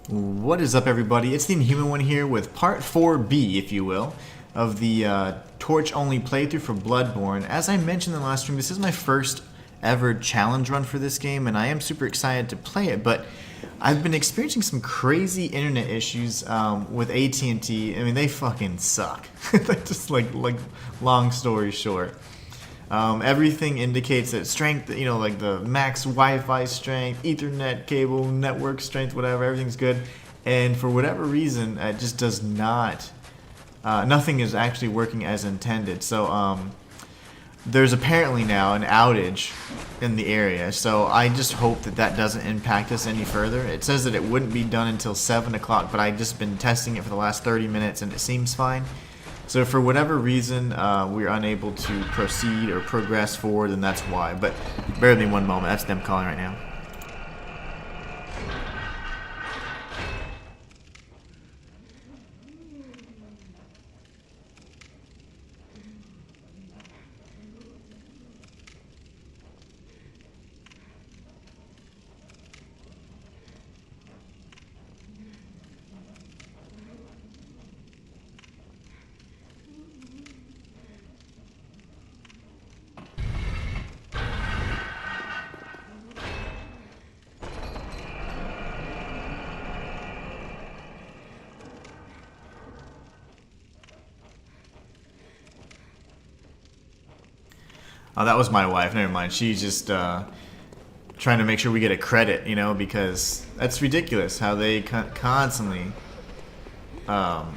What is up, everybody? It's the Inhuman one here with part 4B, if you will, of the torch-only playthrough for Bloodborne. As I mentioned in the last stream, this is my first ever challenge run for this game, and I am super excited to play it, but I've been experiencing some crazy internet issues with AT&T. I mean, they fucking suck. Just like long story short. Everything indicates that strength, you know, like the max Wi-Fi strength, Ethernet cable, network strength, whatever, everything's good. And for whatever reason, it just does not, nothing is actually working as intended. So there's apparently now an outage in the area. So I just hope that that doesn't impact us any further. It says that it wouldn't be done until 7 o'clock, but I've just been testing it for the last 30 minutes and it seems fine. So for whatever reason we're unable to proceed or progress forward, and that's why. But bear with me one moment. That's them calling right now. Oh, that was my wife. Never mind. She's just trying to make sure we get a credit, you know, because that's ridiculous how they constantly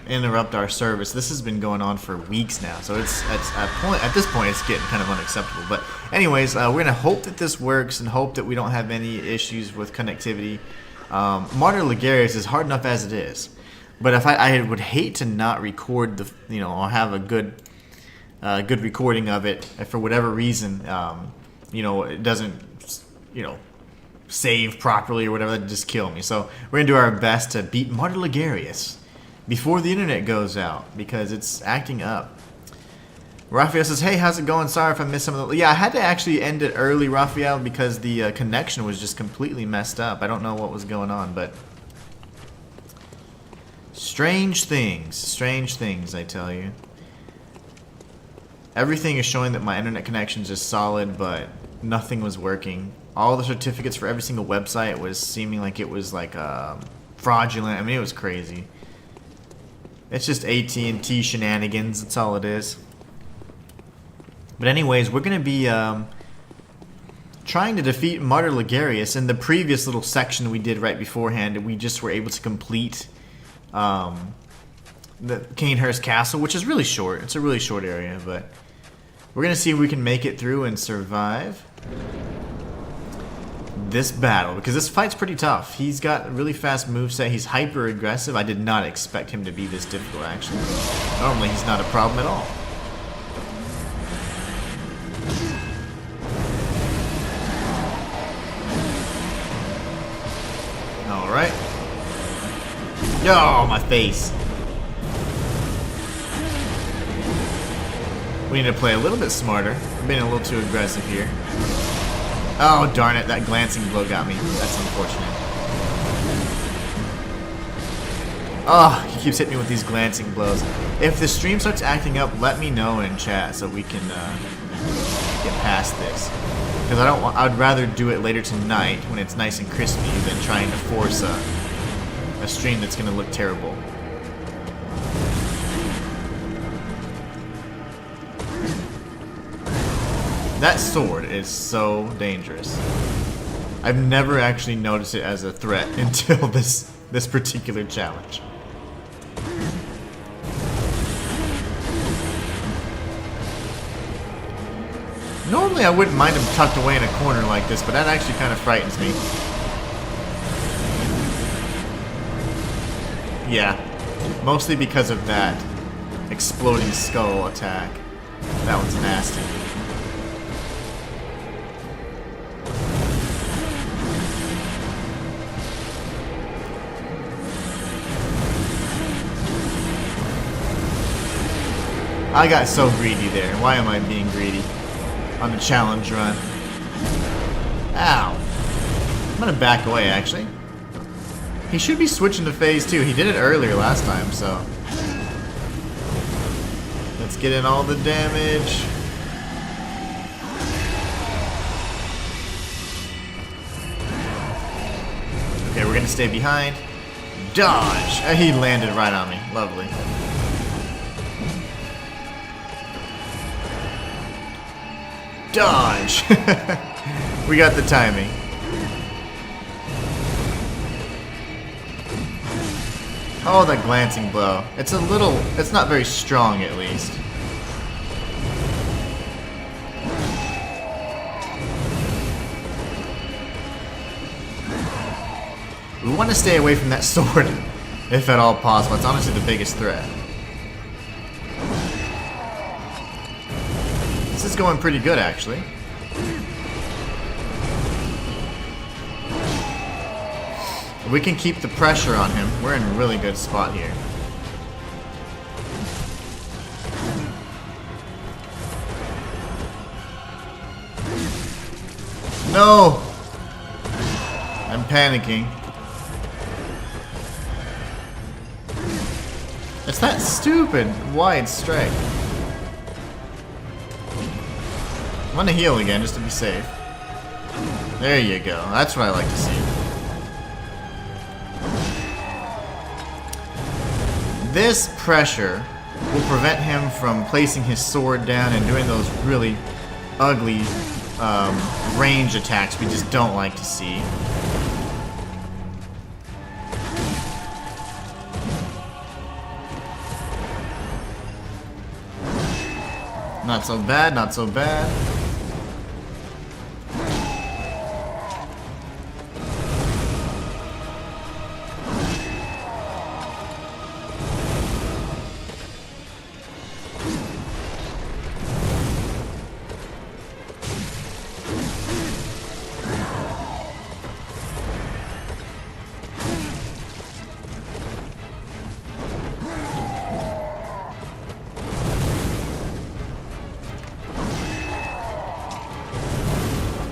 interrupt our service. This has been going on for weeks now, so it's at this point it's getting kind of unacceptable. But anyways, we're gonna hope that this works and hope that we don't have any issues with connectivity. Martyr Logarius is hard enough as it is, but if I would hate to not record the, you know, or have a good recording of it, if for whatever reason, you know, it doesn't, you know, save properly or whatever, that'd just kill me. So we're gonna do our best to beat Martyr Logarius before the internet goes out, because it's acting up. Raphael says, hey, how's it going? Sorry if I missed some of the... Yeah, I had to actually end it early, Raphael, because the connection was just completely messed up. I don't know what was going on, but... strange things, I tell you. Everything is showing that my internet connection is just solid, but nothing was working. All the certificates for every single website was seeming like it was like fraudulent. I mean, it was crazy. It's just AT&T shenanigans. That's all it is. But anyways, we're going to be trying to defeat Martyr Logarius. In the previous little section we did right beforehand, we just were able to complete the Cainhurst Castle, which is really short. It's a really short area, but we're going to see if we can make it through and survive this battle, because this fight's pretty tough. He's got a really fast moveset. He's hyper aggressive. I did not expect him to be this difficult, actually. Normally, he's not a problem at all. Alright. Oh, my face. We need to play a little bit smarter. I'm being a little too aggressive here. Oh, darn it. That glancing blow got me. That's unfortunate. Oh, he keeps hitting me with these glancing blows. If the stream starts acting up, let me know in chat so we can get past this. Because I'd rather do it later tonight when it's nice and crispy than trying to force a stream that's going to look terrible. That sword is so dangerous. I've never actually noticed it as a threat until this particular challenge. Normally I wouldn't mind him tucked away in a corner like this, but that actually kind of frightens me. Yeah, mostly because of that exploding skull attack. That one's nasty. I got so greedy there. Why am I being greedy on the challenge run? Ow. I'm gonna back away, actually. He should be switching to phase 2. He did it earlier last time, so. Let's get in all the damage. Okay, we're gonna stay behind. Dodge! He landed right on me. Lovely. Dodge! We got the timing. Oh, that glancing blow. It's not very strong at least. We want to stay away from that sword, if at all possible. It's honestly the biggest threat. This is going pretty good, actually. We can keep the pressure on him. We're in a really good spot here. No! I'm panicking. It's that stupid wide strike. I'm gonna heal again just to be safe. There you go. That's what I like to see. This pressure will prevent him from placing his sword down and doing those really ugly range attacks we just don't like to see. Not so bad, not so bad.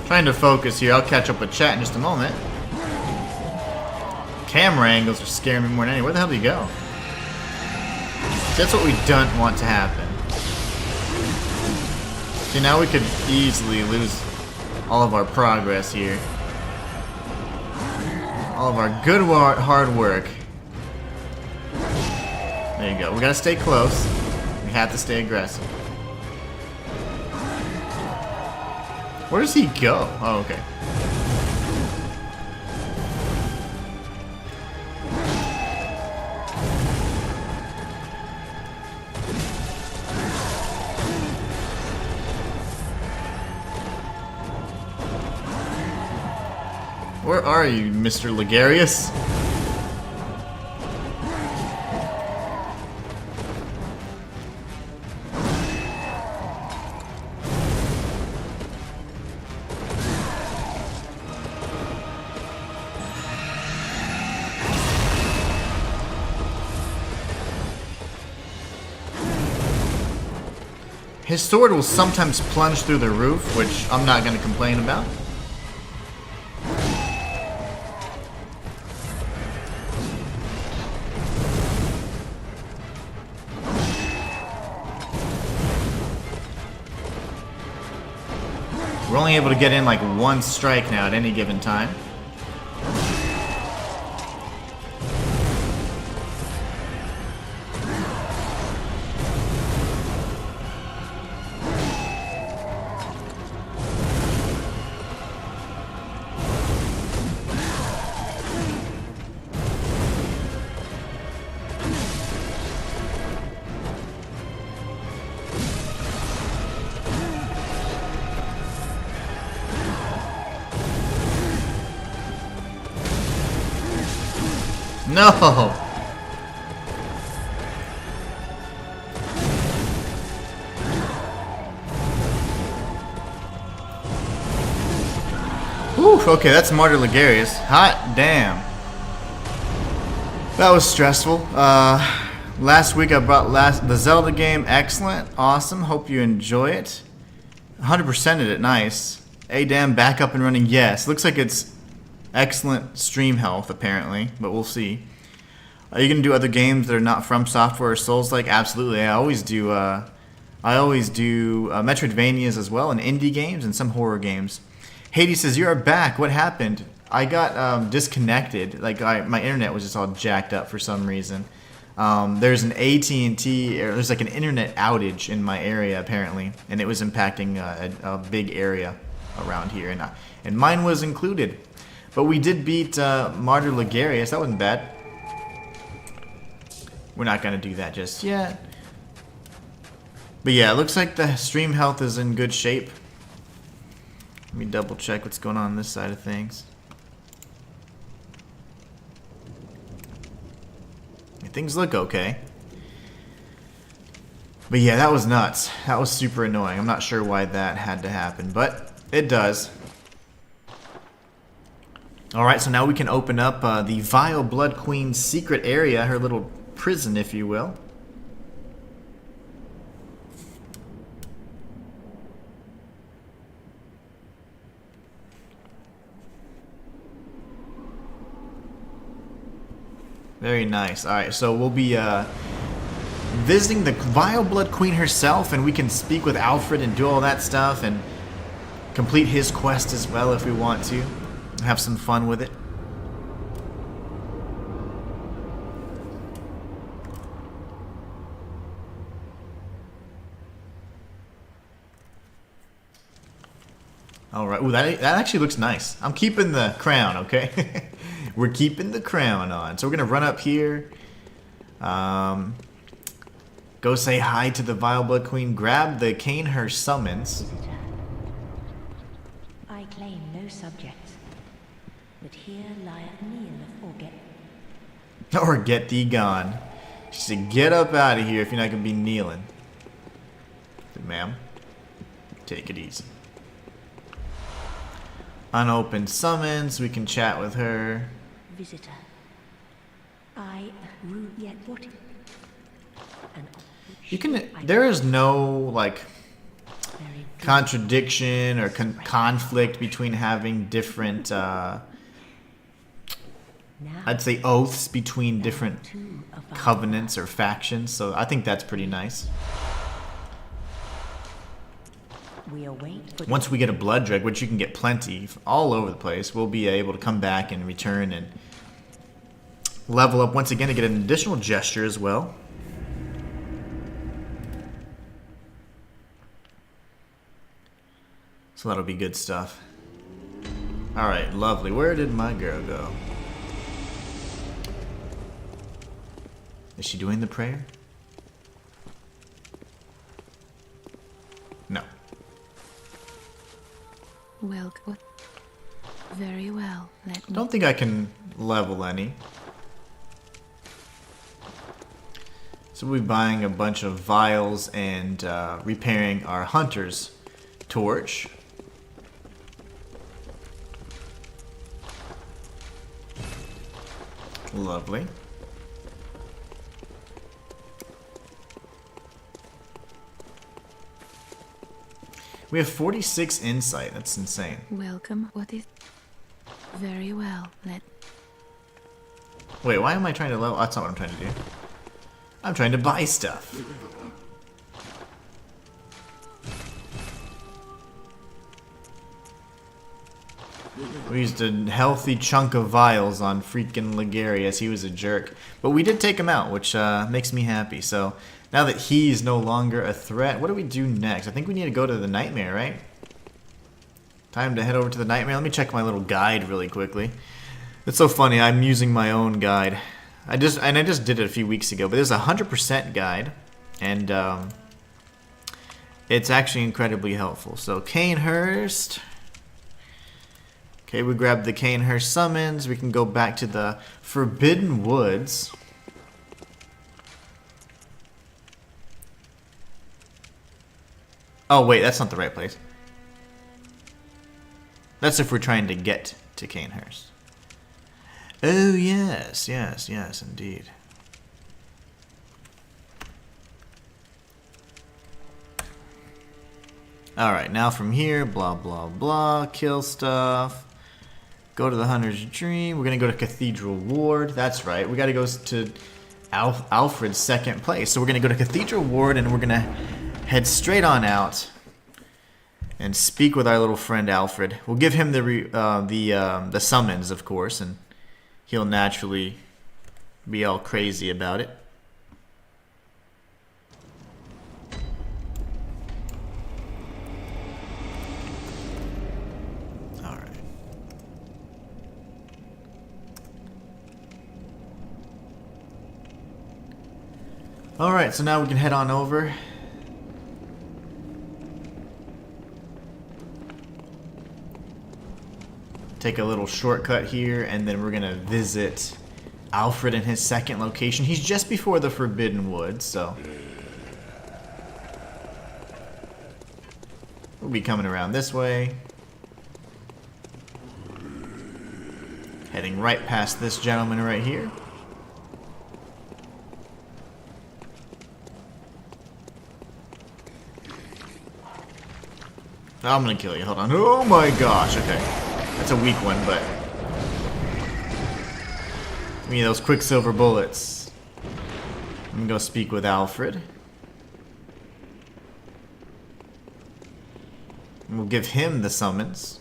Trying to focus here. I'll catch up with chat in just a moment. Camera angles are scaring me more than anything. Where the hell do you go? That's what we don't want to happen. See, now we could easily lose all of our progress here. All of our good hard work. There you go. We gotta stay close. We have to stay aggressive. Where does he go? Oh, okay. Where are you, Mr. Logarius? His sword will sometimes plunge through the roof, which I'm not going to complain about. We're only able to get in like one strike now at any given time. No! Oof, okay, that's Martyr Logarius. Hot damn. That was stressful. Last week I brought the Zelda game. Excellent. Awesome. Hope you enjoy it. 100%ed it. Nice. Hey, damn, back up and running. Yes. Looks like it's Excellent stream health, apparently, but we'll see. Are you gonna do other games that are not From Software or Souls-like? Absolutely. I always do. Metroidvanias as well, and indie games, and some horror games. Hades says, "You are back. What happened?" I got disconnected. Like my internet was just all jacked up for some reason. There's an AT&T, or there's like an internet outage in my area apparently, and it was impacting a big area around here, and mine was included. But we did beat Martyr Logarius. That wasn't bad. We're not gonna do that just yet. But yeah, it looks like the stream health is in good shape. Let me double check what's going on this side of things. Things look okay. But yeah, that was nuts. That was super annoying. I'm not sure why that had to happen, but it does. Alright, so now we can open up the Vile Blood Queen's secret area, her little prison, if you will. Very nice. Alright, so we'll be visiting the Vile Blood Queen herself, and we can speak with Alfred and do all that stuff, and complete his quest as well if we want to. Have some fun with it. Alright, ooh, that actually looks nice. I'm keeping the crown, okay? We're keeping the crown on. So we're going to run up here. Go say hi to the Vile Blood Queen. Grab the Canehurst summons. I claim no subjects, but here lieth kneel or get... Or get thee gone. She said, get up out of here if you're not going to be kneeling. Ma'am, take it easy. Unopened summons. We can chat with her. Visitor. I rue yet what? You can. There is no like contradiction or conflict between having different. I'd say oaths between different covenants or factions. So I think that's pretty nice. Once we get a blood dreg, which you can get plenty all over the place, we'll be able to come back and return and level up once again to get an additional gesture as well. So that'll be good stuff. Alright, lovely. Where did my girl go? Is she doing the prayer? No. Well, very well. Let me... Don't think I can level any. So we'll be buying a bunch of vials and repairing our hunter's torch. Lovely. We have 46 insight. That's insane. Welcome. What is... Very well. Let... Wait, why am I trying to level? That's not what I'm trying to do. I'm trying to buy stuff. We used a healthy chunk of vials on freaking Logarius. He was a jerk. But we did take him out, which makes me happy. So now that he's no longer a threat, what do we do next? I think we need to go to the Nightmare, right? Time to head over to the Nightmare. Let me check my little guide really quickly. It's so funny. I'm using my own guide. I just did it a few weeks ago. But there's a 100% guide. And it's actually incredibly helpful. So Canehurst... Okay, we grab the Canehurst summons. We can go back to the Forbidden Woods. Oh, wait, that's not the right place. That's if we're trying to get to Canehurst. Oh, yes, yes, yes, indeed. Alright, now from here, blah, blah, blah, kill stuff. Go to the Hunter's Dream. We're going to go to Cathedral Ward. That's right. We got to go to Alfred's second place. So we're going to go to Cathedral Ward, and we're going to head straight on out and speak with our little friend Alfred. We'll give him the summons, of course, and he'll naturally be all crazy about it. Alright, so now we can head on over. Take a little shortcut here, and then we're going to visit Alfred in his second location. He's just before the Forbidden Woods, so we'll be coming around this way. Heading right past this gentleman right here. I'm gonna kill you. Hold on. Oh my gosh. Okay. That's a weak one, but give me those quicksilver bullets. I'm gonna go speak with Alfred. And we'll give him the summons.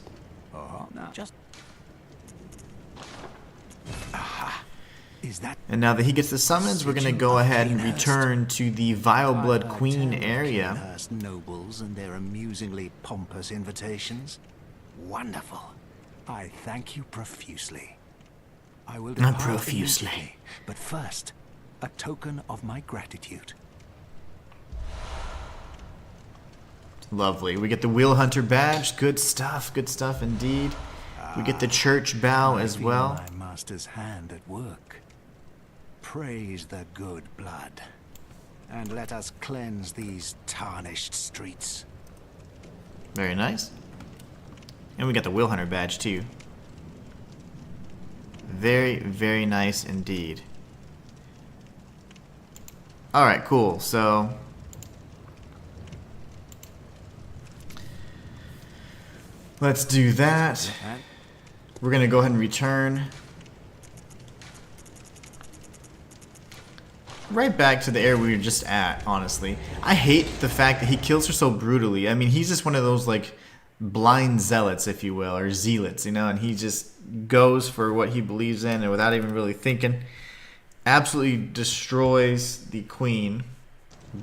Just And now that he gets the summons, we're gonna go ahead and return to the Vile Blood Queen area. Nobles and their amusingly pompous invitations. Wonderful. I thank you profusely. I will depart profusely. immediately, but first, a token of my gratitude. Lovely. We get the Wheel Hunter badge. Good stuff indeed. We get the church bow as I feel well. My master's hand at work. Praise the good blood, and let us cleanse these tarnished streets. Very nice. And we got the Wheel Hunter badge too. Very, very nice indeed. Alright, cool. So let's do that. We're gonna go ahead and return right back to the area we were just at, honestly. I hate the fact that he kills her so brutally. I mean, he's just one of those, like, blind zealots, if you will, or zealots, you know, and he just goes for what he believes in and without even really thinking. Absolutely destroys the queen.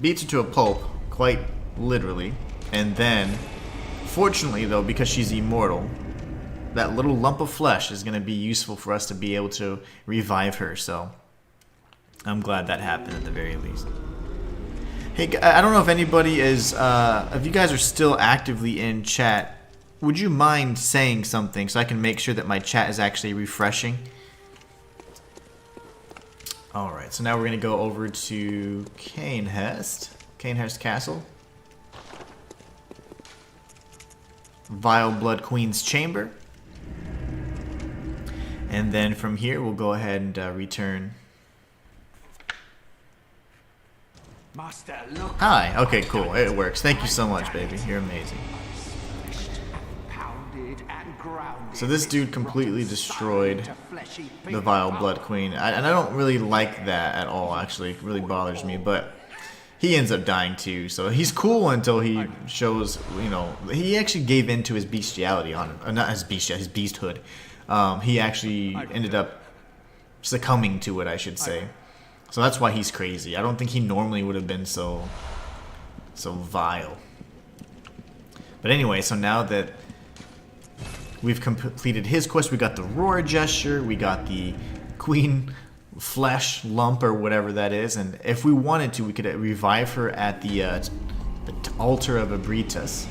Beats her to a pulp, quite literally. And then, fortunately, though, because she's immortal, that little lump of flesh is going to be useful for us to be able to revive her, so I'm glad that happened at the very least. Hey, I don't know if anybody is, if you guys are still actively in chat, would you mind saying something so I can make sure that my chat is actually refreshing? Alright, so now we're going to go over to Cainhurst Castle. Vile Blood Queen's Chamber. And then from here, we'll go ahead and return. Master, look. Hi. Okay, cool. It works. Thank you so much, baby. You're amazing. So this dude completely destroyed the Vile Blood Queen. And I don't really like that at all, actually. It really bothers me. But he ends up dying too. So he's cool until he shows, you know, he actually gave in to his bestiality on him. Not his bestiality, his beasthood. He actually ended up succumbing to it, I should say. So that's why he's crazy. I don't think he normally would have been so vile. But anyway, so now that we've completed his quest, we got the Roar Gesture, we got the Queen Flesh Lump or whatever that is, and if we wanted to, we could revive her at the altar of Abritus.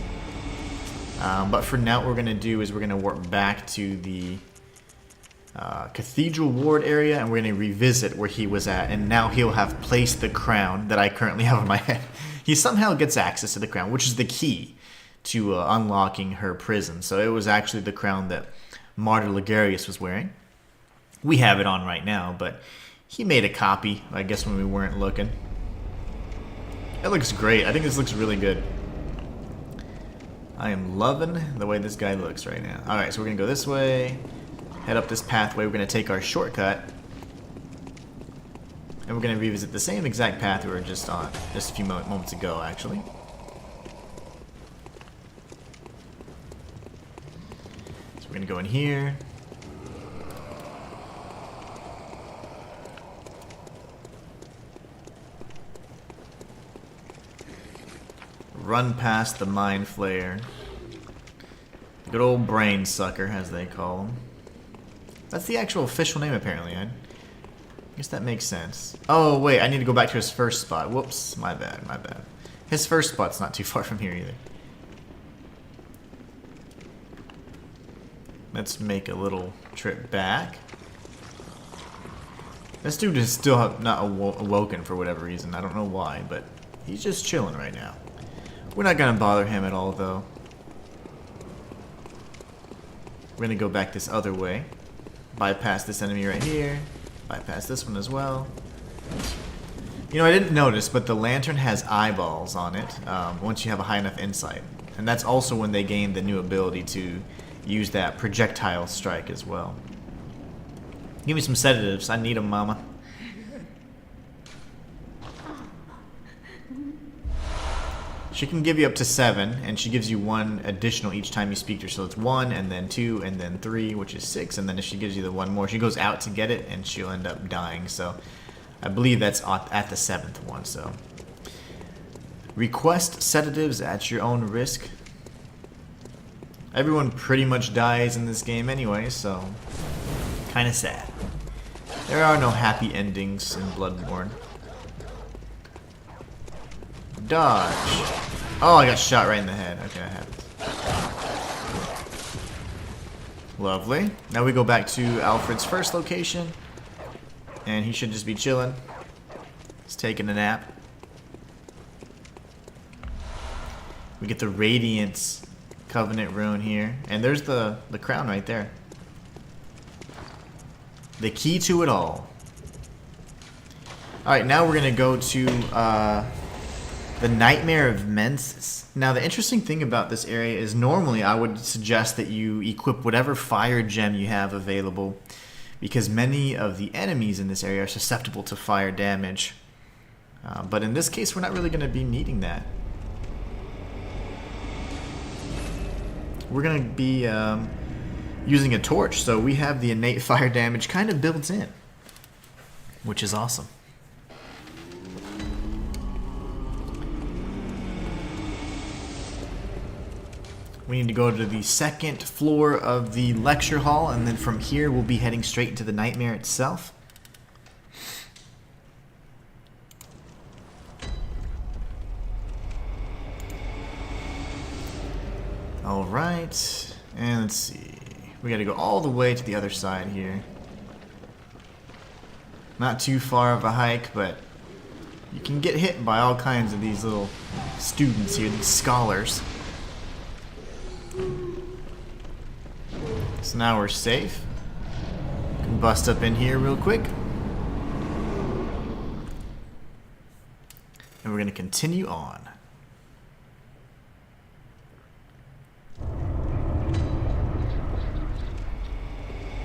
But for now, what we're going to do is we're going to warp back to the Cathedral Ward area, and we're going to revisit where he was at, and now he'll have placed the crown that I currently have on my head. He somehow gets access to the crown, which is the key to unlocking her prison. So it was actually the crown that Martyr Logarius was wearing. We have it on right now, but he made a copy, I guess, when we weren't looking. It looks great. I think this looks really good. I am loving the way this guy looks right now. Alright, so we're going to go this way. head up this pathway. We're going to take our shortcut. And we're going to revisit the same exact path we were just on just a few moments ago, actually. So we're going to go in here. Run past the Mind Flayer. Good old brain sucker, as they call him. That's the actual official name, apparently. I guess that makes sense. Oh, wait, I need to go back to his first spot. Whoops, my bad, my bad. His first spot's not too far from here either. Let's make a little trip back. This dude is still not awoken for whatever reason. I don't know why, but he's just chilling right now. We're not gonna bother him at all, though. We're gonna go back this other way. Bypass this enemy right here. Bypass this one as well. You know, I didn't notice, but the lantern has eyeballs on it once you have a high enough insight. And that's also when they gain the new ability to use that projectile strike as well. Give me some sedatives. I need them, mama. She can give you up to 7, and she gives you 1 additional each time you speak to her. So it's 1, and then 2, and then 3, which is 6. And then if she gives you the 1 more, she goes out to get it, and she'll end up dying. So I believe that's at the 7th one. So request sedatives at your own risk. Everyone pretty much dies in this game anyway, so kind of sad. There are no happy endings in Bloodborne. Dodge. Oh, I got shot right in the head. Okay, that happens. Lovely. Now we go back to Alfred's first location. And he should just be chilling. He's taking a nap. We get the Radiance Covenant rune here. And there's the crown right there. The key to it all. Alright, now we're going to go to the Nightmare of Mensis. Now, the interesting thing about this area is normally I would suggest that you equip whatever fire gem you have available, because many of the enemies in this area are susceptible to fire damage. But in this case, we're not really going to be needing that. We're going to be using a torch, so we have the innate fire damage kind of built in, which is awesome. We need to go to the 2nd floor of the lecture hall, and then from here we'll be heading straight into the nightmare itself. Alright, and let's see. We gotta go all the way to the other side here. Not too far of a hike, but you can get hit by all kinds of these little students here, these scholars. So now we're safe. Can bust up in here real quick. And we're going to continue on.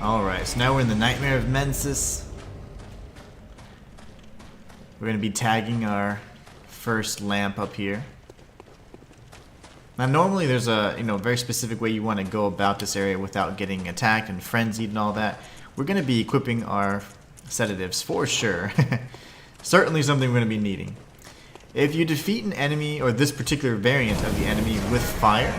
Alright, so now we're in the Nightmare of Mensis. We're going to be tagging our first lamp up here. Now normally there's a very specific way you want to go about this area without getting attacked and frenzied and all that. We're going to be equipping our sedatives for sure. Certainly something we're going to be needing. If you defeat an enemy, or this particular variant of the enemy, with fire,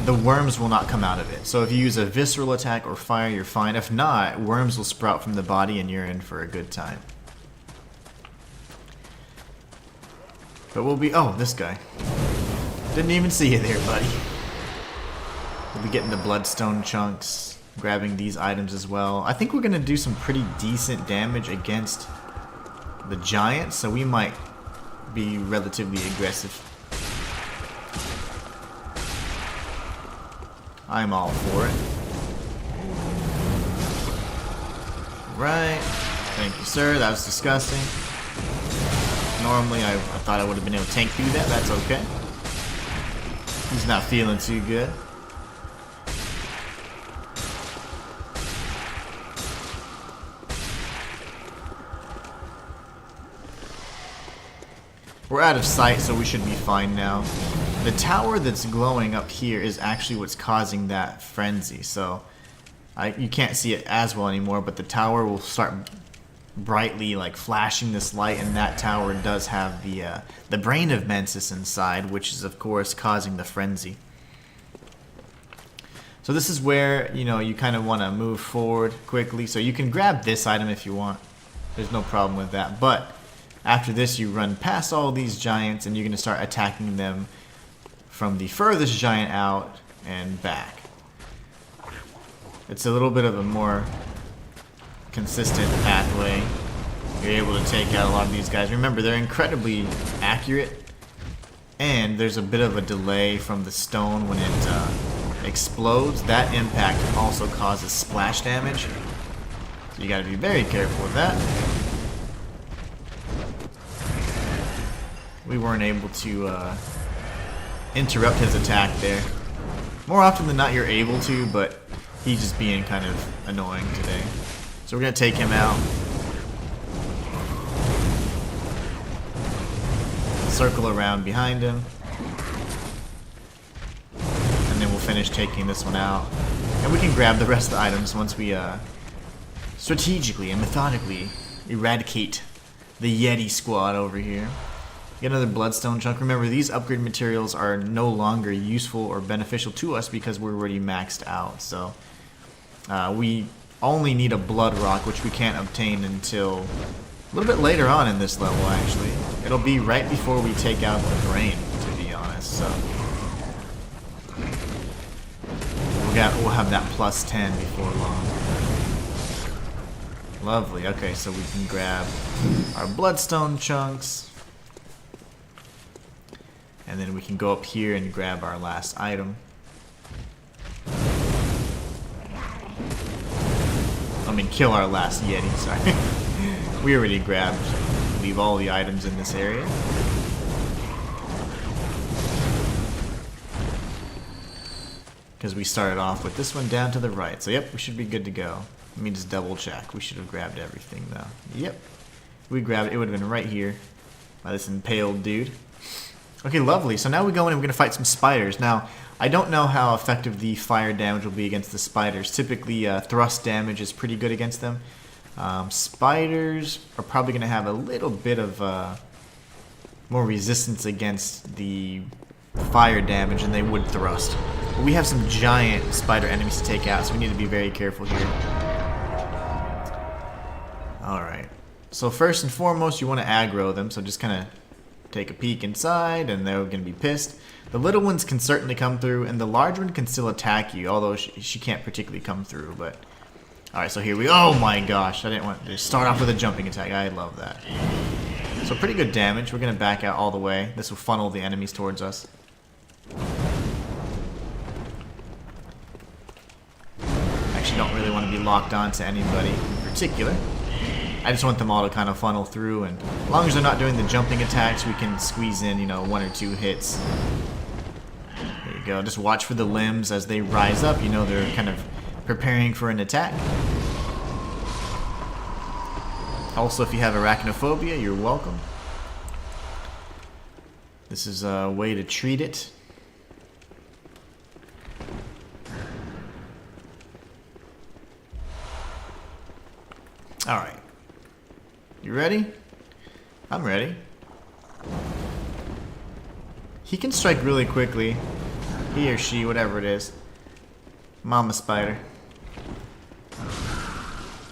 the worms will not come out of it. So if you use a visceral attack or fire, you're fine. If not, worms will sprout from the body and you're in for a good time. But we'll be... oh, this guy. Didn't even see you there, buddy. We'll be getting the bloodstone chunks, grabbing these items as well. I think we're going to do some pretty decent damage against the giant, so we might be relatively aggressive. I'm all for it. Right. Thank you, sir. That was disgusting. Normally, I thought I would have been able to tank through that. That's okay. He's not feeling too good. We're out of sight, so we should be fine now. The tower that's glowing up here is actually what's causing that frenzy, so you can't see it as well anymore, but the tower will start brightly like flashing this light, and that tower does have the brain of Mensis inside, which is of course causing the frenzy. So this is where, you know, you kind of want to move forward quickly. So you can grab this item if you want. There's no problem with that. But after this, you run past all these giants, and you're going to start attacking them from the furthest giant out and back. It's a little bit of a more consistent pathway. You're able to take out a lot of these guys. Remember, they're incredibly accurate, and there's a bit of a delay from the stone when it explodes. That impact also causes splash damage, so you gotta be very careful with that. We weren't able to interrupt his attack there. More often than not you're able to, but he's just being kind of annoying today. So we're gonna take him out. Circle around behind him. And then we'll finish taking this one out. And we can grab the rest of the items once we strategically and methodically eradicate the Yeti squad over here. Get another bloodstone chunk. Remember, these upgrade materials are no longer useful or beneficial to us because we're already maxed out. So we only need a blood rock, which we can't obtain until a little bit later on in this level, actually. It'll be right before we take out the brain, to be honest. So we'll have that plus 10 before long. Lovely. Okay, so we can grab our bloodstone chunks. And then we can go up here and grab our last item. I mean, kill our last Yeti, sorry. We already grabbed, leave all the items in this area. Because we started off with this one down to the right. So yep, we should be good to go. Let me just double check. We should have grabbed everything though. Yep. We grabbed it. It would have been right here by this impaled dude. Okay, lovely. So now we go in and we're going to fight some spiders. Now, I don't know how effective the fire damage will be against the spiders. Typically, thrust damage is pretty good against them. Spiders are probably going to have a little bit of more resistance against the fire damage than they would thrust. But we have some giant spider enemies to take out, so we need to be very careful here. Alright. So first and foremost, you want to aggro them, so just kind of take a peek inside, and they're going to be pissed. The little ones can certainly come through, and the large one can still attack you, although she can't particularly come through. But alright, so here we go. Oh my gosh, I didn't want to start off with a jumping attack. I love that. So pretty good damage. We're going to back out all the way. This will funnel the enemies towards us. Actually don't really want to be locked on to anybody in particular. I just want them all to kind of funnel through, and as long as they're not doing the jumping attacks, we can squeeze in, you know, 1 or 2 hits. There you go. Just watch for the limbs as they rise up. You know, they're kind of preparing for an attack. Also, if you have arachnophobia, you're welcome. This is a way to treat it. Alright. You ready? I'm ready. He can strike really quickly. He or she, whatever it is. Mama spider.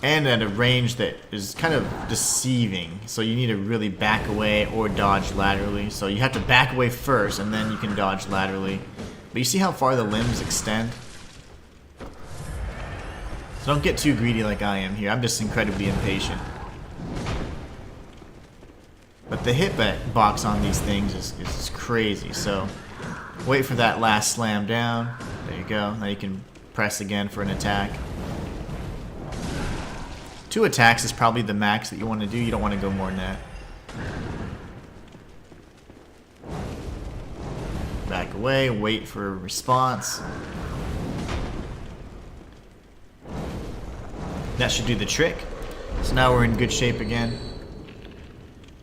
And at a range that is kind of deceiving. So you need to really back away or dodge laterally. So you have to back away first, and then you can dodge laterally. But you see how far the limbs extend? So don't get too greedy like I am here. I'm just incredibly impatient. But the hitbox on these things is crazy, so wait for that last slam down. There you go. Now you can press again for an attack. 2 attacks is probably the max that you want to do. You don't want to go more than that. Back away, wait for a response. That should do the trick. So now we're in good shape again.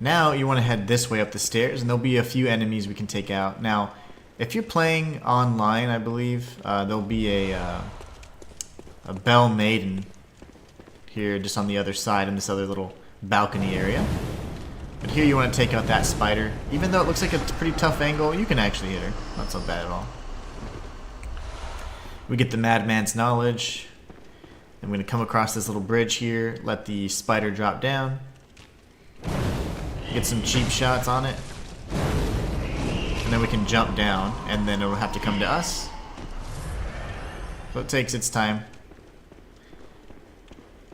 Now you want to head this way up the stairs, and there'll be a few enemies we can take out. Now, if you're playing online, I believe, there'll be a Bell Maiden here just on the other side in this other little balcony area. But here you want to take out that spider. Even though it looks like a pretty tough angle, you can actually hit her. Not so bad at all. We get the Madman's Knowledge. I'm going to come across this little bridge here, let the spider drop down. Get some cheap shots on it. And then we can jump down, and then it'll have to come to us. So it takes its time.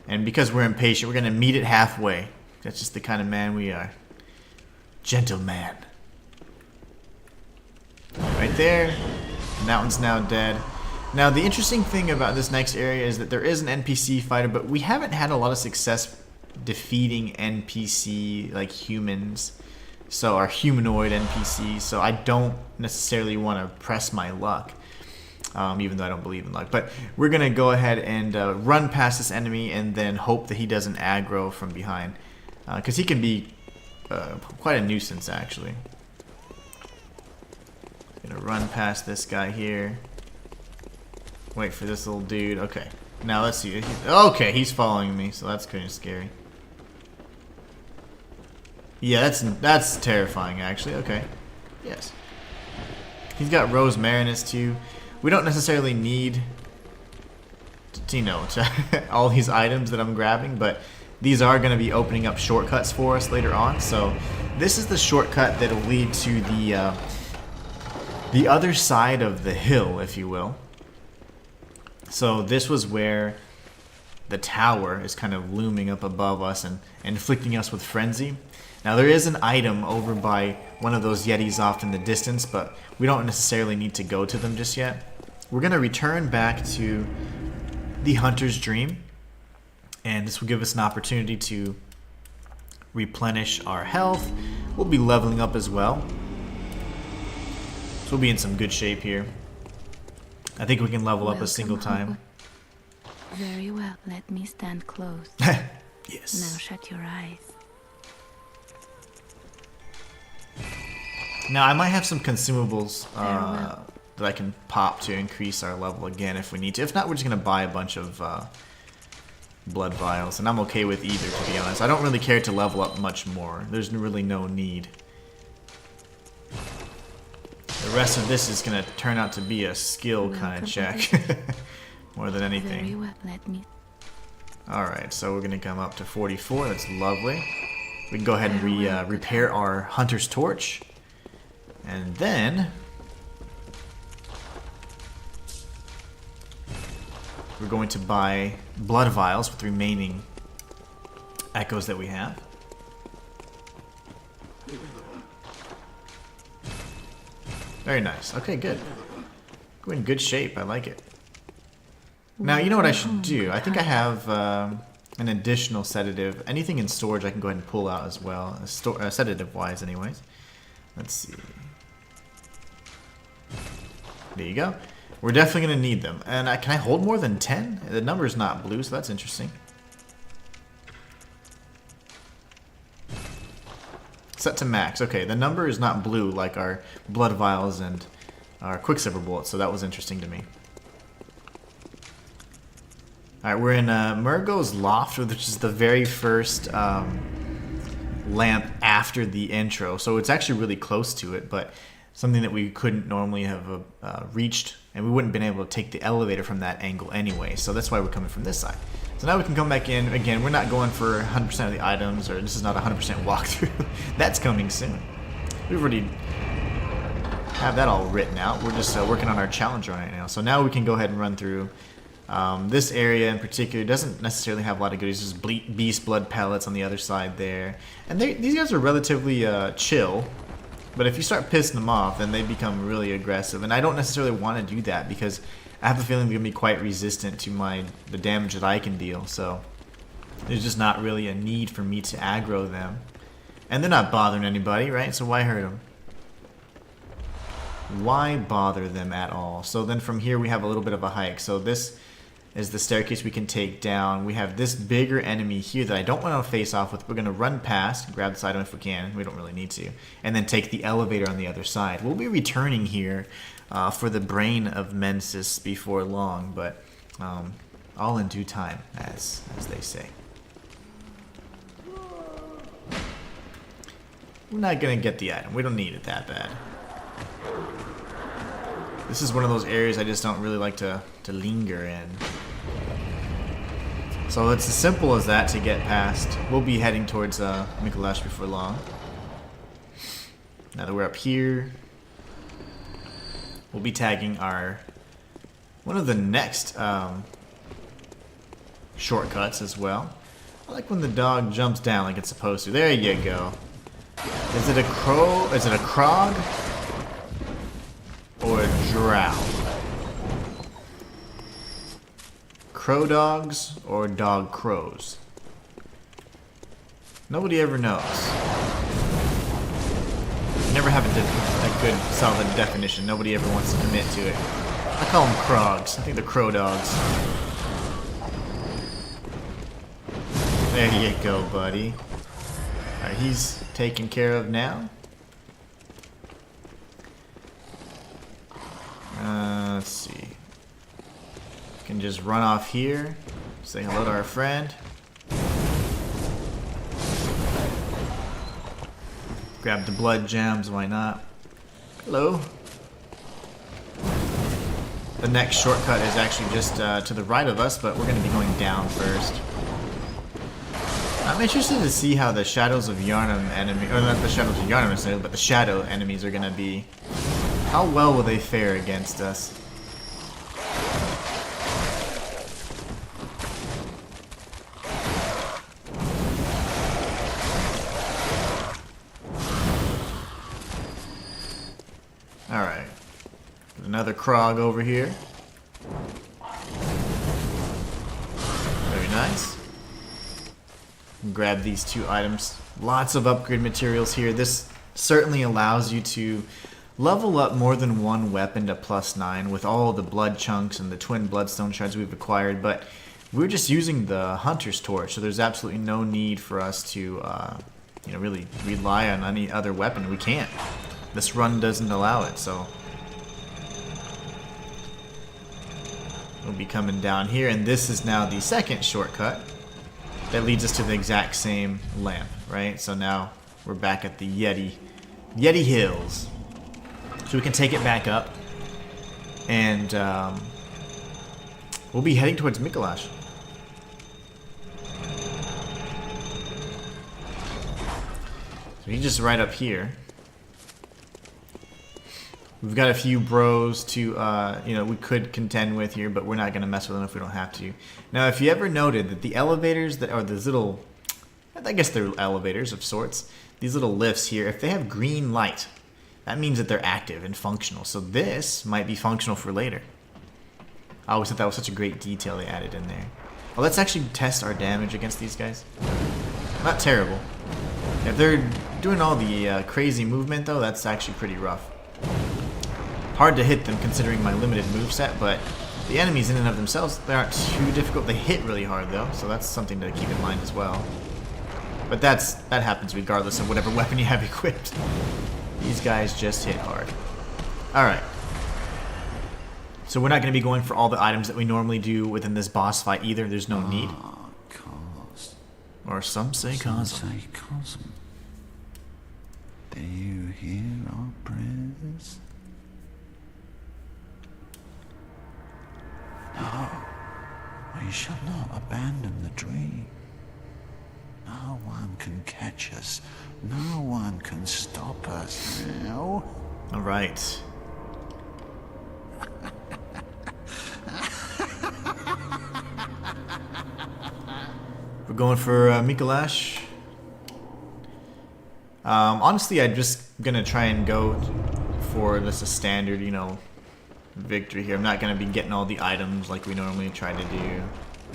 And because we're impatient, we're going to meet it halfway. That's just the kind of man we are. Gentleman. Right there. And that one's now dead. Now, the interesting thing about this next area is that there is an NPC fighter, but we haven't had a lot of success defeating NPC, like humans. So, our humanoid NPCs. So, I don't necessarily want to press my luck. Even though I don't believe in luck. But we're going to go ahead and run past this enemy and then hope that he doesn't aggro from behind. Because he can be quite a nuisance, actually. Gonna run past this guy here. Wait for this little dude. Okay. Now let's see. Okay, he's following me, so that's kind of scary. Yeah, that's terrifying, actually. Okay. Yes. He's got Rose Marinus, too. We don't necessarily need all these items that I'm grabbing, but these are going to be opening up shortcuts for us later on. So this is the shortcut that will lead to the other side of the hill, if you will. So this was where the tower is kind of looming up above us and inflicting us with frenzy. Now there is an item over by one of those yetis off in the distance, but we don't necessarily need to go to them just yet. We're going to return back to the Hunter's Dream, and this will give us an opportunity to replenish our health. We'll be leveling up as well, so we'll be in some good shape here. I think we can level up a single time. Very well, let me stand close. Yes. Now shut your eyes. Now I might have some consumables that I can pop to increase our level again if we need to. If not, we're just going to buy a bunch of blood vials, and I'm okay with either, to be honest. I don't really care to level up much more. There's really no need. The rest of this is going to turn out to be a skill kind of check more than anything. Very well, let me. Alright, so we're going to come up to 44. That's lovely. We can go ahead and repair our Hunter's Torch. And then we're going to buy blood vials with the remaining echoes that we have. Very nice. Okay, good. We're in good shape. I like it. Now, you know what I should do? I think I have an additional sedative. Anything in storage I can go ahead and pull out as well. Sedative-wise, anyways. Let's see. There you go. We're definitely going to need them. And can I hold more than 10? The number is not blue, so that's interesting. Set to max. Okay, the number is not blue like our blood vials and our quicksilver bullets, so that was interesting to me. Alright, we're in Murgo's Loft, which is the very first lamp after the intro. So it's actually really close to it, but something that we couldn't normally have reached, and we wouldn't have been able to take the elevator from that angle anyway. So that's why we're coming from this side. So now we can come back in. Again, we're not going for 100% of the items, or this is not a 100% walkthrough. That's coming soon. We've already have that all written out. We're just working on our challenge run right now. So now we can go ahead and run through. This area in particular doesn't necessarily have a lot of goodies. There's beast blood pellets on the other side there. And these guys are relatively chill. But if you start pissing them off, then they become really aggressive. And I don't necessarily want to do that because I have a feeling they're going to be quite resistant to the damage that I can deal. So there's just not really a need for me to aggro them. And they're not bothering anybody, right? So why hurt them? Why bother them at all? So then from here we have a little bit of a hike. So this is the staircase we can take down. We have this bigger enemy here that I don't want to face off with. We're going to run past, grab this item if we can. We don't really need to. And then take the elevator on the other side. We'll be returning here for the Brain of Mensis before long, but all in due time, as they say. We're not going to get the item. We don't need it that bad. This is one of those areas I just don't really like to linger in. So it's as simple as that to get past. We'll be heading towards Mikolash before long. Now that we're up here, we'll be tagging one of the next shortcuts as well. I like when the dog jumps down like it's supposed to. There you go. Is it a crow? Is it a krog? Or a drow? Crow dogs or dog crows? Nobody ever knows. Never have a good solid definition. Nobody ever wants to commit to it. I call them crogs. I think they're crow dogs. There you go, buddy. Alright, he's taken care of now. Let's see. Can just run off here, say hello to our friend. Grab the blood gems, why not? Hello. The next shortcut is actually just to the right of us, but we're going to be going down first. I'm interested to see how the Shadows of Yharnam enemy, or not the Shadows of Yharnam necessarily, but the Shadow enemies are going to be. How well will they fare against us? Alright. Another Krog over here. Very nice. Grab these 2 items. Lots of upgrade materials here. This certainly allows you to level up more than one weapon to +9 with all the blood chunks and the twin bloodstone shards we've acquired, but we're just using the Hunter's Torch, so there's absolutely no need for us to really rely on any other weapon. We can't. This run doesn't allow it, so we'll be coming down here, and this is now the second shortcut that leads us to the exact same lamp, right? So now we're back at the Yeti Hills. So we can take it back up, and we'll be heading towards Mikolash. So he's just right up here. We've got a few bros to, we could contend with here, but we're not going to mess with them if we don't have to. Now, if you ever noted that the elevators that are these little, I guess they're elevators of sorts, these little lifts here, if they have green light, that means that they're active and functional. So this might be functional for later. I always thought that was such a great detail they added in there. Well, let's actually test our damage against these guys. Not terrible. If they're doing all the crazy movement, though, that's actually pretty rough. Hard to hit them considering my limited moveset, but the enemies in and of themselves, they aren't too difficult. They hit really hard, though, so that's something to keep in mind as well. But that happens regardless of whatever weapon you have equipped. These guys just hit hard. Alright. So we're not going to be going for all the items that we normally do within this boss fight either. There's no need. Or some say cosm. Do you hear our prayers? No, we shall not abandon the dream. No one can catch us. No one can stop us now. All right. We're going for Mikolash. Honestly, I'm just gonna try and go for this a standard, victory here. I'm not gonna be getting all the items like we normally try to do.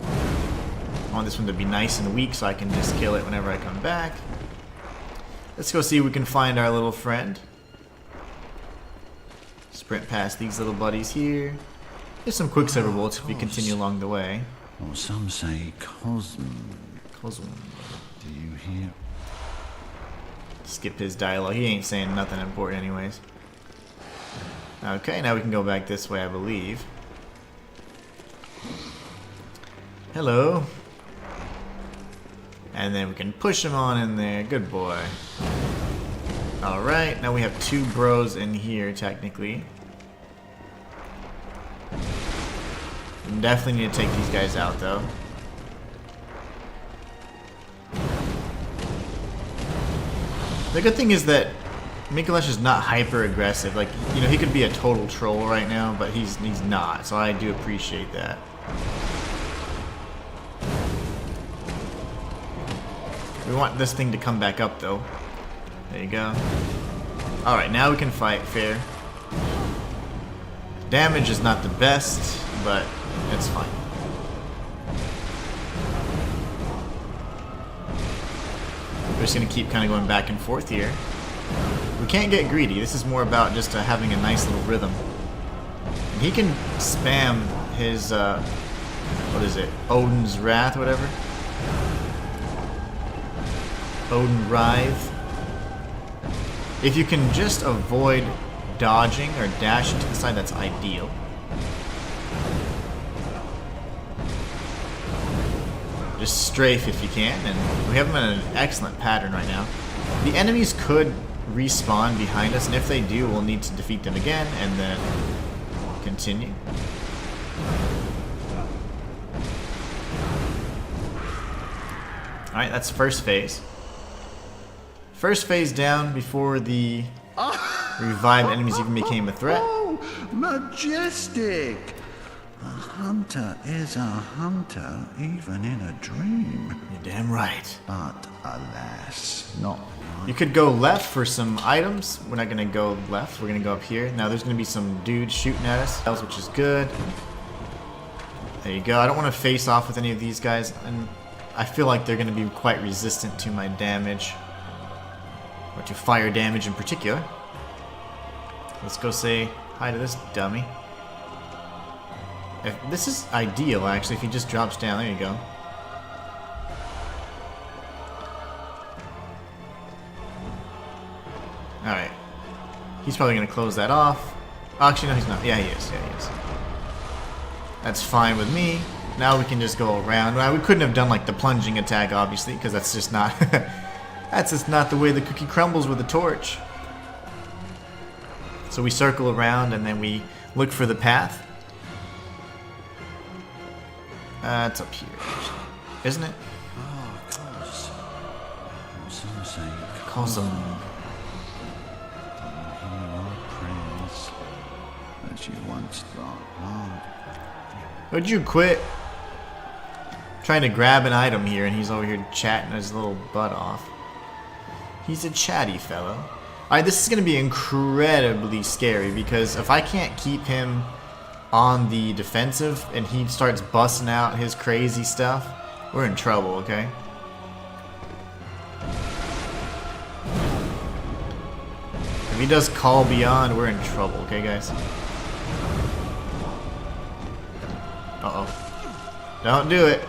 I want this one to be nice and weak so I can just kill it whenever I come back. Let's go see if we can find our little friend. Sprint past these little buddies here. There's some quicksilver bullets if we continue along the way. Or some say Cosm. Cosm. Do you hear? Skip his dialogue. He ain't saying nothing important anyways. Okay, now we can go back this way, I believe. Hello. And then we can push him on in there. Good boy. Alright, now we have 2 bros in here, technically. Definitely need to take these guys out, though. The good thing is that Mikolash is not hyper aggressive. Like, you know, he could be a total troll right now, but he's not. So I do appreciate that. We want this thing to come back up, though. There you go. Alright, now we can fight fair. Damage is not the best, but it's fine. We're just going to keep kind of going back and forth here. We can't get greedy. This is more about just having a nice little rhythm. And he can spam his, what is it? Odin's Wrath, whatever. Odin Writhe. If you can just avoid dodging or dashing to the side, that's ideal. Just strafe if you can, and we have them in an excellent pattern right now. The enemies could respawn behind us, and if they do, we'll need to defeat them again, and then continue. Alright, that's first phase. First phase down before the revived enemies even became a threat. Oh, majestic! A hunter is a hunter, even in a dream. You're damn right. But alas, not one. You could go left for some items. We're not going to go left. We're going to go up here. Now there's going to be some dudes shooting at us, which is good. There you go. I don't want to face off with any of these guys, and I feel like they're going to be quite resistant to my damage, or to fire damage in particular. Let's go say hi to this dummy. This is ideal, actually, if he just drops down. There you go. Alright. He's probably going to close that off. Actually, no, he's not. Yeah, he is. Yeah, he is. That's fine with me. Now we can just go around. Well, we couldn't have done, like, the plunging attack, obviously, because that's just not... that's just not the way the cookie crumbles with a torch. So we circle around, and then we look for the path. It's up here, actually. Isn't it? Oh, cause some say Cosm. hear our prayers that you once thought long. Would you quit trying to grab an item here, and he's over here chatting his little butt off. He's a chatty fellow. Alright, this is going to be incredibly scary, because if I can't keep him on the defensive and he starts busting out his crazy stuff, we're in trouble, okay? If he does call beyond, we're in trouble, okay guys? Uh-oh. Don't do it.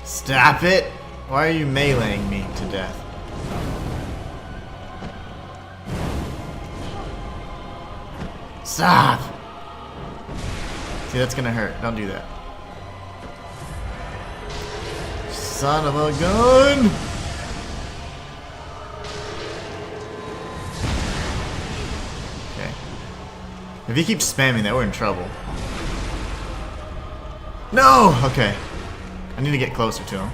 Stop it! Why are you meleeing me to death? Stop! See, that's gonna hurt. Don't do that. Son of a gun! Okay. If he keeps spamming that, we're in trouble. No! Okay. I need to get closer to him.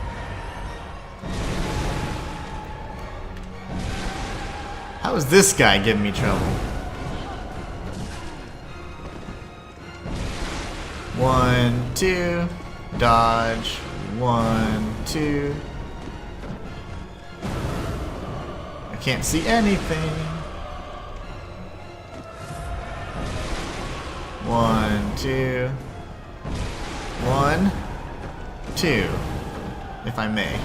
How is this guy giving me trouble? 1, 2, dodge, 1, 2. I can't see anything. 1, 2. 1, 2. If I may.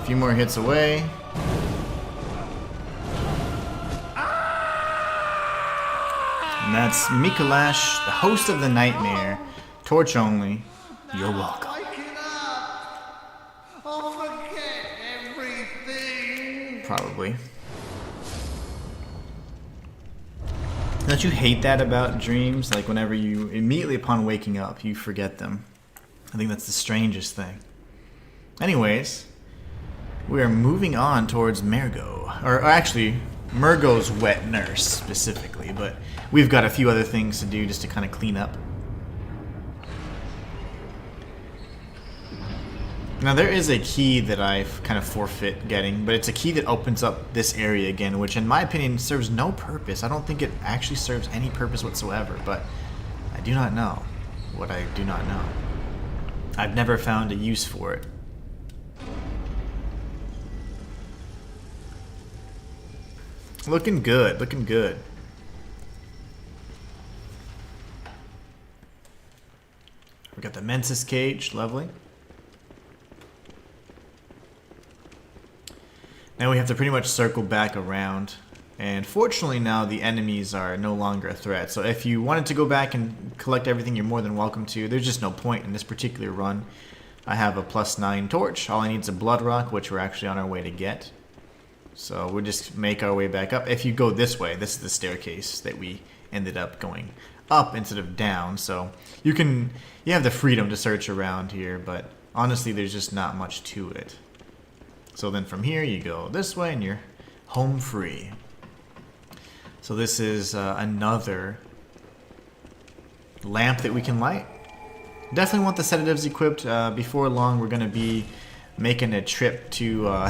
few more hits away. And that's Mikolash, the host of the nightmare. Torch only. You're welcome. Probably. Don't you hate that about dreams? Like whenever you, immediately upon waking up, you forget them. I think that's the strangest thing. Anyways, we are moving on towards Mergo. Or actually, Mergo's wet nurse specifically, but we've got a few other things to do just to kind of clean up. Now there is a key that I've kind of forfeit getting, but it's a key that opens up this area again, which in my opinion serves no purpose. I don't think it actually serves any purpose whatsoever, but I do not know what I do not know. I've never found a use for it. Looking good, looking good. We got the Mensis cage, lovely. Now we have to pretty much circle back around, and fortunately now the enemies are no longer a threat. So if you wanted to go back and collect everything, you're more than welcome to. There's just no point in this particular run. I have a +9 torch. All I need is a blood rock, which we're actually on our way to get. So we'll just make our way back up. If you go this way, this is the staircase that we ended up going up instead of down. So you have the freedom to search around here, but honestly there's just not much to it. So then from here you go this way and you're home free. So this is another lamp that we can light. Definitely want the sedatives equipped. Before long we're going to be making a trip to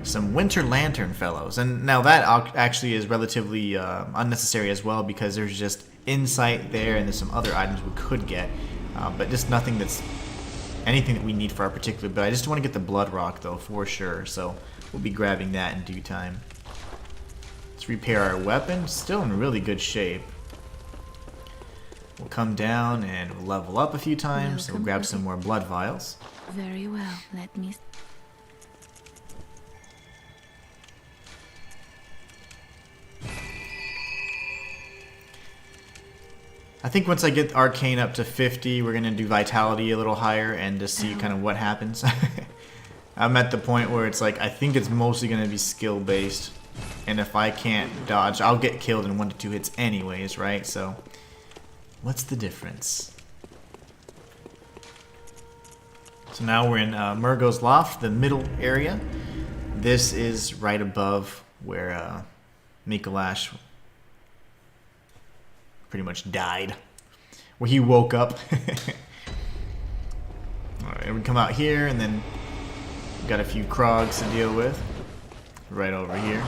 some winter lantern fellows. And now that actually is relatively unnecessary as well, because there's just insight there and there's some other items we could get. But just nothing that's anything that we need for our particular build. I just want to get the blood rock though for sure, so we'll be grabbing that in due time. Let's repair our weapon, still in really good shape. We'll come down and we'll level up a few times, and we'll grab some more blood vials. Very well, let me... I think once I get Arcane up to 50, we're going to do Vitality a little higher and just see kind of what happens. I'm at the point where it's like, I think it's mostly going to be skill based. And if I can't dodge, I'll get killed in 1 to 2 hits anyways, right? So, what's the difference? So now we're in Mergo's Loft, the middle area. This is right above where Mikolash pretty much died, where he woke up. Alright, we come out here, and then we've got a few Krogs to deal with right over here.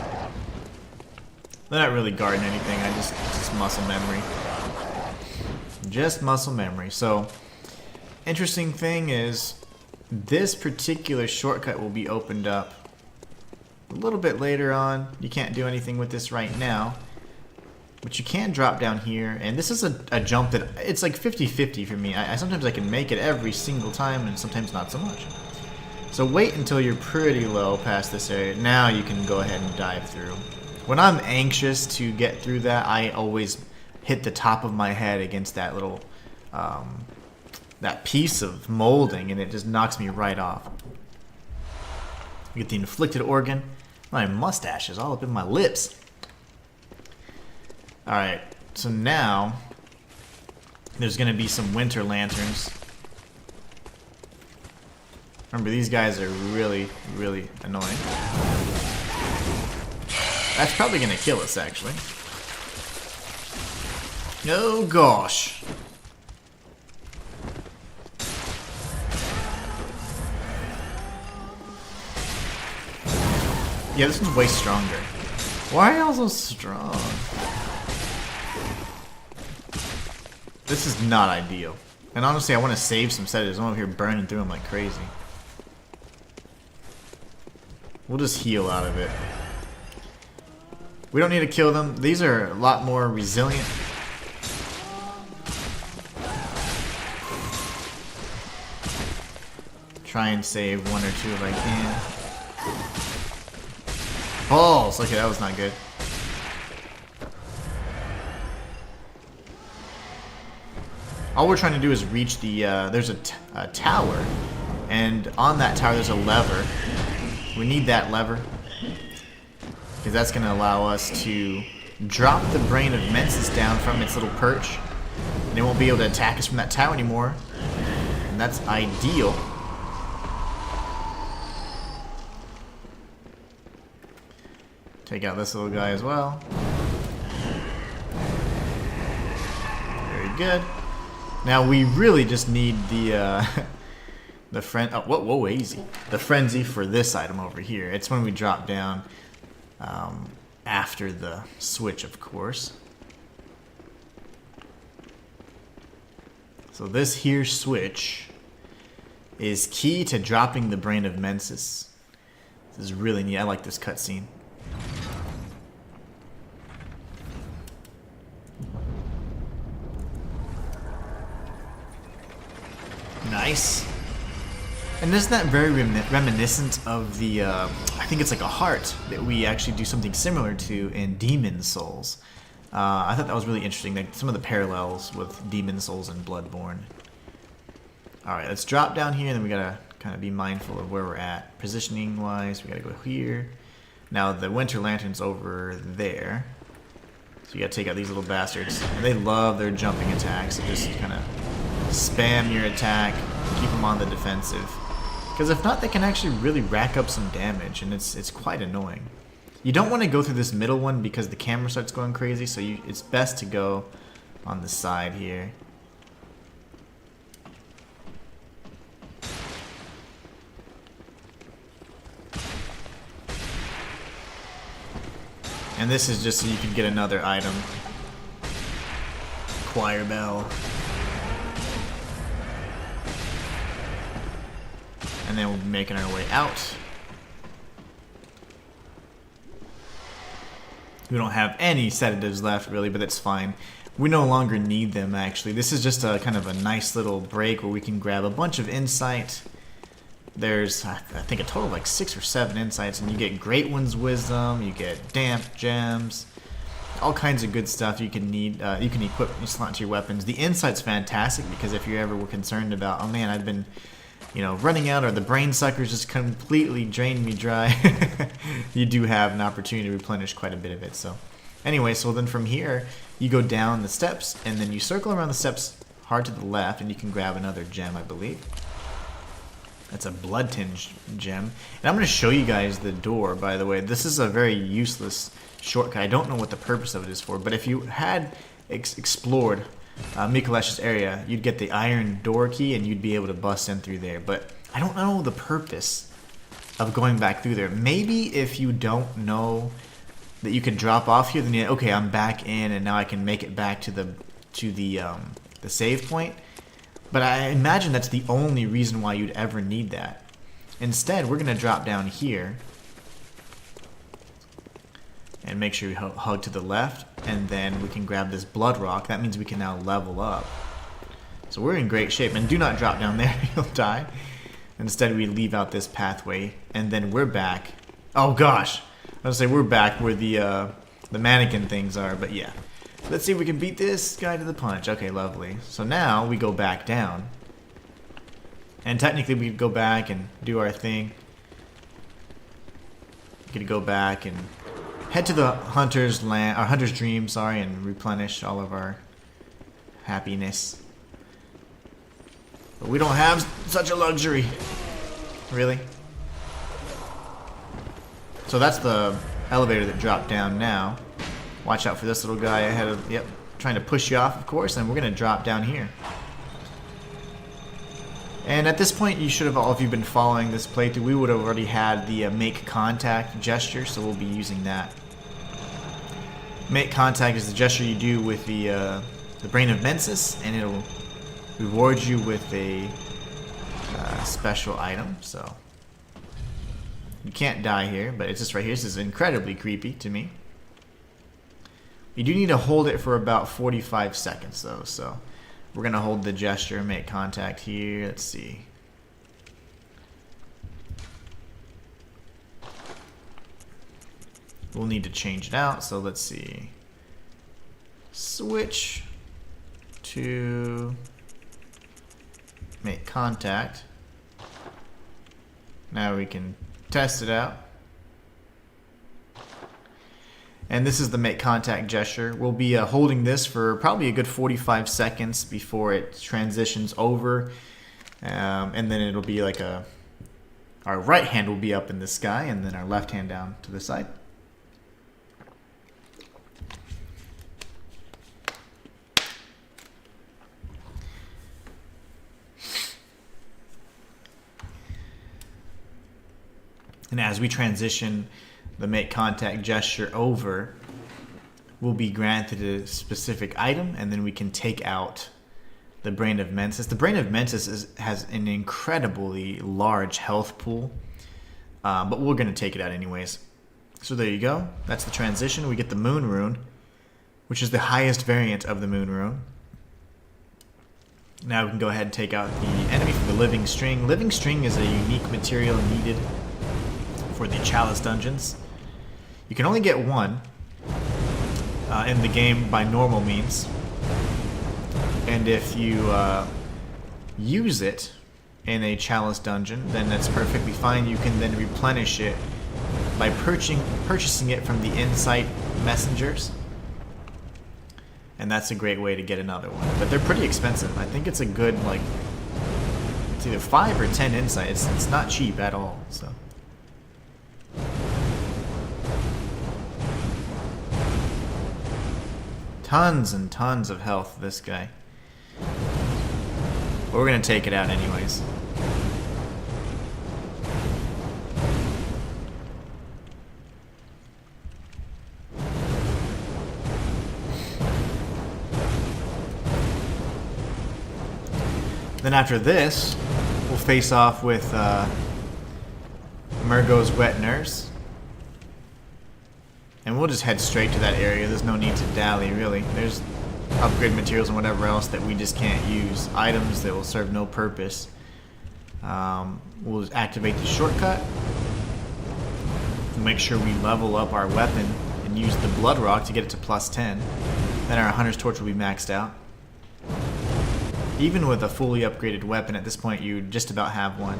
They're not really guarding anything, I just muscle memory. Just muscle memory. So, interesting thing is, this particular shortcut will be opened up a little bit later on. You can't do anything with this right now. But you can drop down here, and this is a jump that, it's like 50-50 for me. Sometimes I can make it every single time, and sometimes not so much. So wait until you're pretty low past this area. Now you can go ahead and dive through. When I'm anxious to get through that, I always hit the top of my head against that little, that piece of molding, and it just knocks me right off. Get the inflicted organ. My mustache is all up in my lips. Alright, so now there's going to be some winter lanterns. Remember, these guys are really, really annoying. That's probably going to kill us, actually. Oh, gosh. Yeah, this one's way stronger. Why are y'all so strong? This is not ideal. And honestly, I want to save some sedatives. I'm over here burning through them like crazy. We'll just heal out of it. We don't need to kill them. These are a lot more resilient. Try and save 1 or 2 if I can. Balls! Okay, that was not good. All we're trying to do is reach the, there's a tower, and on that tower there's a lever. We need that lever, because that's going to allow us to drop the brain of Mensis down from its little perch, and it won't be able to attack us from that tower anymore, and that's ideal. Take out this little guy as well. Very good. Now we really just need the whoa, easy. The frenzy for this item over here. It's when we drop down after the switch, of course. So this here switch is key to dropping the brain of Mensis. This is really neat. I like this cutscene. Nice. And isn't that very reminiscent of the, I think it's like a heart that we actually do something similar to in Demon Souls. I thought that was really interesting, like some of the parallels with Demon Souls and Bloodborne. Alright, let's drop down here, and then we gotta kind of be mindful of where we're at. Positioning wise, we gotta go here. Now the Winter Lantern's over there. So you gotta take out these little bastards. And they love their jumping attacks, so just kind of spam your attack, keep them on the defensive. Because if not, they can actually really rack up some damage, and it's quite annoying. You don't want to go through this middle one because the camera starts going crazy, so it's best to go on the side here. And this is just so you can get another item. Choir bell. And then we'll be making our way out. We don't have any sedatives left, really, but that's fine. We no longer need them, actually. This is just a kind of a nice little break where we can grab a bunch of insight. There's, I think, a total of like 6 or 7 insights, and you get Great One's Wisdom, you get Damp Gems, all kinds of good stuff you can need. You can equip and slot into your weapons. The insight's fantastic because if you ever were concerned about, oh man, I've been, you know, running out, or the brain suckers just completely drained me dry, you do have an opportunity to replenish quite a bit of it. So anyway, so then from here you go down the steps, and then you circle around the steps hard to the left, and you can grab another gem, I believe. That's a blood tinge gem. And I'm going to show you guys the door, by the way. This is a very useless shortcut. I don't know what the purpose of it is for, but if you had explored Mikolash's area, you'd get the iron door key and you'd be able to bust in through there. But I don't know the purpose of going back through there. Maybe if you don't know that you can drop off here, then you, okay, I'm back in, and now I can make it back to the save point. But I imagine that's the only reason why you'd ever need that. Instead, we're going to drop down here and make sure we hug to the left, and then we can grab this blood rock. That means we can now level up. So we're in great shape, and do not drop down there, you'll die. Instead, we leave out this pathway, and then we're back. Oh gosh, I was going to say we're back where the mannequin things are, but yeah. Let's see if we can beat this guy to the punch. Okay, lovely. So now we go back down. And technically we could go back and do our thing. We could go back and head to the hunter's land, or hunter's dream, sorry, and replenish all of our happiness. But we don't have such a luxury. Really? So that's the elevator that dropped down now. Watch out for this little guy ahead of, yep, trying to push you off, of course, and we're going to drop down here. And at this point, you should have, all of you been following this playthrough, we would have already had the make contact gesture, so we'll be using that. Make contact is the gesture you do with the Brain of Mensis, and it'll reward you with a special item, so. You can't die here, but it's just right here. This is incredibly creepy to me. You do need to hold it for about 45 seconds though, so we're going to hold the gesture, make contact here. Let's see. we'll need to change it out. So let's see. Switch to make contact. Now we can test it out. And this is the make contact gesture. We'll be holding this for probably a good 45 seconds before it transitions over. And then it'll be like our right hand will be up in the sky and then our left hand down to the side. And as we transition the make contact gesture over, we'll be granted a specific item, and then we can take out the Brain of Mensis. The Brain of Mensis has an incredibly large health pool, but we're going to take it out anyways. So there you go. That's the transition. We get the Moon Rune, which is the highest variant of the Moon Rune. Now we can go ahead and take out the enemy for the Living String. Living String is a unique material needed for the Chalice dungeons. You can only get one in the game by normal means, and if you use it in a Chalice dungeon, then that's perfectly fine. You can then replenish it by purchasing it from the Insight messengers, and that's a great way to get another one. But they're pretty expensive. I think it's a good, like, it's either 5 or 10 Insight. It's not cheap at all. So. Tons and tons of health, this guy. But we're going to take it out anyways. Then after this, we'll face off with Murgo's Wet Nurse. And we'll just head straight to that area. There's no need to dally, really. There's upgrade materials and whatever else that we just can't use. Items that will serve no purpose. We'll activate the shortcut. Make sure we level up our weapon and use the Blood Rock to get it to +10. Then our Hunter's Torch will be maxed out. Even with a fully upgraded weapon at this point, you'd just about have one.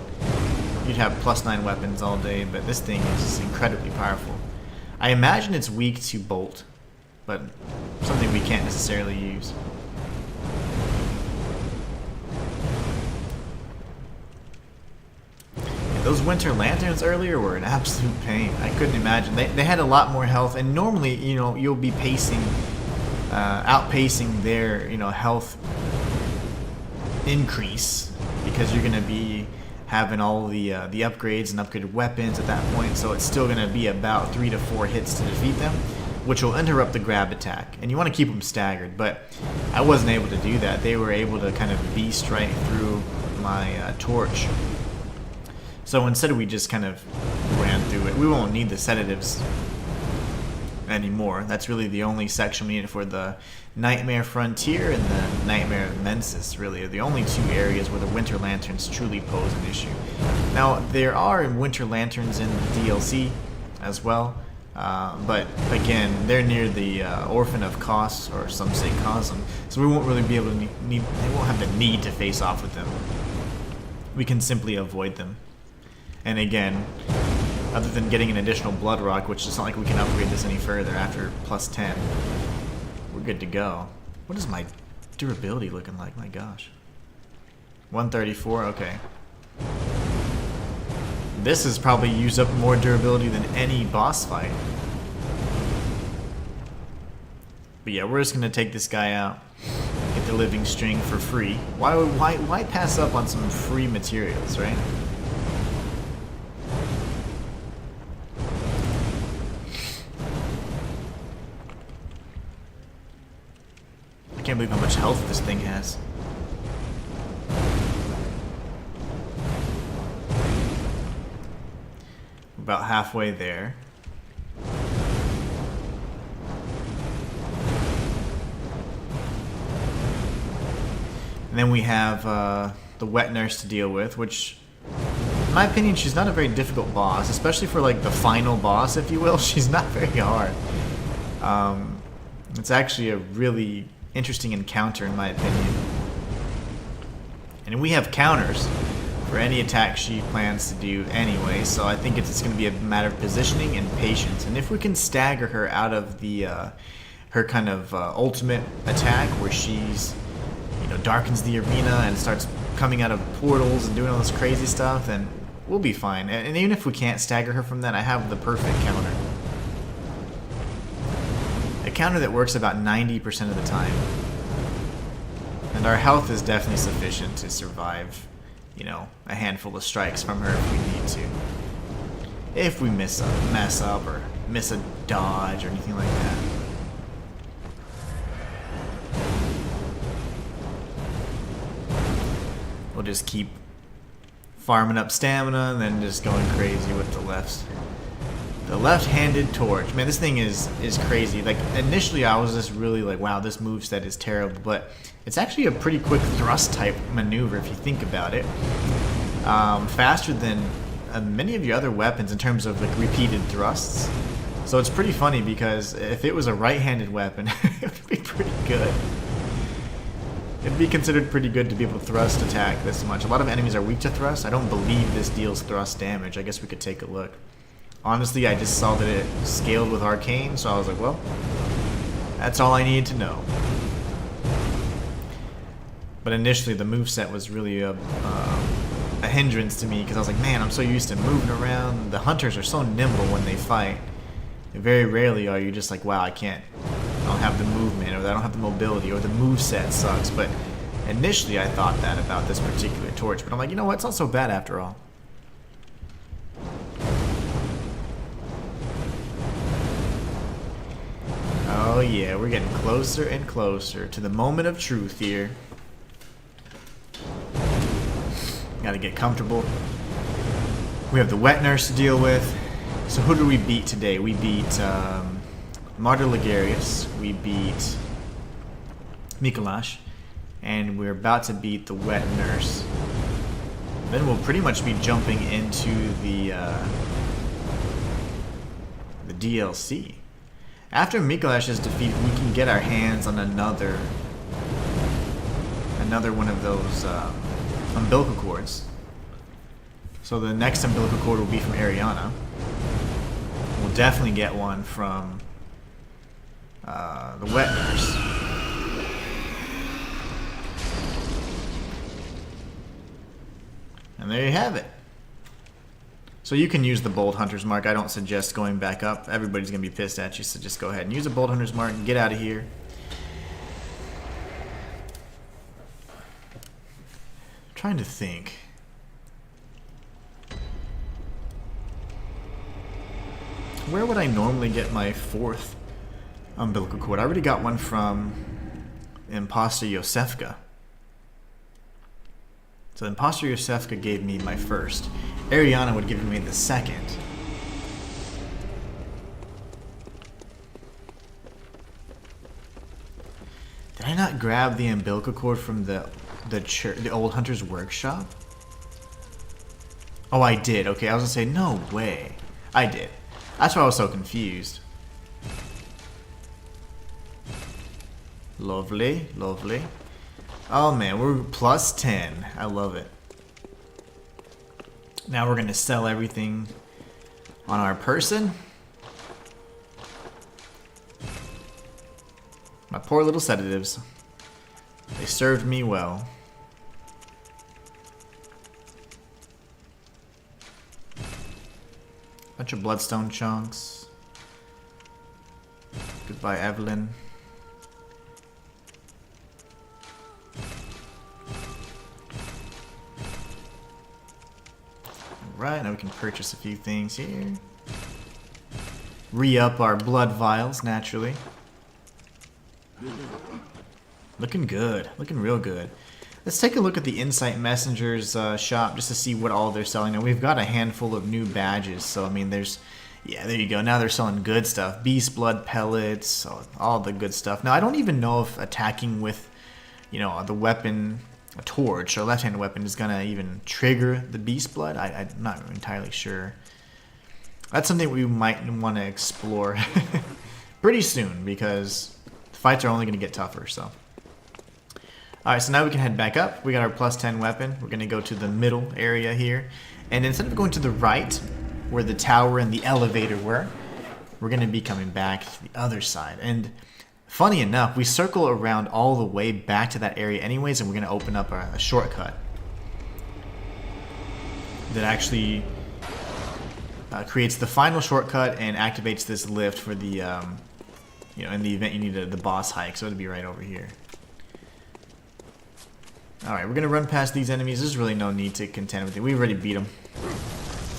You'd have +9 weapons all day, but this thing is incredibly powerful. I imagine it's weak to Bolt, but something we can't necessarily use. Yeah, those Winter Lanterns earlier were an absolute pain. I couldn't imagine. They had a lot more health, and normally, you know, you'll be outpacing their, you know, health increase because you're going to be having all the upgrades and upgraded weapons at that point, so it's still going to be about 3 to 4 hits to defeat them, which will interrupt the grab attack. And you want to keep them staggered, but I wasn't able to do that. They were able to kind of beast right through my torch. So instead we just kind of ran through it. We won't need the sedatives anymore. That's really the only section we need for the Nightmare Frontier and the Nightmare Mensis, really, are the only two areas where the Winter Lanterns truly pose an issue. Now, there are Winter Lanterns in the DLC as well, but again, they're near the Orphan of Kos, or some say Cosm, so we won't really be able to they won't have the need to face off with them. We can simply avoid them. And again, other than getting an additional Blood Rock, which it's not like we can upgrade this any further after +10, we're good to go. What is my durability looking like? My gosh. 134, okay. This has probably used up more durability than any boss fight. But yeah, we're just gonna take this guy out, get the Living String for free. Why pass up on some free materials, right? I can't believe how much health this thing has. About halfway there. And then we have the Wet Nurse to deal with, which In my opinion, she's not a very difficult boss, especially for like the final boss, if you will. She's not very hard. It's actually a really interesting encounter, in my opinion. And we have counters for any attack she plans to do anyway, so I think it's going to be a matter of positioning and patience. And if we can stagger her out of the her kind of ultimate attack, where she's, you know, darkens the arena and starts coming out of portals and doing all this crazy stuff, then we'll be fine. And even if we can't stagger her from that, I have the perfect counter. A counter that works about 90% of the time. And our health is definitely sufficient to survive, you know, a handful of strikes from her if we need to. If we mess up or miss a dodge or anything like that. We'll just keep farming up stamina and then just going crazy with the lefts. The left-handed torch. Man, this thing is crazy. Like, initially I was just really like, wow, this moveset is terrible, but it's actually a pretty quick thrust type maneuver if you think about it. Faster than many of your other weapons in terms of like repeated thrusts. So it's pretty funny because if it was a right-handed weapon, it would be pretty good. It'd be considered pretty good to be able to thrust attack this much. A lot of enemies are weak to thrust. I don't believe this deals thrust damage. I guess we could take a look. Honestly, I just saw that it scaled with arcane, so I was like, well, that's all I needed to know. But initially, the moveset was really a hindrance to me because I was like, man, I'm so used to moving around. The hunters are so nimble when they fight. Very rarely are you just like, wow, I don't have the movement, or I don't have the mobility, or the moveset sucks. But initially, I thought that about this particular torch. But I'm like, you know what? It's not so bad after all. Oh yeah, we're getting closer and closer to the moment of truth here. Gotta get comfortable. We have the wet nurse to deal with. So who did we beat today? We beat Martyr Logarius. We beat Mikolash. And we're about to beat the wet nurse. Then we'll pretty much be jumping into the DLC. After Mikolash is defeated, we can get our hands on another one of those umbilical cords. So the next umbilical cord will be from Yharnam. We'll definitely get one from the wet nurse. And there you have it. So you can use the Bold Hunter's Mark. I don't suggest going back up. Everybody's going to be pissed at you, so just go ahead and use a Bold Hunter's Mark and get out of here. I'm trying to think. Where would I normally get my fourth umbilical cord? I already got one from Imposter Yosefka. So Imposter Yosefka gave me my first. Ariana would give me the second. Did I not grab the umbilical cord from the old hunter's workshop? Oh, I did. Okay, I was gonna say no way. I did. That's why I was so confused. Lovely, lovely. Oh man, we're plus 10. I love it. Now we're gonna sell everything on our person. My poor little sedatives. They served me well. Bunch of bloodstone chunks. Goodbye, Evelyn. Right, now we can purchase a few things here. Re-up our blood vials, naturally. Looking good. Looking real good. Let's take a look at the Insight Messenger's shop just to see what all they're selling. Now, we've got a handful of new badges, so, I mean, there's... Yeah, there you go. Now they're selling good stuff. Beast blood pellets, all the good stuff. Now, I don't even know if attacking with, you know, the weapon a torch or left-handed weapon is gonna even trigger the beast blood. I'm not entirely sure. That's something we might want to explore pretty soon, because the fights are only going to get tougher. So, alright, so now we can head back up. We got our plus 10 weapon. We're going to go to the middle area here. And instead of going to the right, where the tower and the elevator were, we're going to be coming back to the other side. And funny enough, we circle around all the way back to that area anyways, and we're going to open up a shortcut that actually creates the final shortcut and activates this lift for the, you know, in the event you need the boss hike. So it'll be right over here. Alright, we're going to run past these enemies. There's really no need to contend with it. We already beat them.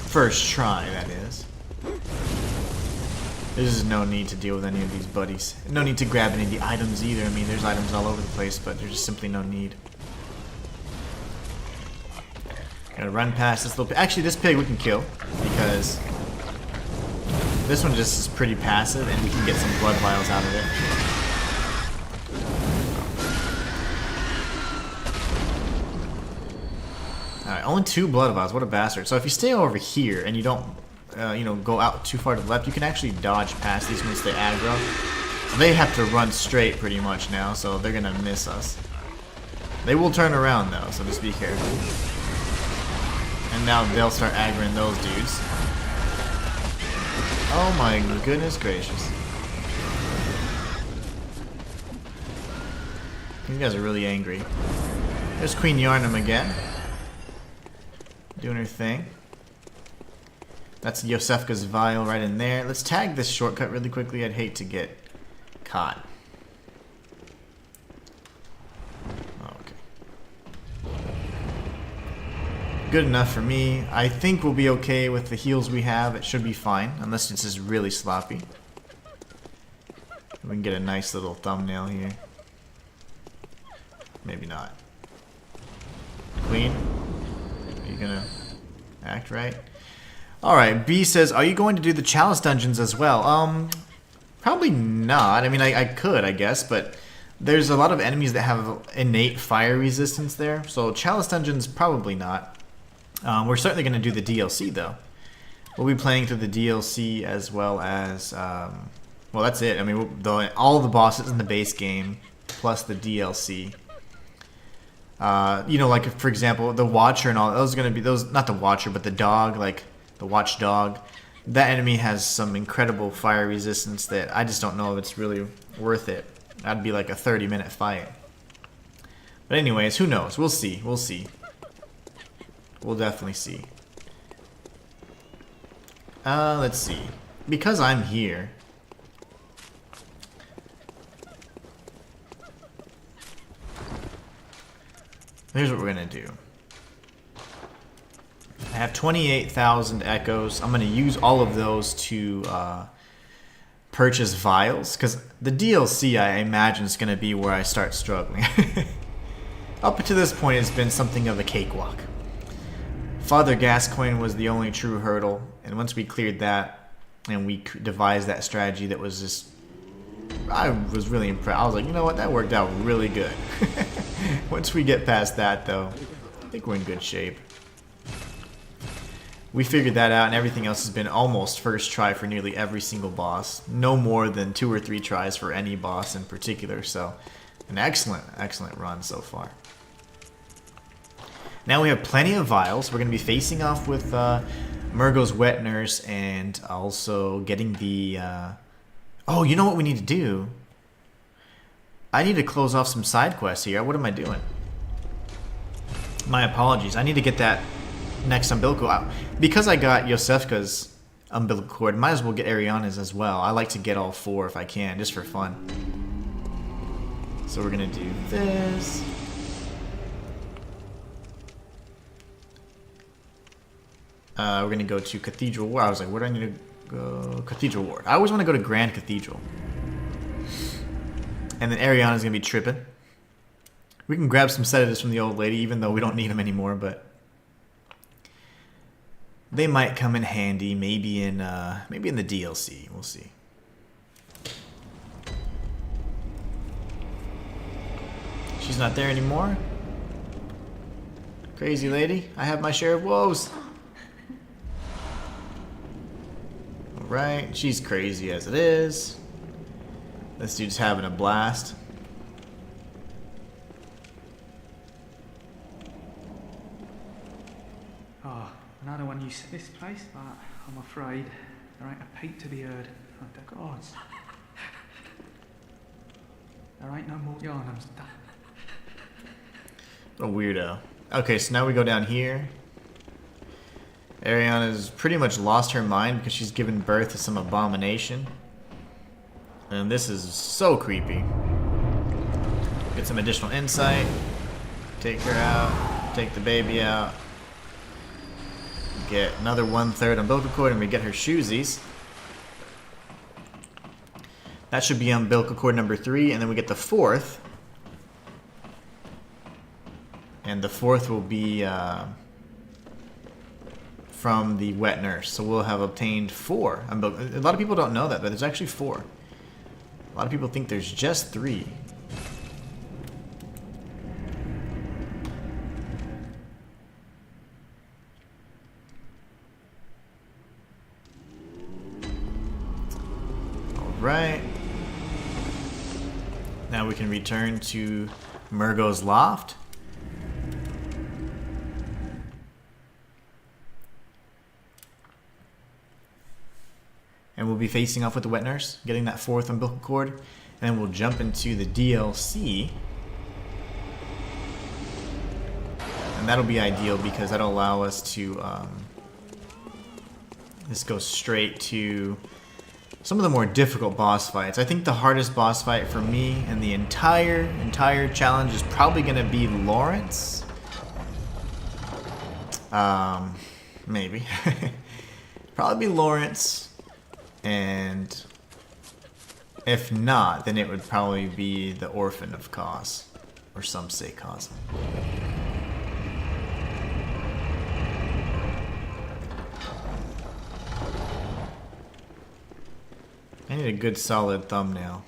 First try, that is. There's no need to deal with any of these buddies. No need to grab any of the items either. I mean, there's items all over the place, but there's just simply no need. Gotta run past this little pig. Actually, this pig we can kill, because this one just is pretty passive and we can get some blood vials out of it. Alright, only 2 blood vials. What a bastard. So if you stay over here and you don't you know, go out too far to the left, you can actually dodge past these once they aggro. So they have to run straight pretty much now, so they're gonna miss us. They will turn around though, so just be careful. And now they'll start aggroing those dudes. Oh my goodness gracious. These guys are really angry. There's Queen Yharnam again. Doing her thing. That's Yosefka's vial right in there. Let's tag this shortcut really quickly. I'd hate to get caught. Good enough for me. I think we'll be okay with the heals we have. It should be fine, unless it's just really sloppy. We can get a nice little thumbnail here. Maybe not. Queen, are you gonna act right? Alright, B says, are you going to do the chalice dungeons as well? Probably not. I mean, I could, I guess, but there's a lot of enemies that have innate fire resistance there, so chalice dungeons, probably not. We're certainly going to do the DLC, though. We'll be playing through the DLC as well as, well, that's it. I mean, all the bosses in the base game, plus the DLC. You know, like, for example, the Watcher and all, those are going to be, those, not the Watcher, but the dog, like, the Watchdog. That enemy has some incredible fire resistance that I just don't know if it's really worth it. That'd be like a 30-minute fight. But anyways, who knows? We'll see. We'll see. We'll definitely see. Let's see. Because I'm here. Here's what we're gonna do. I have 28,000 echoes. I'm gonna use all of those to purchase vials, because the DLC, I imagine, is gonna be where I start struggling. Up to this point, it's been something of a cakewalk. Father Gascoigne was the only true hurdle, and once we cleared that and we devised that strategy that was just, I was really impressed. I was like, you know what, that worked out really good. Once we get past that, though, I think we're in good shape. We figured that out, and everything else has been almost first try for nearly every single boss. No more than 2 or 3 tries for any boss in particular, so an excellent, excellent run so far. Now we have plenty of vials. We're going to be facing off with Murgo's Wet Nurse and also getting the... Oh, you know what we need to do? I need to close off some side quests here. What am I doing? My apologies. I need to get that next umbilical out. Because I got Yosefka's umbilical cord, might as well get Ariana's as well. I like to get all 4 if I can, just for fun. So we're going to do this... we're going to go to Cathedral Ward. I was like, where do I need to go? Cathedral Ward. I always want to go to Grand Cathedral. And then Ariana's going to be tripping. We can grab some sedatives from the old lady, even though we don't need them anymore, but they might come in handy, maybe in the DLC. We'll see. She's not there anymore. Crazy lady, I have my share of woes. Alright, she's crazy as it is. This dude's having a blast. Oh, another one used to this place, but I'm afraid there ain't a peep to be heard. Oh, the gods. There ain't no more Yharnams. What a weirdo. Okay, so now we go down here. Ariana's pretty much lost her mind because she's given birth to some abomination. And this is so creepy. Get some additional insight. Take her out. Take the baby out. Get another 1/3 umbilical cord and we get her shoesies. That should be umbilical cord number 3, and then we get the 4th. And the 4th will be from the wet nurse. So we'll have obtained 4. A lot of people don't know that, but there's actually 4. A lot of people think there's just 3. Alright. Now we can return to Murgo's loft. And we'll be facing off with the wet nurse, getting that 4th umbilical cord, and then we'll jump into the DLC. And that'll be ideal because that'll allow us to just go straight to some of the more difficult boss fights. I think the hardest boss fight for me in the entire challenge is probably going to be Lawrence. Maybe. Probably be Lawrence. And if not, then it would probably be the Orphan of Kos, or some say Kos. I need a good solid thumbnail.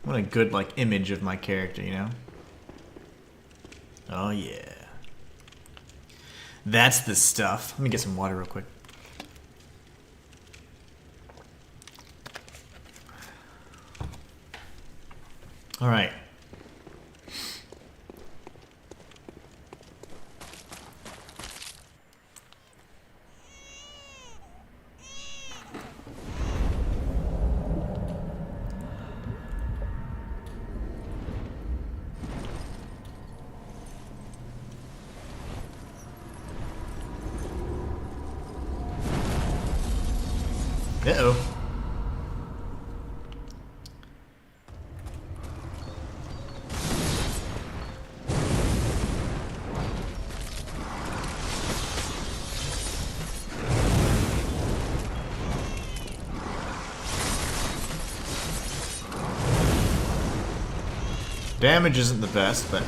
I want a good like image of my character, you know? Oh yeah. That's the stuff. Let me get some water real quick. All right. Uh-oh. Damage isn't the best, but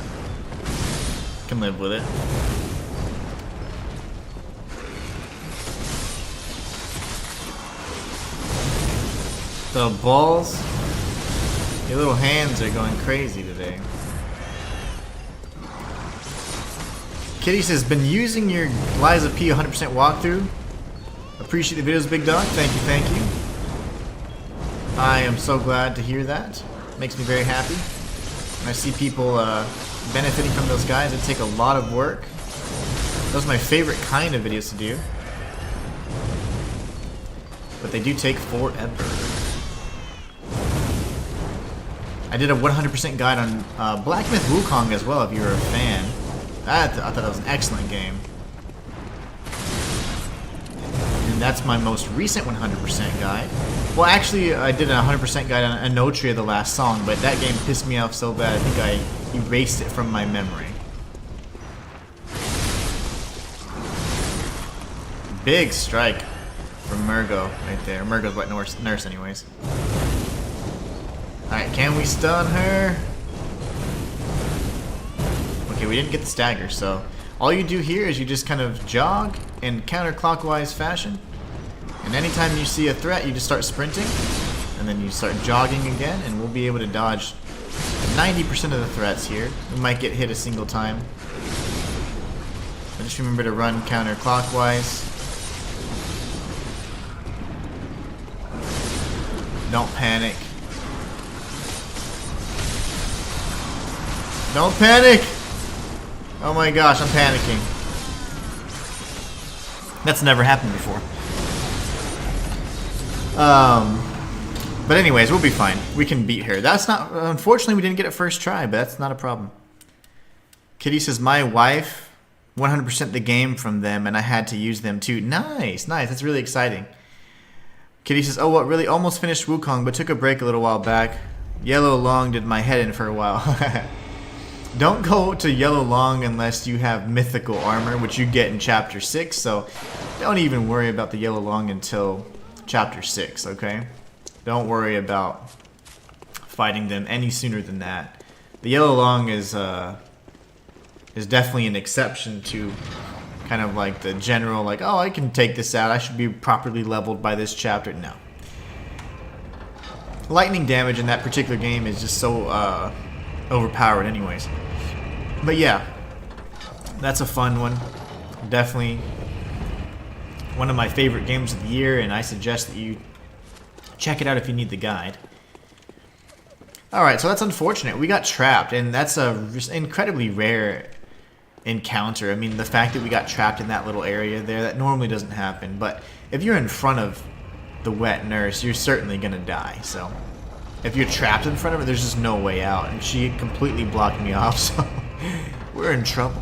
can live with it. The balls, your little hands are going crazy today. Kitty says, been using your Liza P 100% walkthrough. Appreciate the videos, big dog. Thank you, thank you. I am so glad to hear that. Makes me very happy. When I see people benefiting from those guys that take a lot of work. Those are my favorite kind of videos to do. But they do take forever. I did a 100% guide on Black Myth Wukong as well, if you're a fan. I thought that was an excellent game. And that's my most recent 100% guide. Well, actually, I did a 100% guide on Anotria, the last song, but that game pissed me off so bad, I think I erased it from my memory. Big strike from Murgo right there. Murgo's wet nurse anyways. Alright, can we stun her? Okay, we didn't get the stagger, so all you do here is you just kind of jog in counterclockwise fashion. And anytime you see a threat, you just start sprinting. And then you start jogging again, and we'll be able to dodge 90% of the threats here. We might get hit a single time. But just remember to run counterclockwise. Don't panic. Don't panic! Oh my gosh, I'm panicking. That's never happened before. But anyways, we'll be fine. We can beat her. That's not... Unfortunately, we didn't get it first try, but that's not a problem. Kitty says, my wife 100% the game from them, and I had to use them too. Nice, nice. That's really exciting. Kitty says, oh, what, really? Almost finished Wukong, but took a break a little while back. Yellow Long did my head in for a while. Don't go to Yellow Long unless you have mythical armor, which you get in Chapter 6, so don't even worry about the Yellow Long until Chapter 6, okay? Don't worry about fighting them any sooner than that. The Yellow Long is definitely an exception to kind of like the general, like, oh, I can take this out. I should be properly leveled by this chapter. No. Lightning damage in that particular game is just so overpowered anyways. But yeah, that's a fun one. Definitely one of my favorite games of the year, and I suggest that you check it out if you need the guide. Alright, so that's unfortunate. We got trapped, and that's a incredibly rare encounter. I mean, the fact that we got trapped in that little area there, that normally doesn't happen. But if you're in front of the wet nurse, you're certainly going to die. So if you're trapped in front of her, there's just no way out. And she completely blocked me off, so we're in trouble.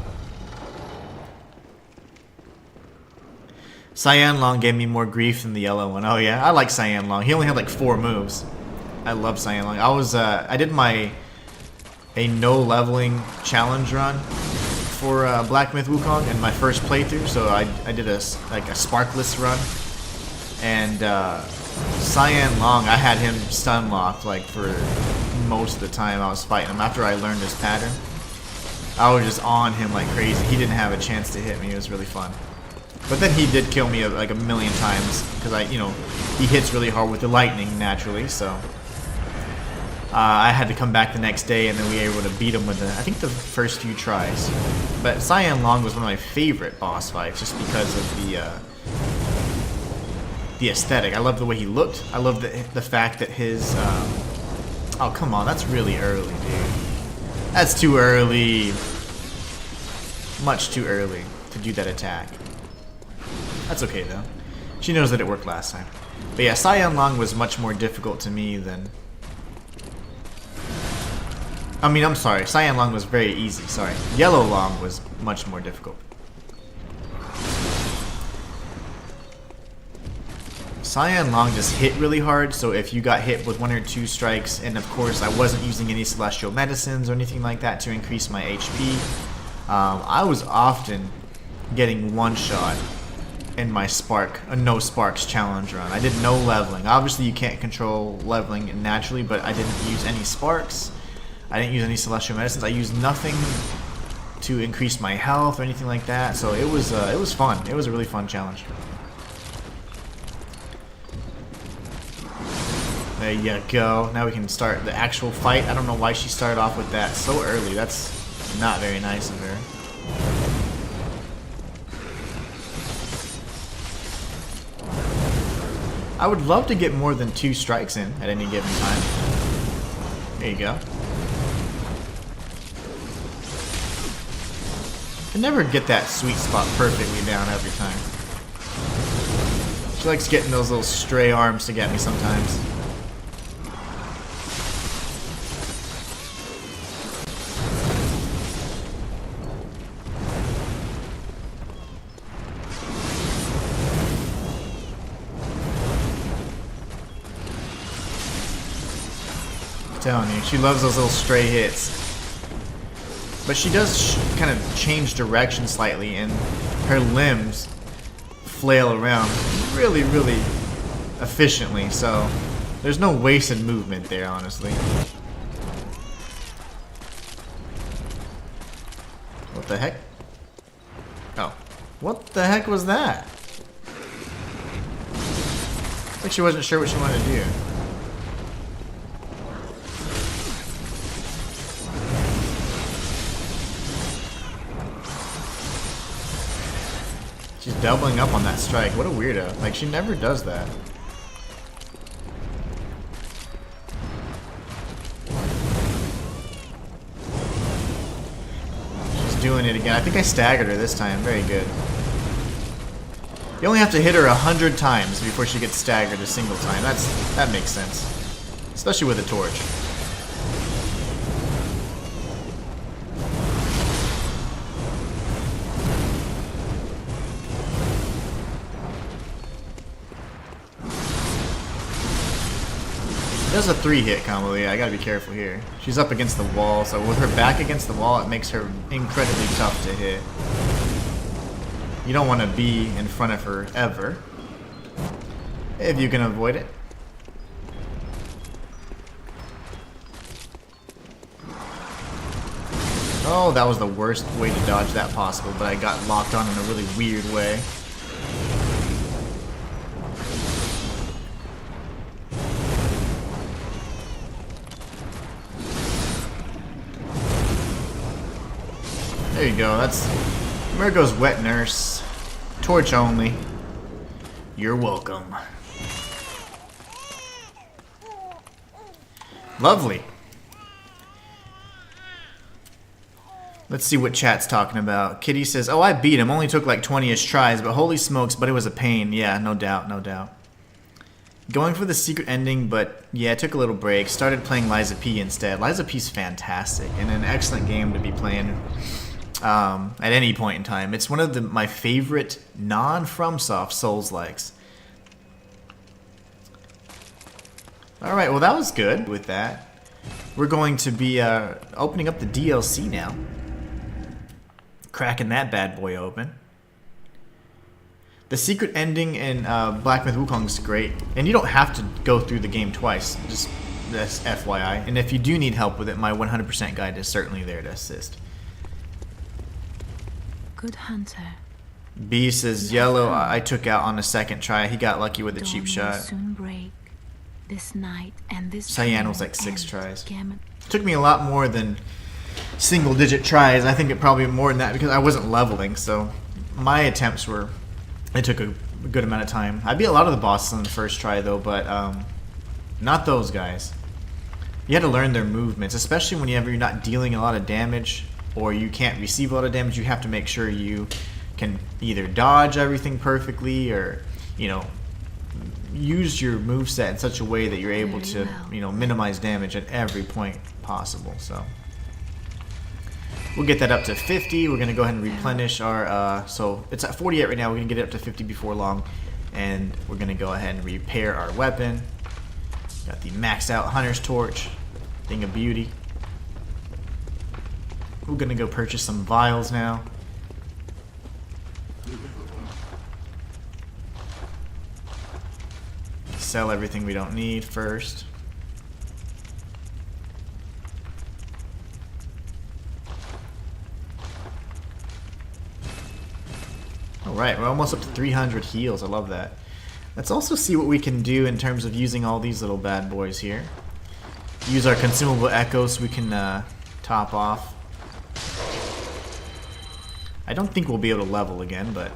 Cyan Long gave me more grief than the yellow one. Oh yeah, I like Cyan Long. He only had like 4 moves. I love Cyan Long. I did a no leveling challenge run for Black Myth Wukong in my first playthrough, so I did a sparkless run, and Cyan Long, I had him stun locked like for most of the time I was fighting him. After I learned his pattern, I was just on him like crazy. He didn't have a chance to hit me. It was really fun. But then he did kill me like a million times because he hits really hard with the lightning naturally, so I had to come back the next day, and then we were able to beat him with I think the first few tries. But Cyan Long was one of my favorite boss fights just because of the aesthetic. I love the way he looked. I love the fact that his oh come on, that's really early, dude. That's too early. Much too early to do that attack. That's okay though. She knows that it worked last time. But yeah, Cyan Long was much more difficult to me than... I mean, I'm sorry. Cyan Long was very easy. Sorry. Yellow Long was much more difficult. Cyan Long just hit really hard, so if you got hit with 1 or 2 strikes, and of course I wasn't using any celestial medicines or anything like that to increase my HP, I was often getting one-shot in my no sparks challenge run. I did no leveling. Obviously you can't control leveling naturally, but I didn't use any sparks. I didn't use any celestial medicines. I used nothing to increase my health or anything like that. So it was fun. It was a really fun challenge. There you go. Now we can start the actual fight. I don't know why she started off with that so early. That's not very nice of her. I would love to get more than 2 strikes in at any given time. There you go. I can never get that sweet spot perfectly down every time. She likes getting those little stray arms to get me sometimes. Telling you, she loves those little stray hits. But she does kind of change direction slightly, and her limbs flail around really, really efficiently, so there's no wasted movement there, honestly. What the heck? Oh. What the heck was that? Like she wasn't sure what she wanted to do. She's doubling up on that strike. What a weirdo. Like, she never does that. She's doing it again. I think I staggered her this time. Very good. You only have to hit her 100 times before she gets staggered a single time. That makes sense. Especially with a torch. Does a 3-hit combo, yeah, I gotta be careful here. She's up against the wall, so with her back against the wall, it makes her incredibly tough to hit. You don't want to be in front of her ever, if you can avoid it. Oh, that was the worst way to dodge that possible, but I got locked on in a really weird way. There you go, that's Mirgo's Wet Nurse. Torch only. You're welcome. Lovely. Let's see what chat's talking about. Kitty says, oh, I beat him. Only took like 20-ish tries, but holy smokes, but it was a pain. Yeah, no doubt, no doubt. Going for the secret ending, but yeah, took a little break. Started playing Liza P instead. Liza P's fantastic and an excellent game to be playing. At any point in time. It's one of my favorite non-FromSoft Souls-likes. Alright, well that was good with that. We're going to be opening up the DLC now. Cracking that bad boy open. The secret ending in Black Myth Wukong is great. And you don't have to go through the game twice. Just that's FYI. And if you do need help with it, my 100% guide is certainly there to assist. Good hunter. B says yellow I took out on the second try. He got lucky with a cheap Dawn will shot. soon break. This night and this Cyan was trail like 6 ends. tries. Gamut. Took me a lot more than single digit tries. I think it probably more than that because I wasn't leveling. So my attempts were, it took a good amount of time. I beat a lot of the bosses on the first try though, but not those guys. You had to learn their movements, especially whenever you're not dealing a lot of damage or you can't receive a lot of damage. You have to make sure you can either dodge everything perfectly or, you know, use your moveset in such a way that you're able to, you know, minimize damage at every point possible. So we'll get that up to 50. We're gonna go ahead and replenish our so it's at 48 right now. We're gonna get it up to 50 before long, and we're gonna go ahead and repair our weapon. Got the maxed out Hunter's Torch, thing of beauty. We're gonna go purchase some vials now. Sell everything we don't need first. Alright, we're almost up to 300 heals. I love that. Let's also see what we can do in terms of using all these little bad boys here. Use our consumable echo so we can top off. I don't think we'll be able to level again, but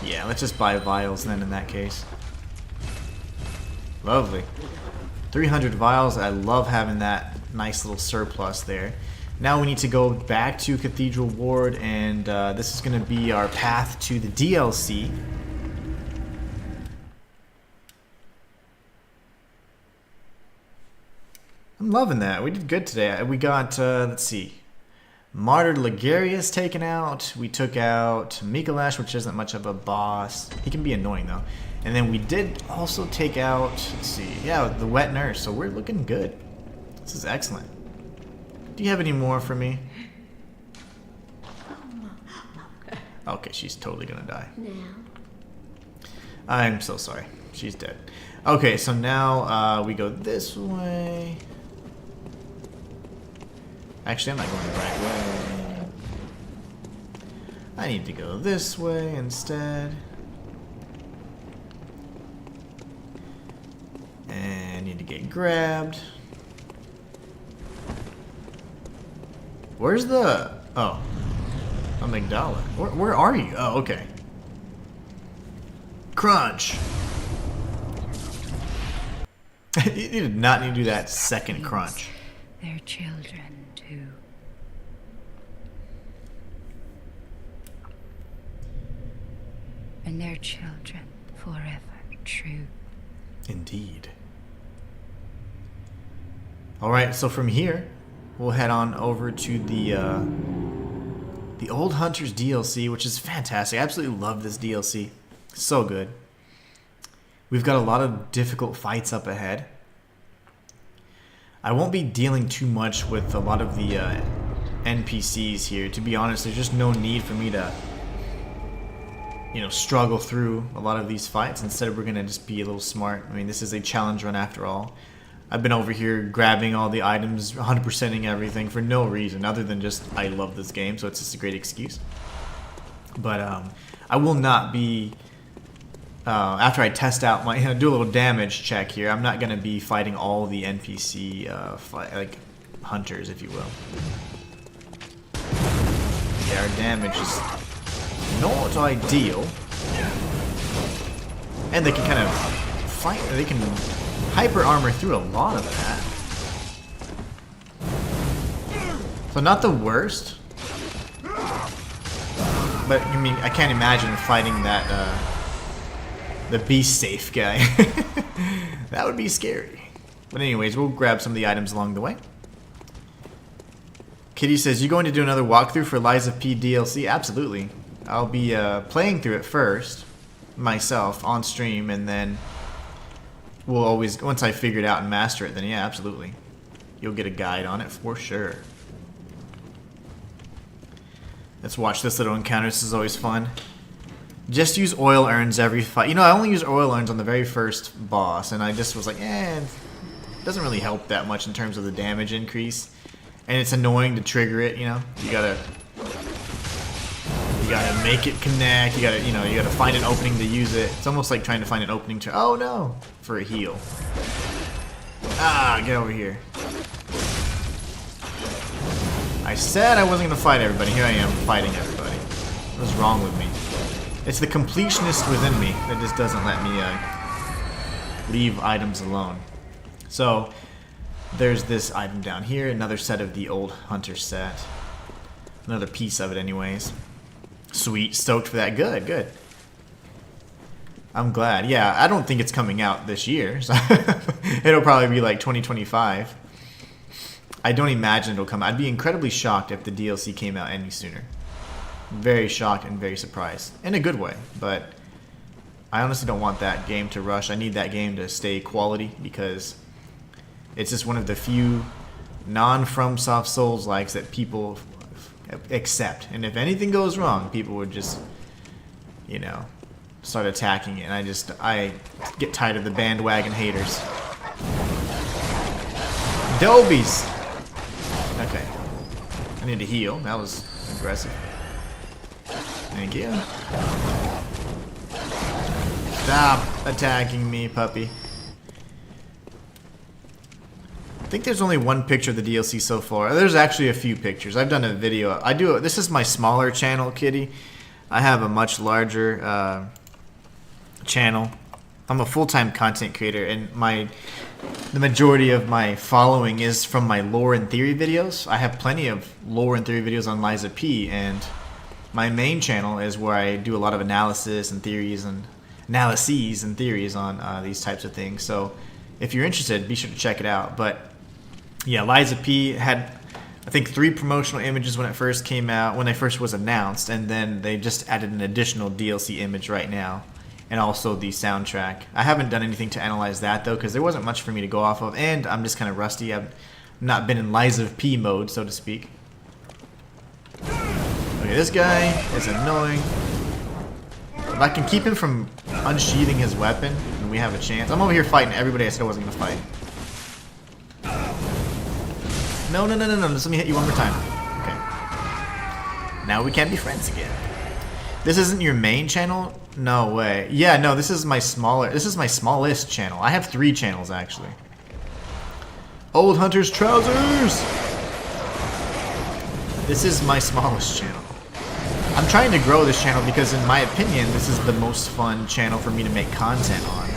yeah, let's just buy vials then in that case. Lovely. 300 vials. I love having that nice little surplus there. Now we need to go back to Cathedral Ward, and this is going to be our path to the DLC. I'm loving that. We did good today. We got, let's see, Martyr Logarius taken out. We took out Mikolash, which isn't much of a boss. He can be annoying though. And then we did also take out, let's see, yeah, the Wet Nurse. So we're looking good. This is excellent. Do you have any more for me? Okay, she's totally gonna die. I'm so sorry. She's dead. Okay, so now we go this way. Actually, I'm not going the right way. I need to go this way instead. And I need to get grabbed. Where's the... Oh. amygdala. Where are you? Oh, okay. Crunch. You did not need to do that second crunch. Their children, too. And their children forever true. Indeed. Alright, so from here, we'll head on over to the Old Hunters DLC, which is fantastic. I absolutely love this DLC. So good. We've got a lot of difficult fights up ahead. I won't be dealing too much with a lot of the NPCs here. To be honest, there's just no need for me to, you know, struggle through a lot of these fights. Instead, we're going to just be a little smart. I mean, this is a challenge run after all. I've been over here grabbing all the items, 100%ing everything for no reason other than just I love this game, so it's just a great excuse. But I will not be, after I test out my, do a little damage check here, I'm not going to be fighting all the NPC, like, hunters, if you will. Yeah, our damage is not ideal. And they can kind of fight, they can hyper armor through a lot of that. So not the worst. But I mean, I can't imagine fighting that the beast safe guy. That would be scary. But anyways, we'll grab some of the items along the way. Kitty says, "You going to do another walkthrough for Lies of P DLC?" Absolutely. I'll be playing through it first myself on stream, and then we'll always, once I figure it out and master it, then yeah, absolutely. You'll get a guide on it for sure. Let's watch this little encounter. This is always fun. Just use oil urns every fight. You know, I only use oil urns on the very first boss, and I just was like, it doesn't really help that much in terms of the damage increase. And it's annoying to trigger it, you know? You gotta make it connect, you gotta find an opening to use it. It's almost like trying to find an opening to, oh no, for a heal. Ah, get over here. I said I wasn't gonna fight everybody. Here I am fighting everybody. What's wrong with me? It's the completionist within me that just doesn't let me leave items alone. So there's this item down here, another set of the old hunter set. Another piece of it anyways. Sweet, stoked for that. Good, good. I'm glad. Yeah, I don't think it's coming out this year. So it'll probably be like 2025. I don't imagine it'll come out. I'd be incredibly shocked if the DLC came out any sooner. Very shocked and very surprised. In a good way, but I honestly don't want that game to rush. I need that game to stay quality because it's just one of the few non-FromSoft Souls-likes that people accept. And if anything goes wrong, people would just, you know, start attacking it. And I get tired of the bandwagon haters. Dobies! Okay. I need to heal. That was aggressive. Thank you. Stop attacking me, puppy. I think there's only one picture of the DLC so far. There's actually a few pictures. I've done a video. This is my smaller channel, Kitty. I have a much larger channel. I'm a full-time content creator, and the majority of my following is from my lore and theory videos. I have plenty of lore and theory videos on Lies of P, and my main channel is where I do a lot of analysis and theories and analyses and theories on these types of things. So if you're interested, be sure to check it out. But yeah, Lies of P had, I think, 3 promotional images when it first came out, when it first was announced, and then they just added an additional DLC image right now, and also the soundtrack. I haven't done anything to analyze that though, because there wasn't much for me to go off of, and I'm just kind of rusty. I've not been in Lies of P mode, so to speak. Okay, this guy is annoying. If I can keep him from unsheathing his weapon, then we have a chance. I'm over here fighting everybody I said I wasn't going to fight. No, no, no, no, no. Just let me hit you one more time. Okay. Now we can be friends again. This isn't your main channel? No way. Yeah, no, this is my smallest channel. I have 3 channels, actually. Old Hunter's Trousers! This is my smallest channel. I'm trying to grow this channel because, in my opinion, this is the most fun channel for me to make content on.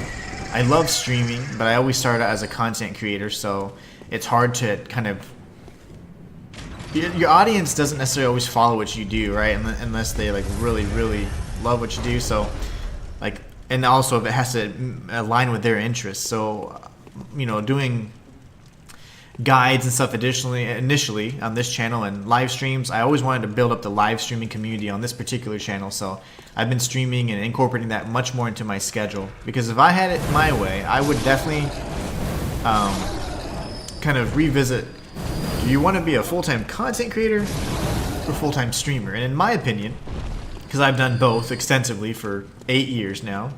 I love streaming, but I always started out as a content creator, so it's hard to kind of... Your audience doesn't necessarily always follow what you do, right? Unless they like really, really love what you do. So, like, and also if it has to align with their interests. So, you know, doing guides and stuff initially on this channel and live streams, I always wanted to build up the live streaming community on this particular channel. So I've been streaming and incorporating that much more into my schedule, because if I had it my way, I would definitely kind of revisit, do you want to be a full-time content creator or full-time streamer? And in my opinion, because I've done both extensively for 8 years now,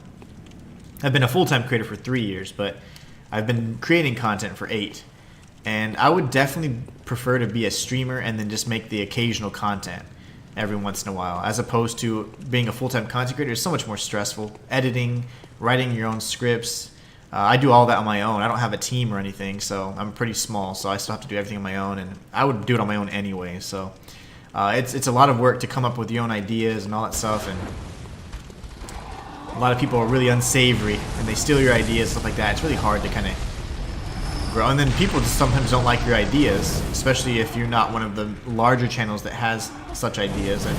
I've been a full-time creator for 3 years, but I've been creating content for 8. And I would definitely prefer to be a streamer and then just make the occasional content every once in a while, as opposed to being a full-time content creator. It's so much more stressful. Editing, writing your own scripts. I do all that on my own. I don't have a team or anything, so I'm pretty small, so I still have to do everything on my own, and I would do it on my own anyway. So it's a lot of work to come up with your own ideas and all that stuff, and a lot of people are really unsavory, and they steal your ideas, stuff like that. It's really hard to kind of grow, and then people just sometimes don't like your ideas, especially if you're not one of the larger channels that has such ideas, and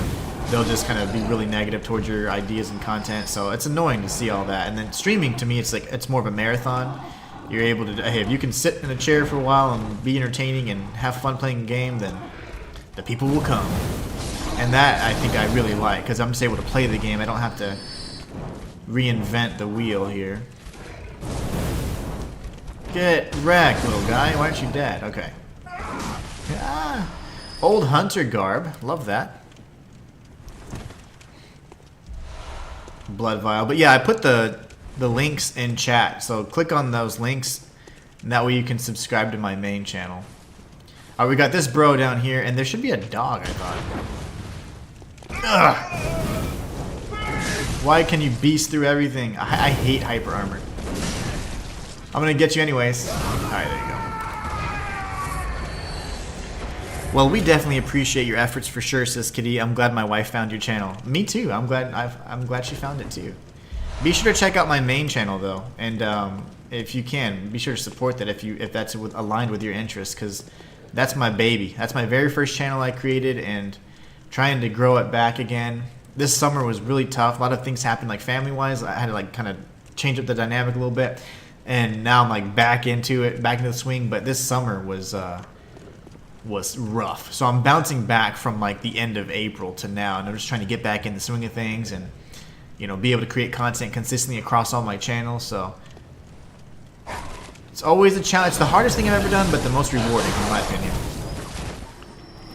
they'll just kind of be really negative towards your ideas and content. So it's annoying to see all that. And then streaming, to me, it's like it's more of a marathon. You're able to, hey, if you can sit in a chair for a while and be entertaining and have fun playing a game, then the people will come. And that I think I really like, because I'm just able to play the game. I don't have to reinvent the wheel here. Get wrecked, little guy. Why aren't you dead? Okay. Ah, old hunter garb. Love that. Blood vial. But yeah, I put the links in chat. So click on those links, and that way you can subscribe to my main channel. Alright, we got this bro down here, and there should be a dog, I thought. Ugh. Why can you beast through everything? I hate hyper armor. I'm gonna get you anyways. Alright, there you go. Well, we definitely appreciate your efforts for sure, Sis Kitty. I'm glad my wife found your channel. Me too. I'm glad she found it too. Be sure to check out my main channel though, and if you can, be sure to support that if that's aligned with your interests, because that's my baby. That's my very first channel I created, and trying to grow it back again. This summer was really tough. A lot of things happened, like family-wise. I had to like kind of change up the dynamic a little bit, and now I'm like back into it, back into the swing. But this summer was rough. So I'm bouncing back from like the end of April to now, and I'm just trying to get back in the swing of things, and you know, be able to create content consistently across all my channels. So it's always a challenge. It's the hardest thing I've ever done, but the most rewarding in my opinion.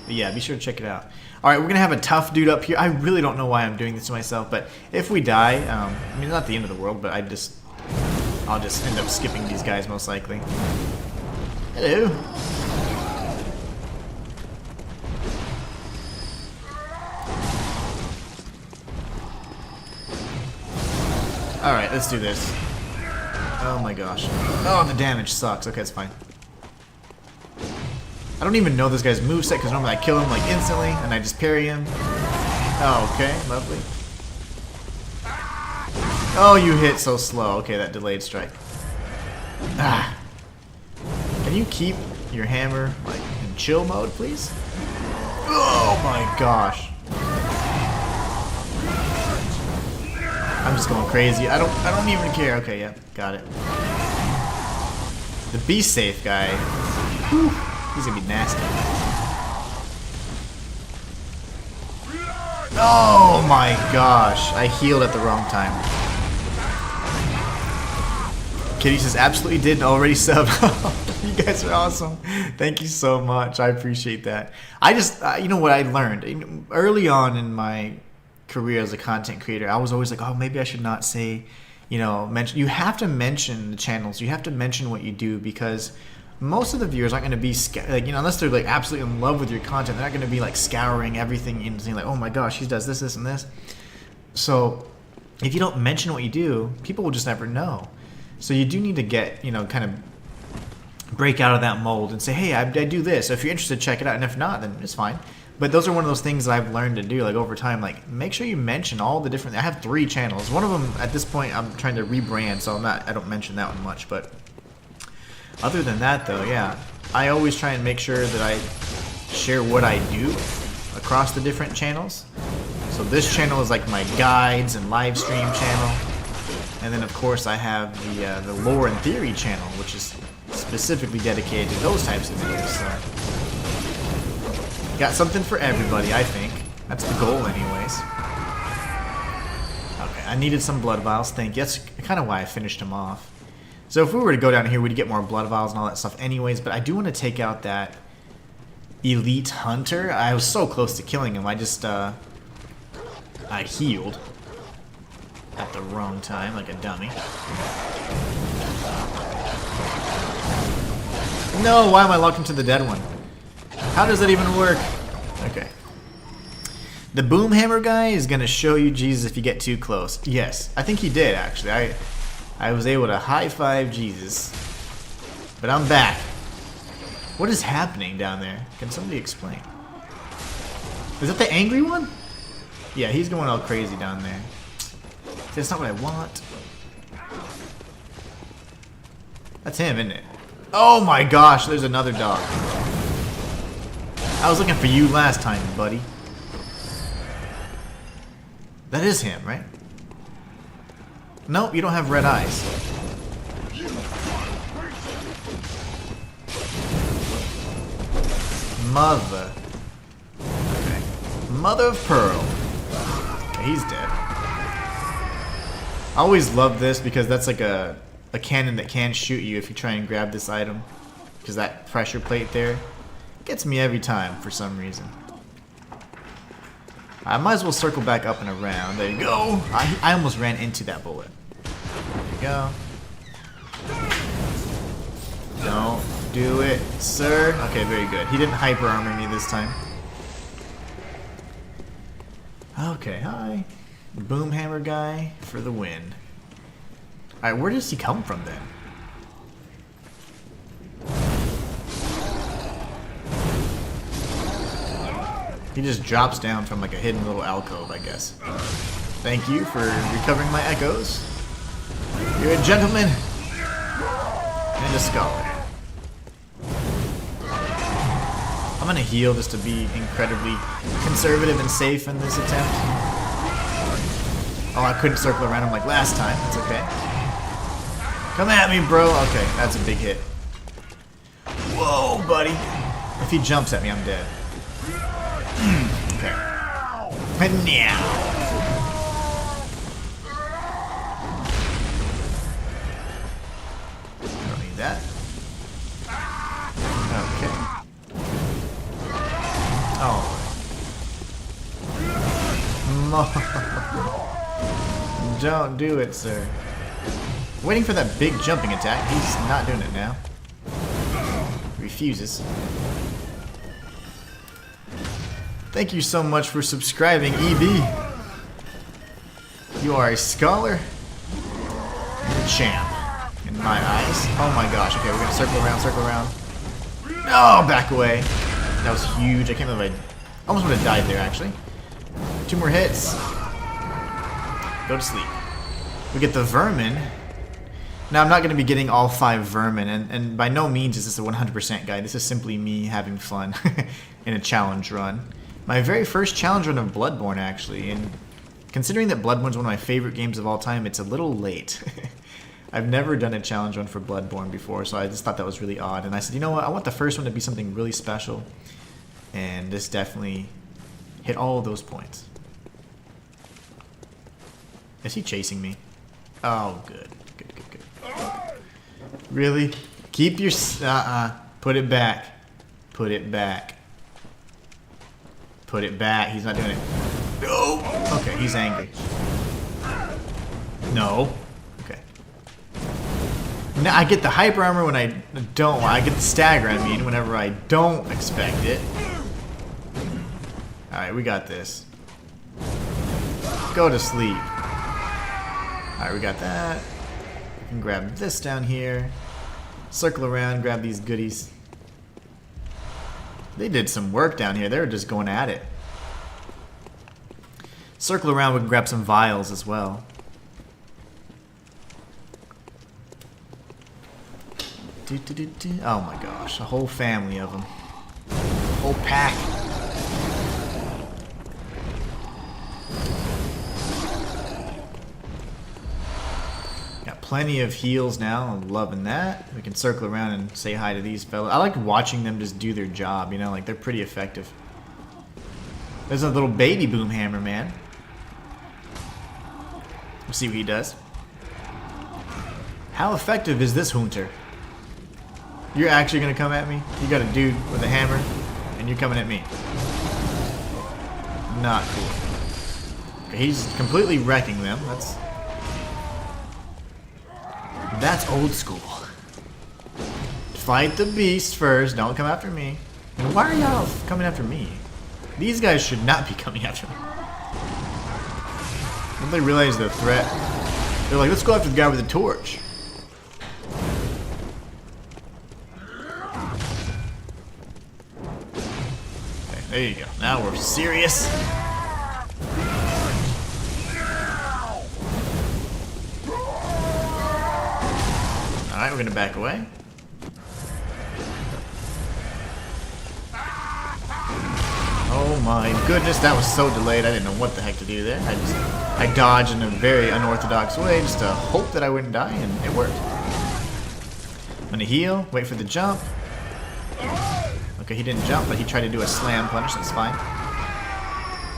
But yeah, be sure to check it out. Alright, we're gonna have a tough dude up here. I really don't know why I'm doing this to myself, but if we die, I mean, not the end of the world, but I'll just end up skipping these guys most likely. Hello. Alright, let's do this. Oh my gosh. Oh, the damage sucks. Okay, it's fine. I don't even know this guy's moveset, because normally I kill him like instantly, and I just parry him. Oh, okay, lovely. Oh, you hit so slow. Okay, that delayed strike. Ah. Can you keep your hammer like in chill mode, please? Oh my gosh. I'm just going crazy. I don't even care. Okay, yeah, got it. The be safe guy. Whew. He's gonna be nasty. Oh my gosh. I healed at the wrong time. Kitty says, absolutely did already sub. You guys are awesome. Thank you so much. I appreciate that. I just, you know what I learned? Early on in my career as a content creator, I was always like, oh, maybe I should not say, you know, mention. You have to mention the channels. You have to mention what you do, because most of the viewers aren't going to be like, you know, unless they're like absolutely in love with your content, they're not going to be like scouring everything and saying like, oh my gosh, he does this, this, and this. So if you don't mention what you do, people will just never know. So you do need to get, you know, kind of break out of that mold and say, hey, I do this. So if you're interested, check it out. And if not, then it's fine. But those are one of those things that I've learned to do, like, over time. Like, make sure you mention all the different... I have 3 channels. One of them, at this point, I'm trying to rebrand, so I don't mention that one much. But other than that, though, yeah. I always try and make sure that I share what I do across the different channels. So this channel is like my guides and live stream channel. And then, of course, I have the lore and theory channel, which is specifically dedicated to those types of videos. So got something for everybody, I think. That's the goal, anyways. Okay, I needed some blood vials. Thank you. That's kind of why I finished him off. So if we were to go down here, we'd get more blood vials and all that stuff anyways. But I do want to take out that elite hunter. I was so close to killing him. I just, I healed at the wrong time, like a dummy. No, why am I locked into the dead one? How does that even work? Okay. The boom hammer guy is gonna show you Jesus if you get too close. Yes, I think he did actually. I was able to high five Jesus. But I'm back. What is happening down there? Can somebody explain? Is that the angry one? Yeah, he's going all crazy down there. That's not what I want. That's him, isn't it? Oh my gosh, there's another dog. I was looking for you last time, buddy. That is him, right? Nope, you don't have red eyes. Mother. Okay. Mother of Pearl. Okay, he's dead. I always love this because that's like a cannon that can shoot you if you try and grab this item. Because that pressure plate there gets me every time for some reason. I might as well circle back up and around. There you go. I almost ran into that bullet. There you go. Don't do it, sir. Okay, very good. He didn't hyper armor me this time. Okay, hi. Boom hammer guy for the win. Alright, where does he come from then? He just drops down from like a hidden little alcove, I guess. Thank you for recovering my echoes. You're a gentleman and a scholar. I'm gonna heal just to be incredibly conservative and safe in this attempt. Oh, I couldn't circle around him like last time. That's okay. Come at me, bro. Okay, that's a big hit. Whoa, buddy. If he jumps at me, I'm dead. Okay. And now. I don't need that. Okay. Oh. Don't do it, sir. Waiting for that big jumping attack. He's not doing it now. Refuses. Thank you so much for subscribing, EB. You are a scholar and a champ in my eyes. Oh my gosh. Okay, we're gonna circle around, circle around. No, back away. That was huge. I can't believe I almost would have died there, actually. 2 more hits. Go to sleep. We get the vermin. Now, I'm not going to be getting all 5 vermin, and by no means is this a 100% guide. This is simply me having fun in a challenge run. My very first challenge run of Bloodborne, actually, and considering that Bloodborne's one of my favorite games of all time, it's a little late. I've never done a challenge run for Bloodborne before, so I just thought that was really odd. And I said, you know what, I want the first one to be something really special, and this definitely hit all of those points. Is he chasing me? Oh, good. Good, good, good. Really? Keep your... Put it back. Put it back. Put it back. He's not doing it. No! Okay, he's angry. No. Okay. Now I get the hyper armor when I don't... I get the stagger, I mean, whenever I don't expect it. Alright, we got this. Go to sleep. Alright, we got that. We can grab this down here. Circle around, grab these goodies. They did some work down here. They were just going at it. Circle around, we can grab some vials as well. Oh my gosh, a whole family of them. A whole pack. Got plenty of heals now. I'm loving that. We can circle around and say hi to these fellas. I like watching them just do their job, you know, like they're pretty effective. There's a little baby boom hammer, man. We'll see what he does. How effective is this hunter? You're actually gonna come at me? You got a dude with a hammer, and you're coming at me. Not cool. Okay, he's completely wrecking them. That's old school. Fight the beast first. Don't come after me. And why are y'all coming after me? These guys should not be coming after me. Don't they realize the threat? They're like, let's go after the guy with the torch. Okay, there you go. Now we're serious. Alright, we're gonna back away. Oh my goodness, that was so delayed. I didn't know what the heck to do there. I dodged in a very unorthodox way just to hope that I wouldn't die, and it worked. I'm gonna heal, wait for the jump. Okay, he didn't jump, but he tried to do a slam punch. That's fine.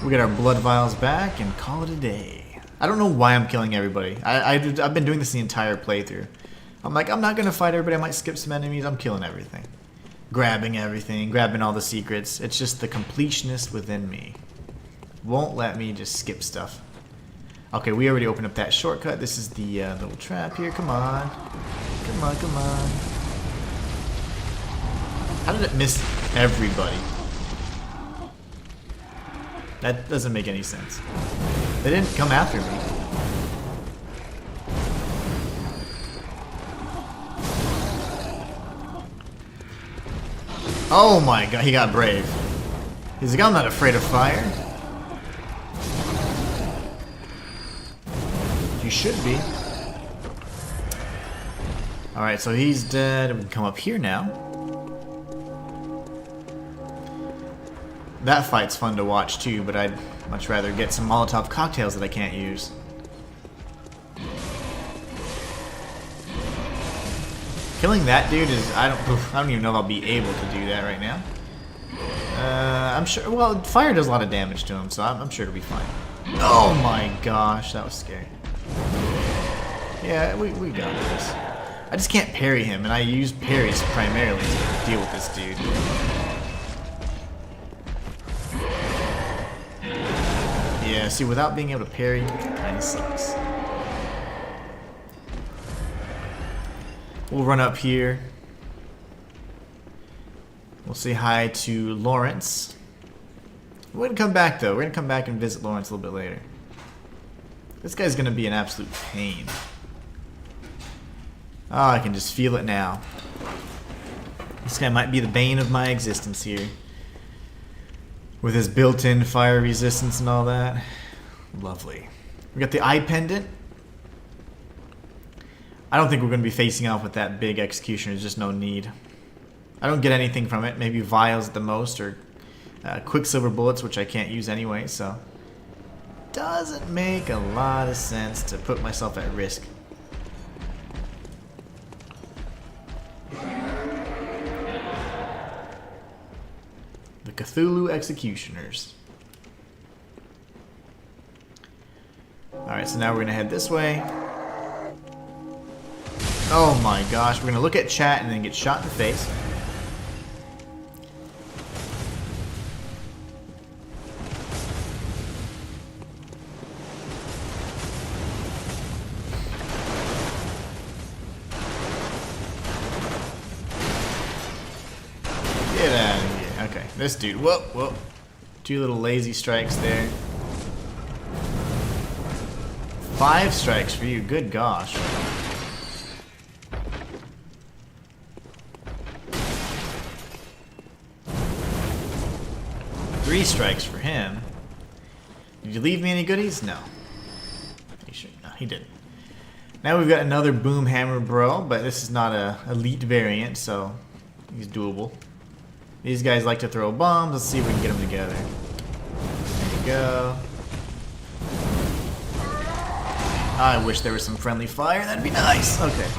We get our blood vials back and call it a day. I don't know why I'm killing everybody. I've been doing this the entire playthrough. I'm like, I'm not gonna fight everybody. I might skip some enemies. I'm killing everything. Grabbing everything, grabbing all the secrets. It's just the completionist within me. Won't let me just skip stuff. Okay, we already opened up that shortcut. This is the little trap here. Come on. Come on, come on. How did it miss everybody? That doesn't make any sense. They didn't come after me. Oh my god, he got brave. He's like, I'm not afraid of fire. You should be. Alright, so he's dead. We can come up here now. That fight's fun to watch too, but I'd much rather get some Molotov cocktails that I can't use. Killing that dude is, I don't even know if I'll be able to do that right now. I'm sure, well, fire does a lot of damage to him, so I'm sure it'll be fine. Oh my gosh, that was scary. Yeah, we got this. I just can't parry him, and I use parries primarily to deal with this dude. Yeah, see, without being able to parry, it kinda sucks. We'll run up here. We'll say hi to Lawrence. We're gonna come back though. We're gonna come back and visit Lawrence a little bit later. This guy's gonna be an absolute pain. Oh, I can just feel it now. This guy might be the bane of my existence here. With his built-in fire resistance and all that. Lovely. We got the eye pendant. I don't think we're going to be facing off with that big executioner. There's just no need. I don't get anything from it. Maybe vials at the most, or quicksilver bullets, which I can't use anyway, so doesn't make a lot of sense to put myself at risk. The Cthulhu Executioners. Alright, so now we're going to head this way. Oh my gosh, we're gonna look at chat and then get shot in the face. Get out of here. Okay, this dude, whoop, whoop. 2 little lazy strikes there. 5 strikes for you, good gosh. 3 strikes for him. Did you leave me any goodies? No. You sure? No, he didn't. Now we've got another boom hammer bro, but this is not a elite variant, so he's doable. These guys like to throw bombs. Let's see if we can get them together. There you go. I wish there was some friendly fire. That'd be nice. Okay.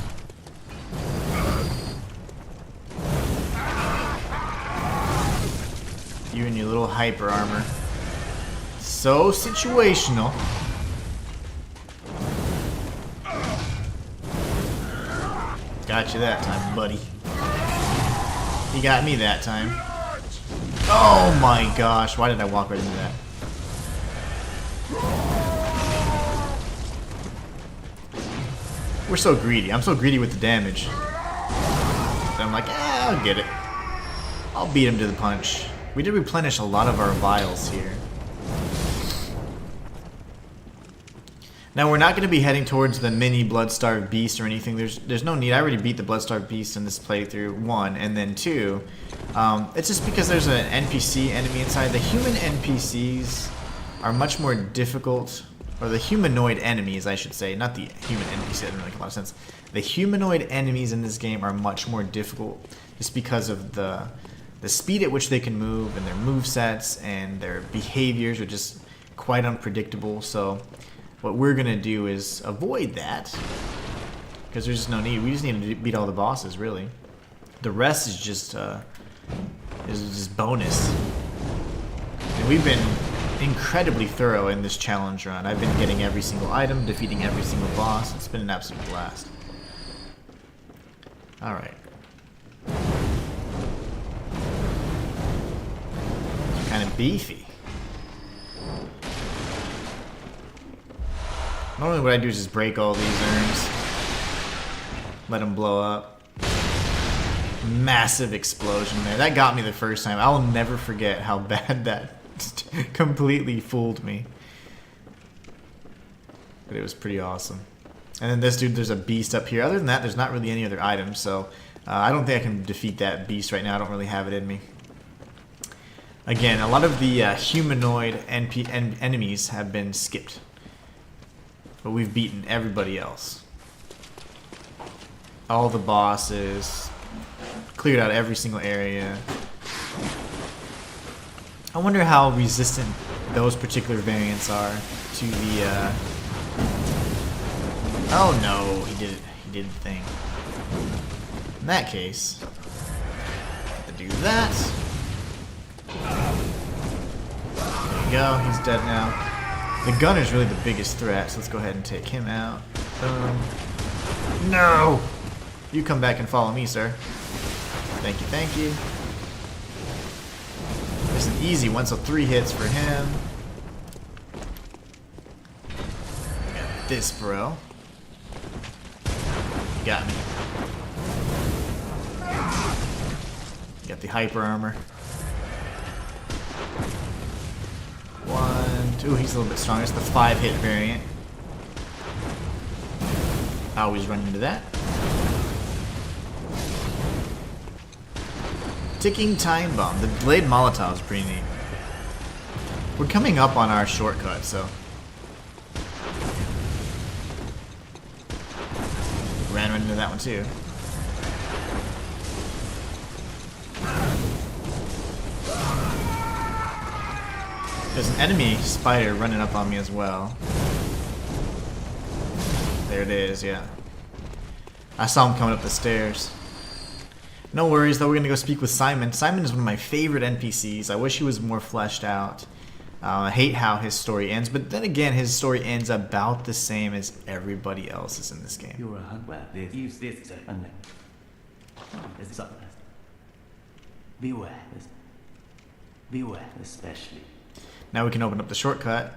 You and your little hyper armor. So situational. Got you that time, buddy. He got me that time. Oh my gosh, why did I walk right into that? We're so greedy. I'm so greedy with the damage. So I'm like, I'll get it. I'll beat him to the punch. We did replenish a lot of our vials here. Now we're not going to be heading towards the mini Bloodstarved Beast or anything. There's no need. I already beat the Bloodstarved Beast in this playthrough, 1, and then 2. It's just because there's an NPC enemy inside. The human NPCs are much more difficult, or the humanoid enemies, I should say, not the human NPC. That doesn't make a lot of sense. The humanoid enemies in this game are much more difficult, just because of the speed at which they can move and their movesets and their behaviors are just quite unpredictable. So what we're gonna do is avoid that, because there's just no need. We just need to beat all the bosses, really. The rest is just bonus. And we've been incredibly thorough in this challenge run. I've been getting every single item, defeating every single boss. It's been an absolute blast. All right. Kind of beefy. Normally what I do is just break all these urns. Let them blow up. Massive explosion there. That got me the first time. I'll never forget how bad that completely fooled me. But it was pretty awesome. And then this dude, there's a beast up here. Other than that, there's not really any other items. So I don't think I can defeat that beast right now. I don't really have it in me. Again, a lot of the humanoid enemies have been skipped. But we've beaten everybody else. All the bosses. Cleared out every single area. I wonder how resistant those particular variants are to the... Oh no, he did it. He did the thing. In that case, have to do that. There you go, he's dead now. The gunner's really the biggest threat, so let's go ahead and take him out. Boom. No! You come back and follow me, sir. Thank you, thank you. It's an easy one, so 3 hits for him. Got this, bro. You got me. Got the hyper armor. 1, 2. He's a little bit stronger. It's the 5-hit variant. I always run into that. Ticking time bomb. The blade Molotov is pretty neat. We're coming up on our shortcut, so. Ran right into that one too. There's an enemy spider running up on me as well. There it is, yeah. I saw him coming up the stairs. No worries, though. We're going to go speak with Simon. Simon is one of my favorite NPCs. I wish he was more fleshed out. I hate how his story ends, but then again, his story ends about the same as everybody else's in this game. You're a hunt. Well, use this and there's something. Beware, especially. Now we can open up the shortcut.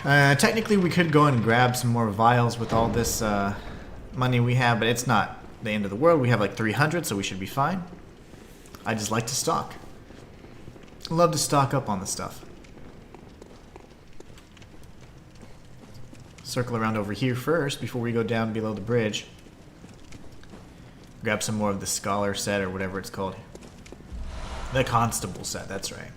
Technically, we could go and grab some more vials with all this money we have, but it's not the end of the world. We have like 300, so we should be fine. I just like to stock. Love to stock up on the stuff. Circle around over here first before we go down below the bridge. Grab some more of the scholar set or whatever it's called. The constable set, that's right.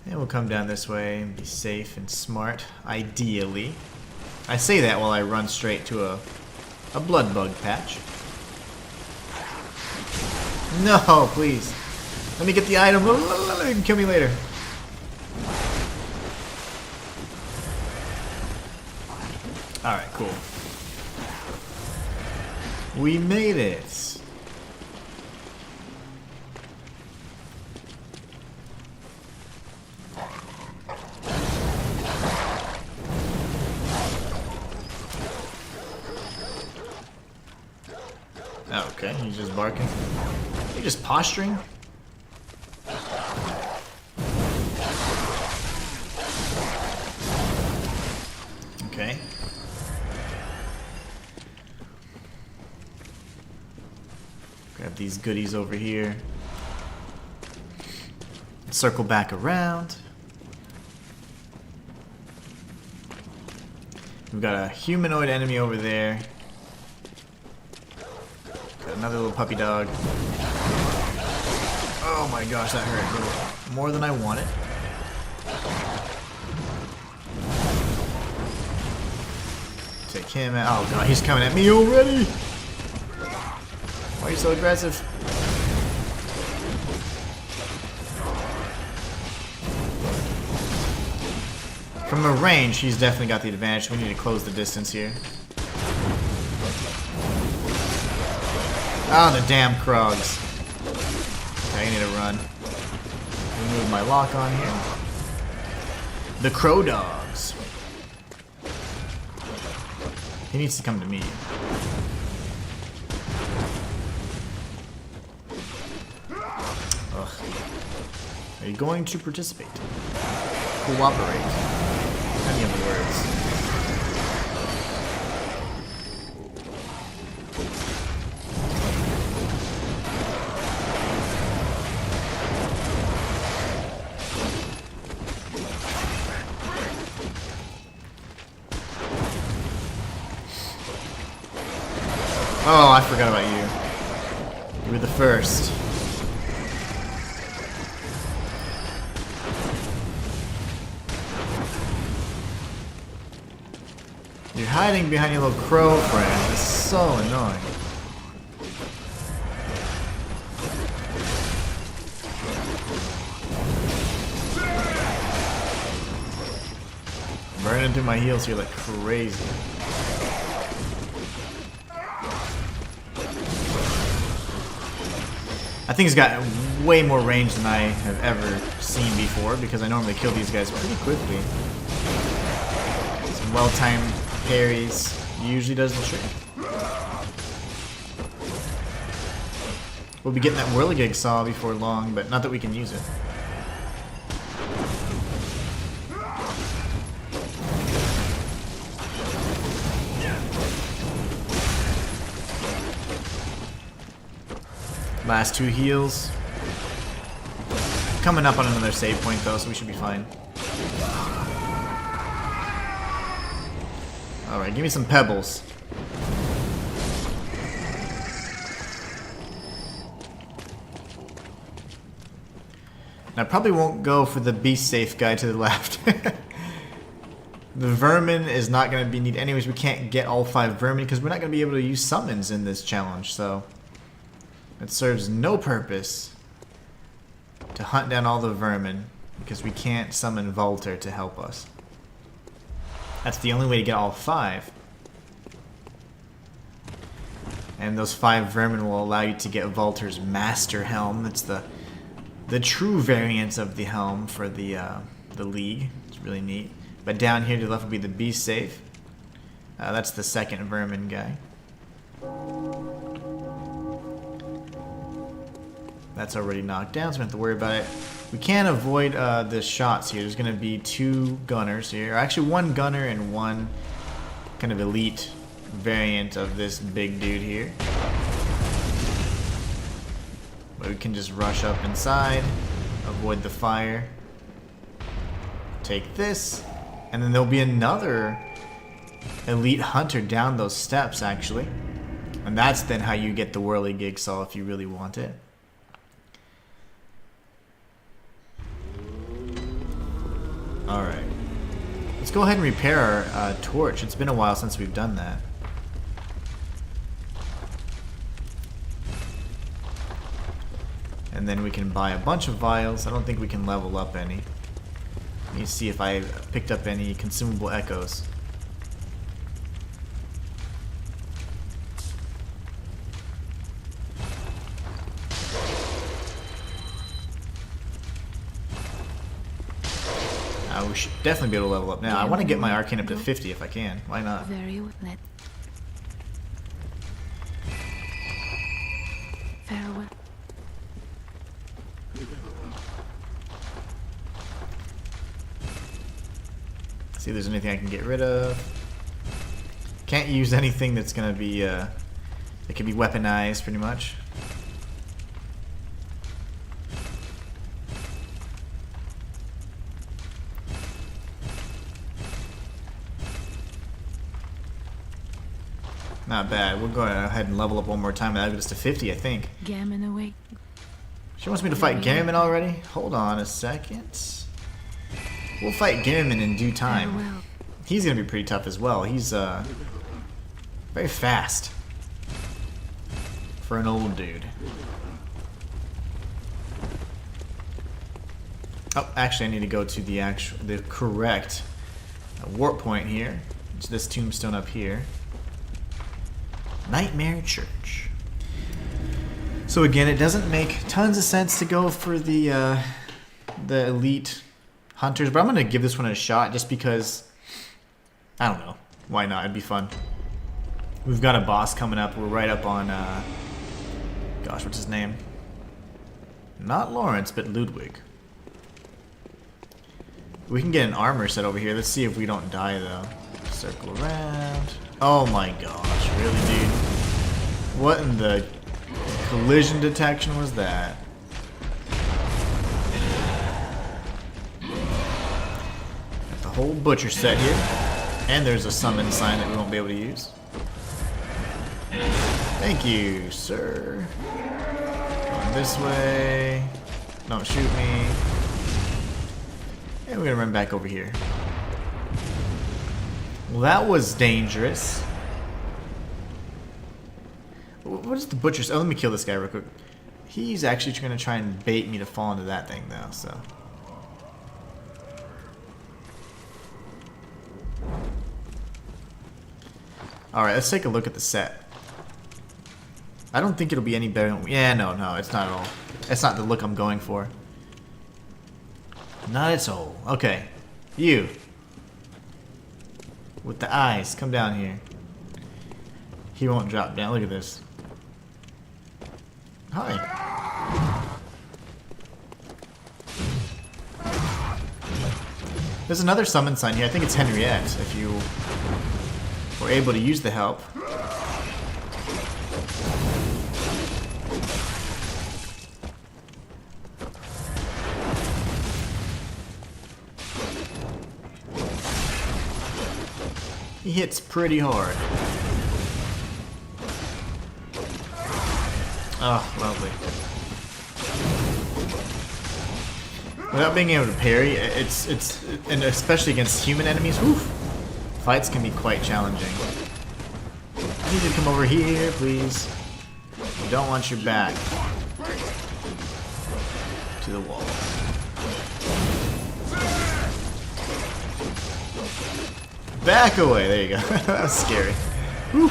And we'll come down this way and be safe and smart, ideally. I say that while I run straight to a blood bug patch. No, please. Let me get the item. You can kill me later. Alright, cool. We made it. Okay, he's just barking. He's just posturing. Okay. Grab these goodies over here. Circle back around. We've got a humanoid enemy over there. Got another little puppy dog. Oh my gosh, that hurt a little more than I wanted. Take him out. Oh god, he's coming at me already! Why are you so aggressive? From a range, he's definitely got the advantage. We need to close the distance here. Oh, the damn Krogs. Okay, I need to run. Remove my lock on here. The Crow Dogs. He needs to come to me. Ugh. Are you going to participate? Cooperate. Any other words? Oh, I forgot about you. You were the first. You're hiding behind your little crow friend. It's so annoying. Burning through my heels here like crazy. I think he's got way more range than I have ever seen before because I normally kill these guys pretty quickly. Some well-timed parries usually does the trick. We'll be getting that whirligig saw before long, but not that we can use it. Last two heals. Coming up on another save point though, so we should be fine. Alright, give me some pebbles. And I probably won't go for the beast safe guy to the left. The vermin is not going to be needed. Anyways, we can't get all 5 vermin because we're not going to be able to use summons in this challenge, so it serves no purpose to hunt down all the vermin because we can't summon Volter to help us. That's the only way to get all 5. And those 5 vermin will allow you to get Volter's Master Helm. That's the true variant of the helm for the League. It's really neat. But down here to the left will be the Beast Safe. That's the second vermin guy. That's already knocked down, so we don't have to worry about it. We can avoid the shots here. There's going to be 2 gunners here. Or actually 1 gunner and 1 kind of elite variant of this big dude here. But we can just rush up inside, avoid the fire. Take this, and then there'll be another elite hunter down those steps actually. And that's then how you get the whirly jigsaw if you really want it. Alright. Let's go ahead and repair our torch. It's been a while since we've done that. And then we can buy a bunch of vials. I don't think we can level up any. Let me see if I picked up any consumable echoes. We should definitely be able to level up now. I want to get my arcane up to 50 if I can. Why not? Very well. Farewell. See if there's anything I can get rid of. Can't use anything that's gonna be that can be weaponized pretty much. Not bad. We'll go ahead and level up one more time. That'll get us to 50, I think. Gammon away. She wants me to fight Garriman already? Hold on a second. We'll fight Garriman in due time. Farewell. He's gonna be pretty tough as well. He's very fast for an old dude. Oh, actually, I need to go to the correct warp point here. It's this tombstone up here. Nightmare Church. So again, it doesn't make tons of sense to go for the elite hunters, but I'm gonna give this one a shot just because I don't know. Why not? It'd be fun. We've got a boss coming up. We're right up on gosh, what's his name? Not Lawrence, but Ludwig. We can get an armor set over here. Let's see if we don't die though. Circle around. Oh my gosh, really, dude? What in the collision detection was that? Got the whole butcher set here. And there's a summon sign that we won't be able to use. Thank you, sir. Going this way. Don't shoot me. And we're gonna run back over here. Well, that was dangerous. What is the butcher's? Oh, let me kill this guy real quick. He's actually going to try and bait me to fall into that thing, though, so. Alright, let's take a look at the set. I don't think it'll be any better than... Yeah, no, it's not at all. That's not the look I'm going for. Not at all. Okay. You. With the eyes, come down here. He won't drop down. Look at this. Hi. There's another summon sign here. I think it's Henriette, if you were able to use the help. He hits pretty hard. Oh, lovely. Without being able to parry, and especially against human enemies, whew, fights can be quite challenging. I need you to come over here, please. I don't want your back to the wall. Back away, there you go. That was scary. Whew.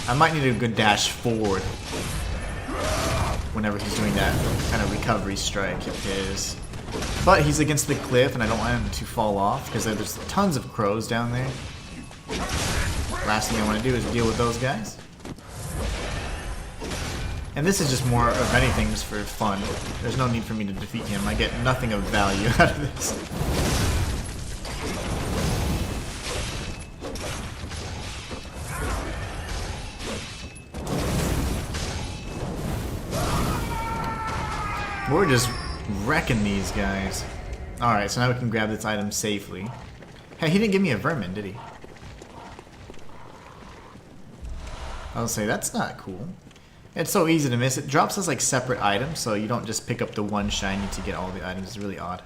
I might need a good dash forward whenever he's doing that kind of recovery strike of his. But he's against the cliff and I don't want him to fall off because there's tons of crows down there. Last thing I want to do is deal with those guys. And this is just more of anything just for fun. There's no need for me to defeat him. I get nothing of value out of this. We're just wrecking these guys. Alright, so now we can grab this item safely. Hey, he didn't give me a vermin, did he? I'll say that's not cool. It's so easy to miss. It drops as like separate items, so you don't just pick up the one shiny to get all the items. It's really odd.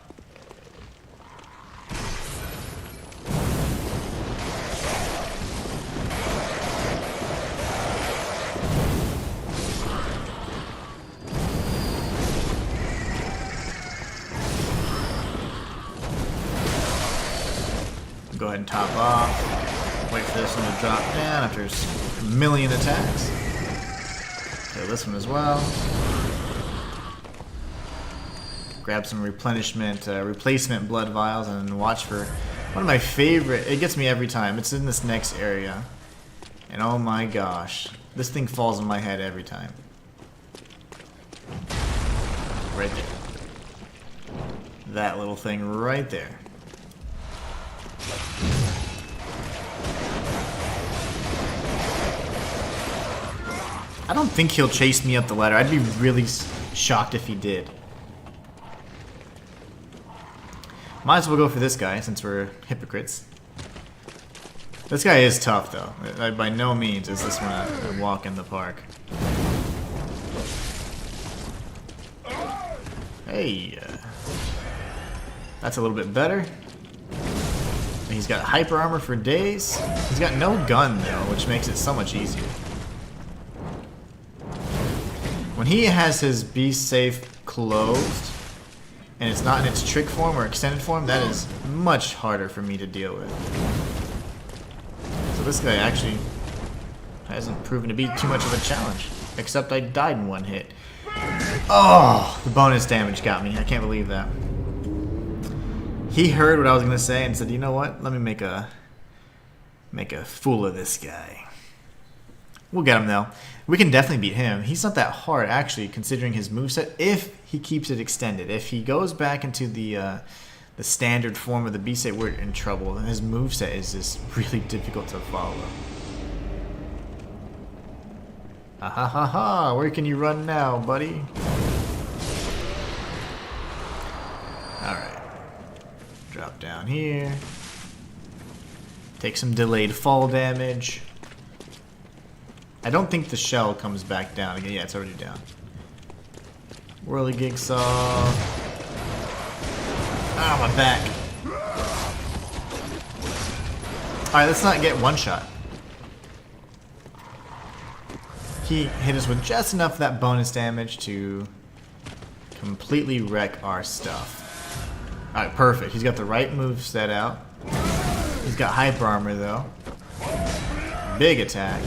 Go ahead and top off. Wait for this one to drop down after a million attacks. Kill this one as well. Grab some replenishment, replacement blood vials, and watch for one of my favorite. It gets me every time. It's in this next area. And oh my gosh. This thing falls on my head every time. Right there. That little thing right there. I don't think he'll chase me up the ladder. I'd be really shocked if he did. Might as well go for this guy since we're hypocrites. This guy is tough though. By no means is this one a walk in the park. Hey, that's a little bit better. He's got hyper armor for days. He's got no gun though, which makes it so much easier. When he has his beast safe closed, and it's not in its trick form or extended form, that is much harder for me to deal with. So this guy actually hasn't proven to be too much of a challenge, except I died in one hit. Oh, the bonus damage got me. I can't believe that. He heard what I was gonna say and said, "You know what? Let me make a fool of this guy." We'll get him though. We can definitely beat him. He's not that hard actually, considering his moveset, if he keeps it extended. If he goes back into the standard form of the beast state, we're in trouble. His moveset is just really difficult to follow. Ah ha ha ha! Where can you run now, buddy? Alright. Drop down here. Take some delayed fall damage. I don't think the shell comes back down again. Yeah, it's already down. Whirligig Saw. Ah, my back. Alright, let's not get one shot. He hit us with just enough of that bonus damage to completely wreck our stuff. Alright, perfect. He's got the right move set out. He's got hyper armor though. Big attack.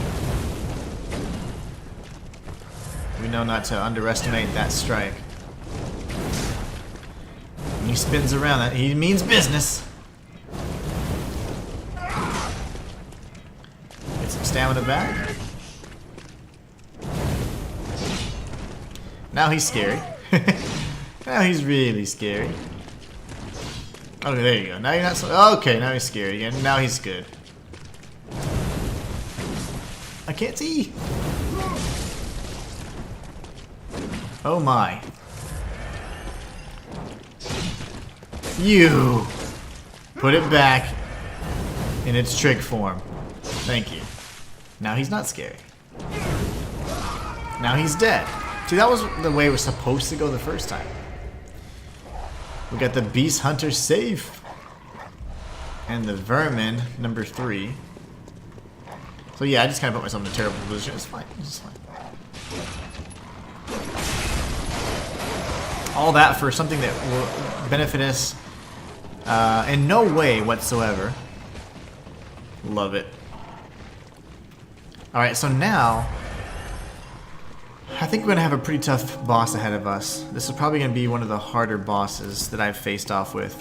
We know not to underestimate that strike. When he spins around, that he means business. Get some stamina back. Now he's scary. Now he's really scary. Okay, there you go. Now you're not so. Okay, now he's scary again. Now he's good. I can't see. Oh my. You put it back in its trick form. Thank you. Now he's not scary. Now he's dead. See, that was the way we're supposed to go the first time. We got the Beast Hunter safe. And the Vermin, number 3. So yeah, I just kind of put myself in a terrible position. It's fine. It's fine. All that for something that will benefit us in no way whatsoever. Love it. Alright, so now I think we're going to have a pretty tough boss ahead of us. This is probably going to be one of the harder bosses that I've faced off with.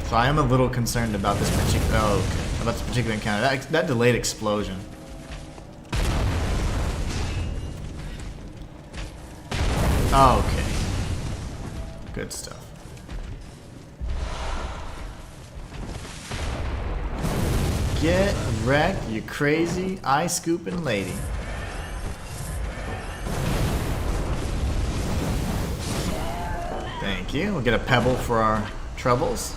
So I am a little concerned about this particular about this particular encounter. That delayed explosion. Okay. Good stuff. Get wrecked, you crazy eye-scooping lady. Thank you. We'll get a pebble for our troubles.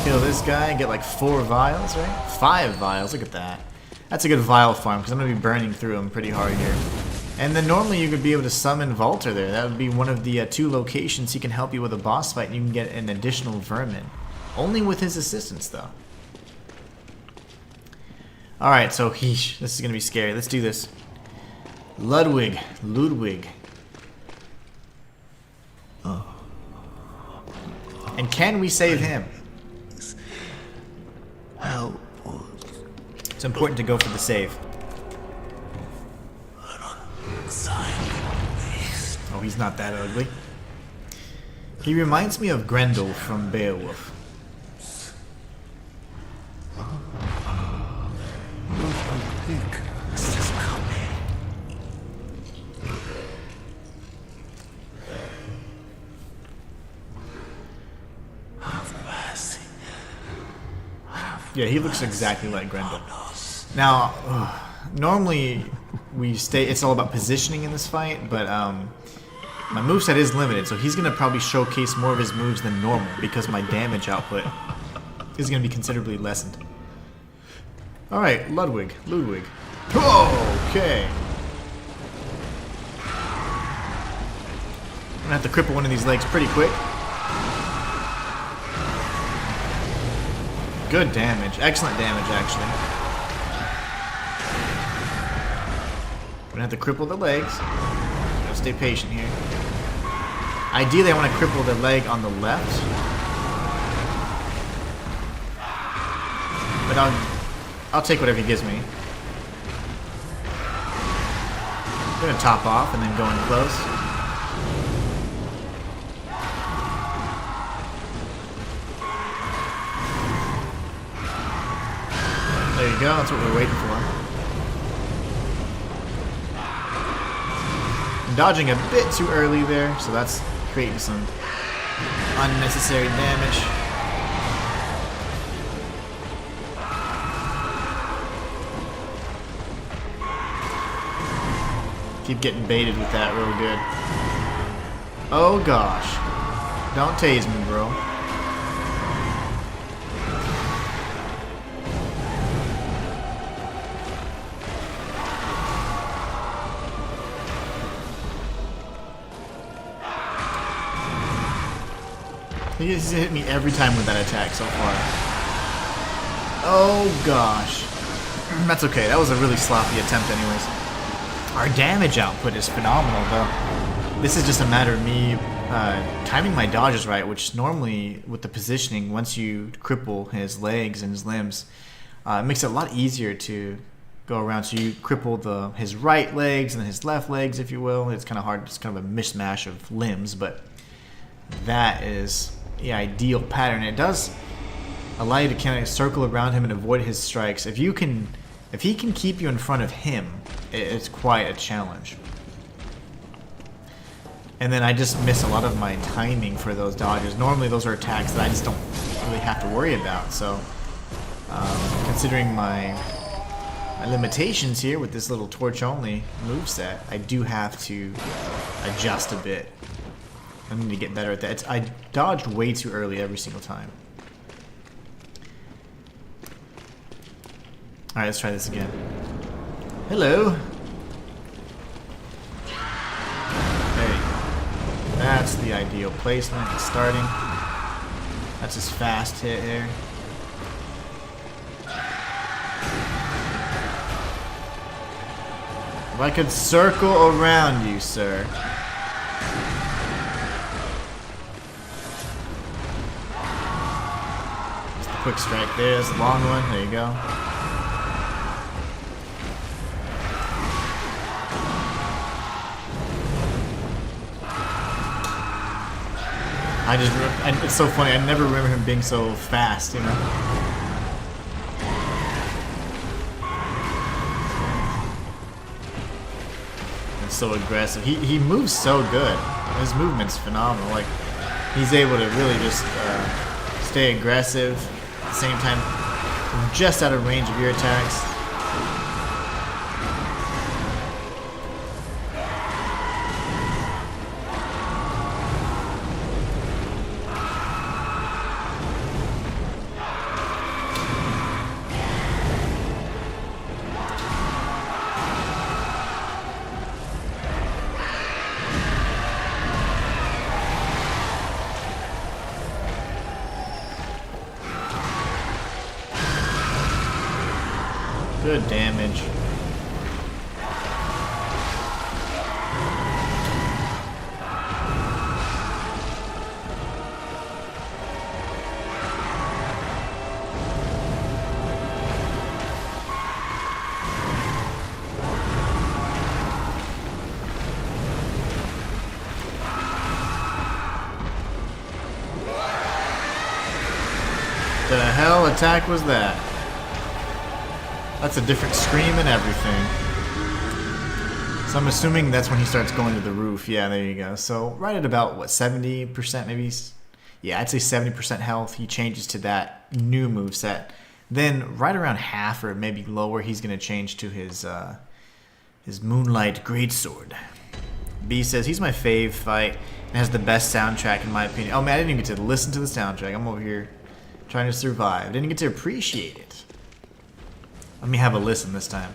Kill this guy and get like 4 vials, right? 5 vials, look at that. That's a good vial farm, because I'm going to be burning through them pretty hard here. And then normally you could be able to summon Valter there. That would be one of the 2 locations he can help you with a boss fight, and you can get an additional vermin. Only with his assistance, though. Alright, so this is going to be scary. Let's do this. Ludwig. And can we save him? Help. It's important to go for the save. Oh, he's not that ugly. He reminds me of Grendel from Beowulf. Yeah, he looks exactly like Grendel. Now, normally it's all about positioning in this fight, but my moveset is limited, so he's gonna probably showcase more of his moves than normal because my damage output is gonna be considerably lessened. Alright, Ludwig. Okay. I'm gonna have to cripple one of these legs pretty quick. Good damage. Excellent damage, actually. I'm gonna have to cripple the legs. Gotta stay patient here. Ideally, I want to cripple the leg on the left. But I'll take whatever he gives me. I'm gonna top off and then go in close. There you go, that's what we're waiting for. I'm dodging a bit too early there, so that's creating some unnecessary damage. Keep getting baited with that real good. Oh gosh. Don't tase me, bro. He's hit me every time with that attack so far. Oh gosh. That's okay, that was a really sloppy attempt anyways. Our damage output is phenomenal though. This is just a matter of me timing my dodges right, which normally with the positioning, once you cripple his legs and his limbs, it makes it a lot easier to go around. So you cripple his right legs and his left legs, if you will. It's kind of hard, it's kind of a mishmash of limbs, but that is the ideal pattern. It does allow you to kind of circle around him and avoid his strikes. If he can keep you in front of him, it's quite a challenge. And then I just miss a lot of my timing for those dodges. Normally those are attacks that I just don't really have to worry about. So considering my limitations here with this little torch only moveset, I do have to adjust a bit. I need to get better at that. I dodged way too early every single time. Alright, let's try this again. Hello. There you go. That's the ideal placement. It's starting. That's his fast hit here. If I could circle around you, sir. Quick strike there, that's a long one, there you go. It's so funny, I never remember him being so fast, you know? And so aggressive. He moves so good. His movement's phenomenal. Like, he's able to really just stay aggressive. At the same time, just out of range of your attacks. Good damage. The hell attack was that? That's a different scream and everything. So I'm assuming that's when he starts going to the roof. Yeah, there you go. So right at about, what, 70% maybe? Yeah, I'd say 70% health. He changes to that new moveset. Then right around half or maybe lower, he's going to change to his Moonlight Greatsword. B says he's my fave fight and has the best soundtrack in my opinion. Oh man, I didn't even get to listen to the soundtrack. I'm over here trying to survive. Didn't get to appreciate it. Let me have a listen this time.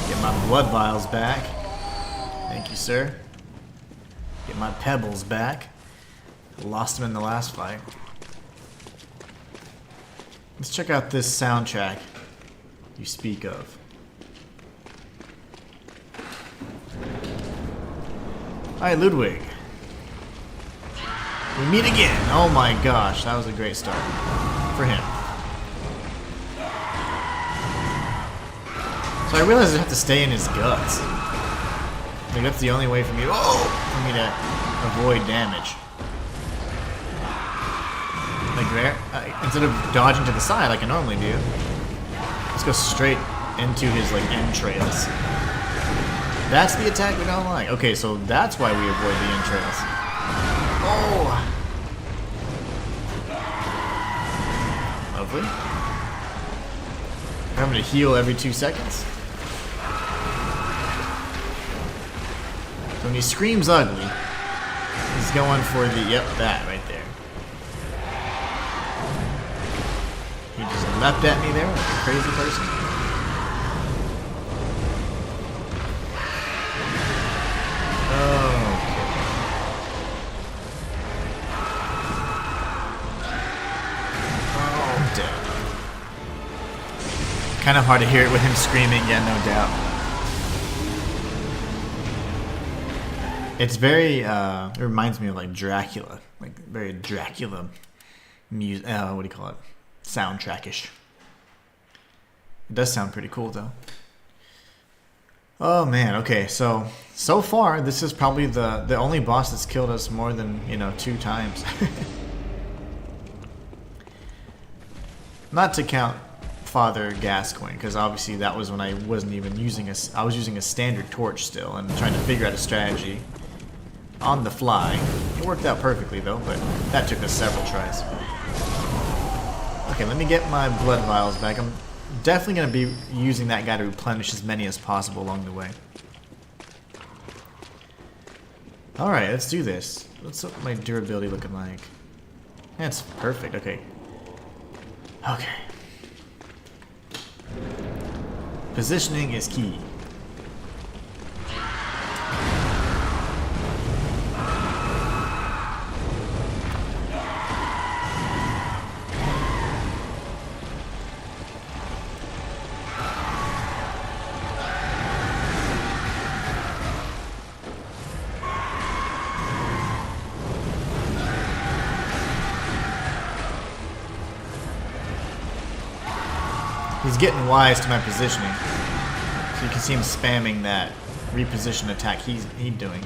Get my blood vials back. Thank you, sir. Get my pebbles back. Lost them in the last fight. Let's check out this soundtrack you speak of. Alright, Ludwig. We meet again. Oh my gosh, that was a great start for him. So I realized I have to stay in his guts. Like that's the only way for me to, to avoid damage. Like there, instead of dodging to the side like I normally do, let's go straight into his like entrails. That's the attack we don't like. Okay, so that's why we avoid the entrails. Oh! Lovely. I'm having to heal every 2 seconds. So when he screams ugly, he's going for the, yep, that right there. He just leapt at me there like a crazy person. Kind of hard to hear it with him screaming, yeah, no doubt. It's very, it reminds me of like Dracula, like very Dracula music, what do you call it? Soundtrack-ish. It does sound pretty cool though. Oh man, okay, so far this is probably the only boss that's killed us more than, 2 times. Not to count Father Gascoigne, because obviously that was when I wasn't even using I was using a standard torch still and trying to figure out a strategy on the fly. It worked out perfectly though, but that took us several tries. Okay, let me get my blood vials back. I'm definitely going to be using that guy to replenish as many as possible along the way. Alright, let's do this. What's my durability looking like? That's perfect, okay. Okay. Positioning is key. He's getting wise to my positioning. So you can see him spamming that reposition attack he's doing.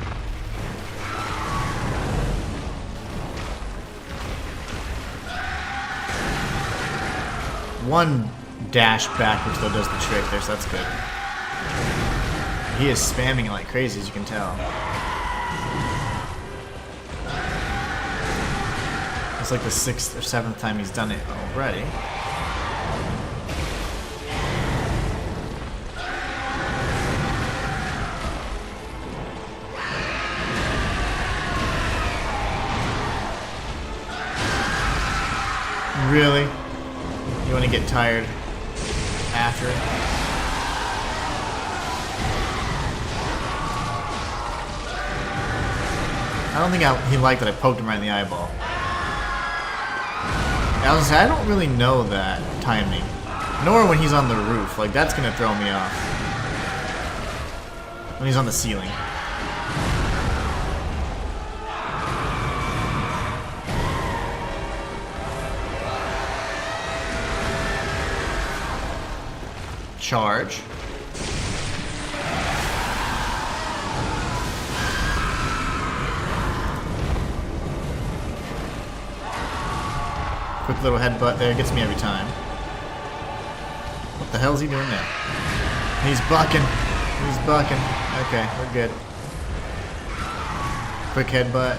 One dash backwards though does the trick there, so that's good. He is spamming like crazy, as you can tell. It's like the 6th or 7th time he's done it already. Really? You want to get tired after it? I don't think he liked that I poked him right in the eyeball. I was gonna say, I don't really know that timing. Nor when he's on the roof. Like, that's gonna throw me off. When he's on the ceiling. Charge. Quick little headbutt there, gets me every time. What the hell is he doing now? He's bucking. He's bucking. Okay, we're good. Quick headbutt.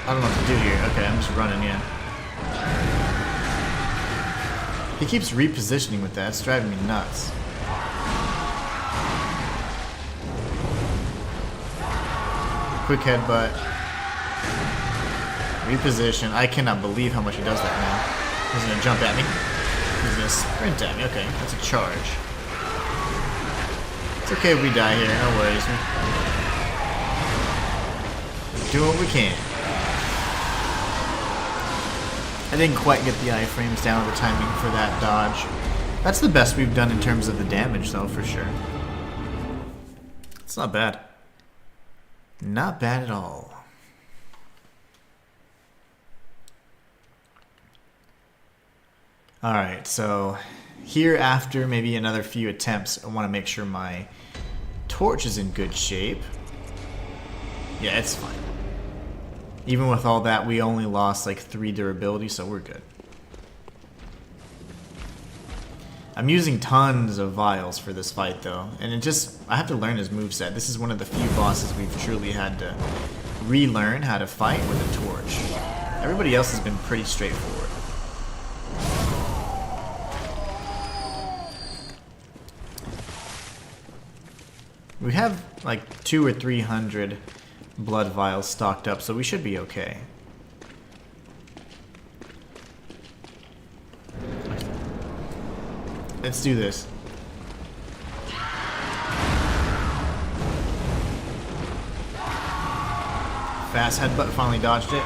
I don't know what to do here. Okay, I'm just running, yeah. He keeps repositioning with that. It's driving me nuts. Quick headbutt. Reposition. I cannot believe how much he does that now. He's gonna jump at me. He's gonna sprint at me. Okay, that's a charge. It's okay if we die here. No worries. We're doing what we can. I didn't quite get the iframes down or the timing for that dodge. That's the best we've done in terms of the damage, though, for sure. It's not bad. Not bad at all. Alright, so here after maybe another few attempts, I want to make sure my torch is in good shape. Yeah, it's fine. Even with all that, we only lost like 3 durability, so we're good. I'm using tons of vials for this fight though, and I have to learn his moveset. This is one of the few bosses we've truly had to relearn how to fight with a torch. Everybody else has been pretty straightforward. We have like 200 or 300 blood vials stocked up, so we should be okay. Let's do this. Fast headbutt, finally dodged it.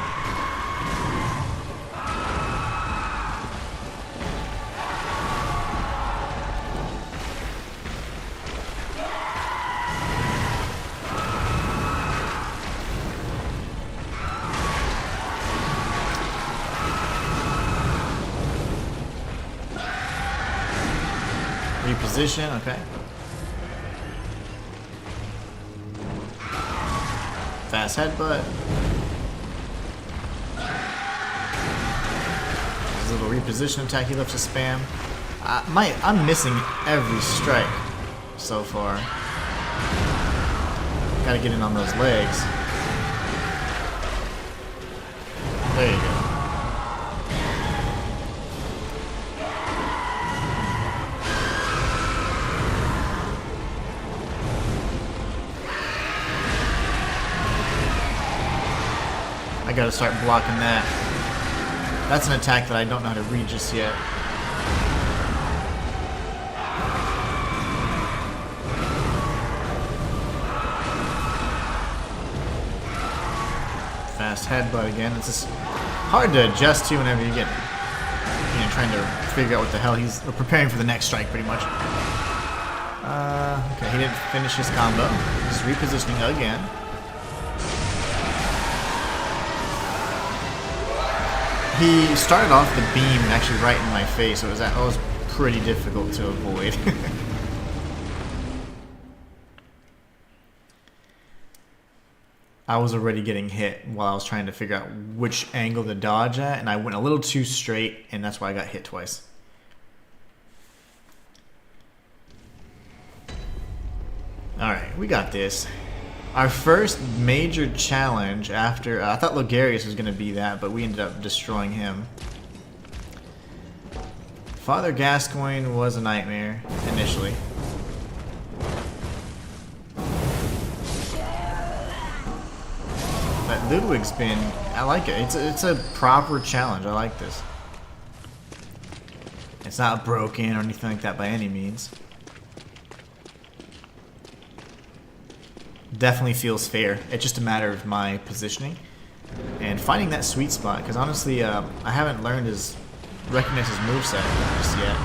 Reposition, okay. Fast headbutt. His little reposition attack he loves to spam. I'm missing every strike so far. Gotta get in on those legs. There you go. I gotta start blocking that. That's an attack that I don't know how to read just yet. Fast headbutt again. It's just hard to adjust to whenever you get, trying to figure out what the hell he's preparing for the next strike, pretty much. Okay, he didn't finish his combo. He's repositioning again. He started off the beam actually right in my face, so it was pretty difficult to avoid. I was already getting hit while I was trying to figure out which angle to dodge at, and I went a little too straight, and that's why I got hit twice. Alright, we got this. Our first major challenge after... I thought Logarius was going to be that, but we ended up destroying him. Father Gascoigne was a nightmare, initially. But Ludwig's been... I like it. It's a proper challenge. I like this. It's not broken or anything like that by any means. definitely feels fair. It's just a matter of my positioning and finding that sweet spot. Because honestly, I haven't learned his recognize his moveset just yet.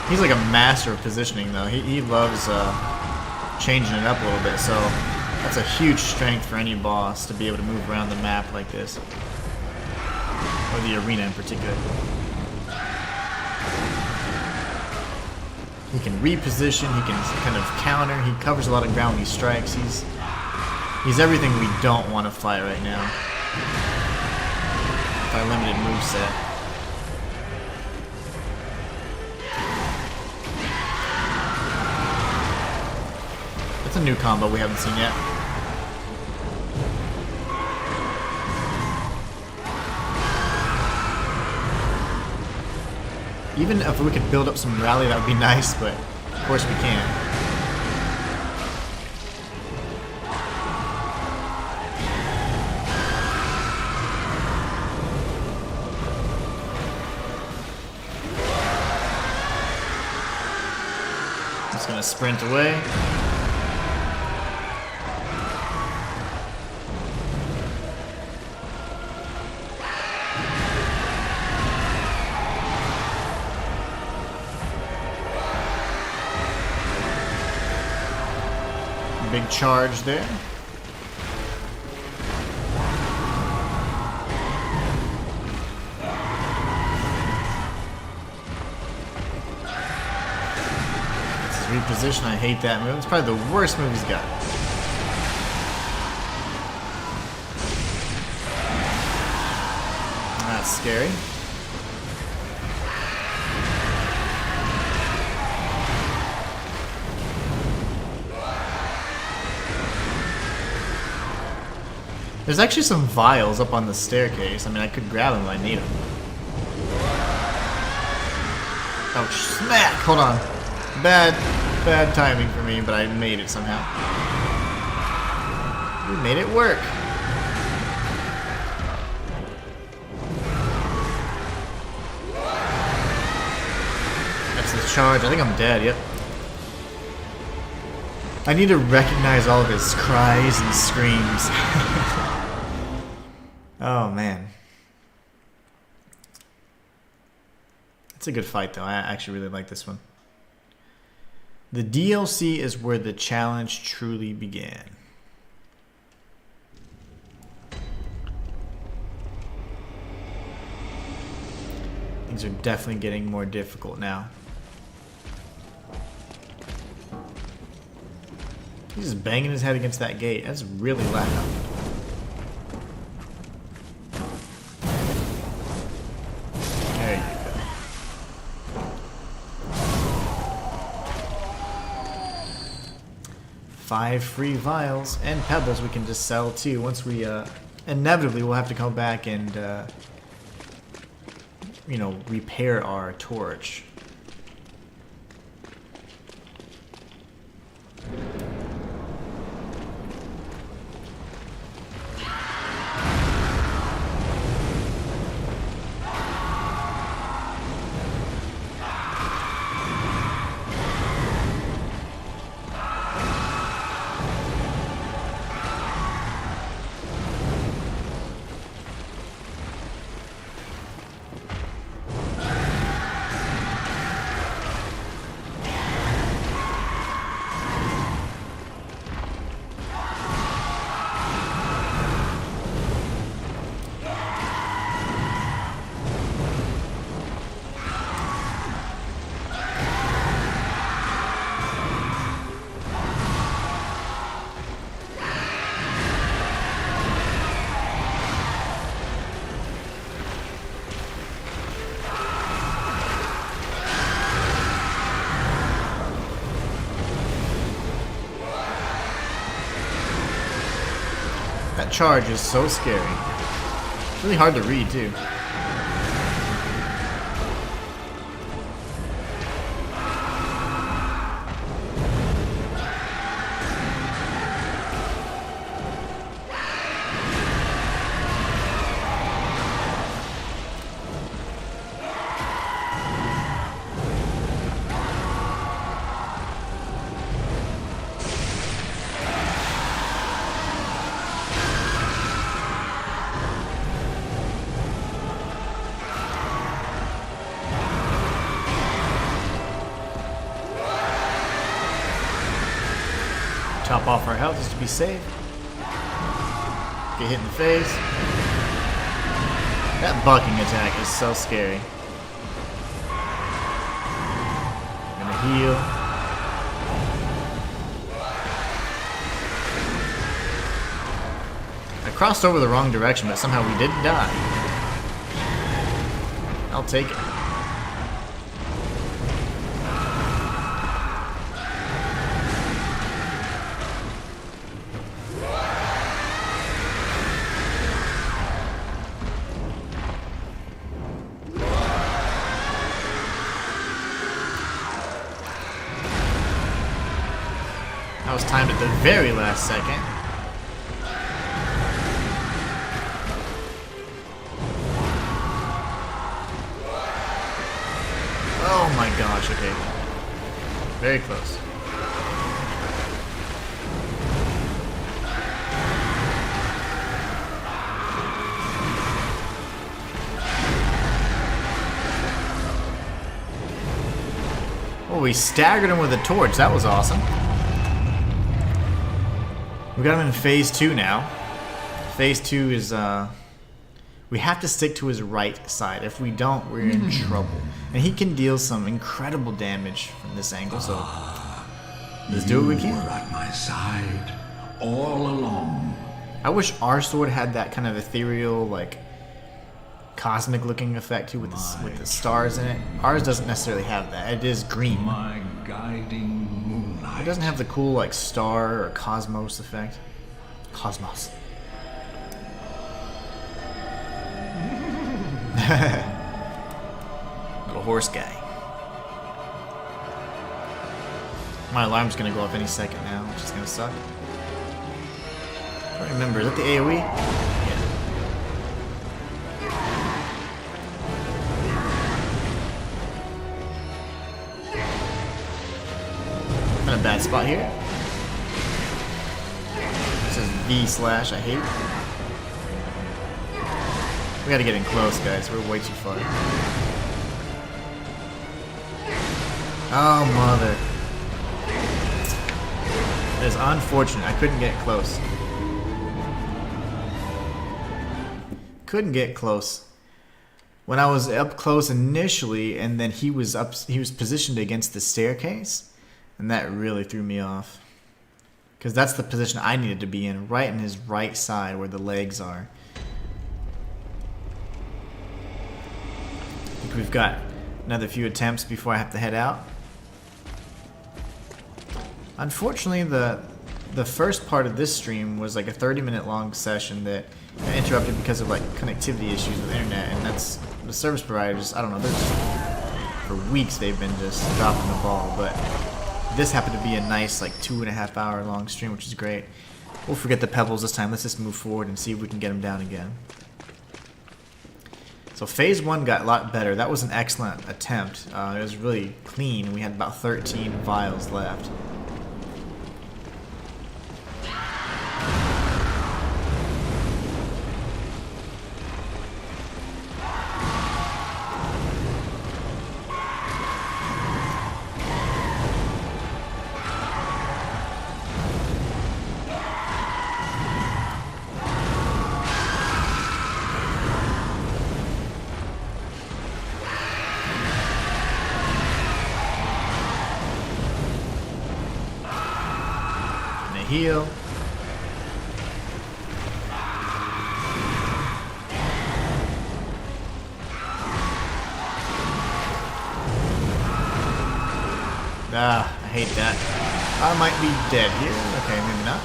He's like a master of positioning, though. He loves changing it up a little bit, so that's a huge strength for any boss to be able to move around the map like this. Or the arena in particular. He can reposition, he can kind of counter, he covers a lot of ground when he strikes. He's everything we don't want to fight right now. With our limited moveset. That's a new combo we haven't seen yet. Even if we could build up some rally, that would be nice, but of course we can't. Just gonna sprint away. Big charge there. This is reposition. I hate that move. It's probably the worst move he's got. That's scary. There's actually some vials up on the staircase. I mean, I could grab them if I need them. Oh, smack! Hold on. Bad timing for me, but I made it somehow. We made it work. That's the charge. I think I'm dead, yep. I need to recognize all of his cries and screams. Oh man. It's a good fight though. I actually really like this one. The DLC is where the challenge truly began. Things are definitely getting more difficult now. He's just banging his head against that gate. That's really loud. There you go. Five free vials and pebbles we can just sell too. Once we, inevitably we'll have to come back and, you know, repair our torch. That charge is so scary. It's really hard to read too. Chop off our health just to be safe. Get hit in the face. That bucking attack is so scary. Gonna heal. I crossed over the wrong direction, but somehow we didn't die. I'll take it. That was timed at the very last second. Oh my gosh, okay. Very close. Oh, we staggered him with a torch. That was awesome. We got him in phase 2 now. Phase 2 is, we have to stick to his right side. If we don't, we're in trouble. And he can deal some incredible damage from this angle, so let's do what we can. You were at my side all along. I wish our sword had that kind of ethereal, like, cosmic looking effect too with the stars in it. Ours doesn't necessarily have that. It is green. My guiding moonlight. It doesn't have the cool, like, star or cosmos effect. Cosmos. Little horse guy. My alarm's gonna go off any second now, which is gonna suck. I don't remember, is that the AoE? Yeah. I'm in a bad spot here. It says V/, I hate. We gotta get in close, guys. We're way too far. Oh, mother. That is unfortunate. I couldn't get close. Couldn't get close. When I was up close initially, and then he was positioned against the staircase, and that really threw me off. Because that's the position I needed to be in, right in his right side where the legs are. I think we've got another few attempts before I have to head out. Unfortunately, the first part of this stream was like a 30-minute long session that got interrupted because of like connectivity issues with the internet, and that's the service providers. I don't know. For weeks they've been just dropping the ball, but this happened to be a nice like 2.5 hour long stream, which is great. We'll forget the pebbles this time. Let's just move forward and see if we can get them down again. So phase 1 got a lot better. That was an excellent attempt. It was really clean. We had about 13 vials left. Heal. Ah, I hate that. I might be dead here. Okay, maybe not.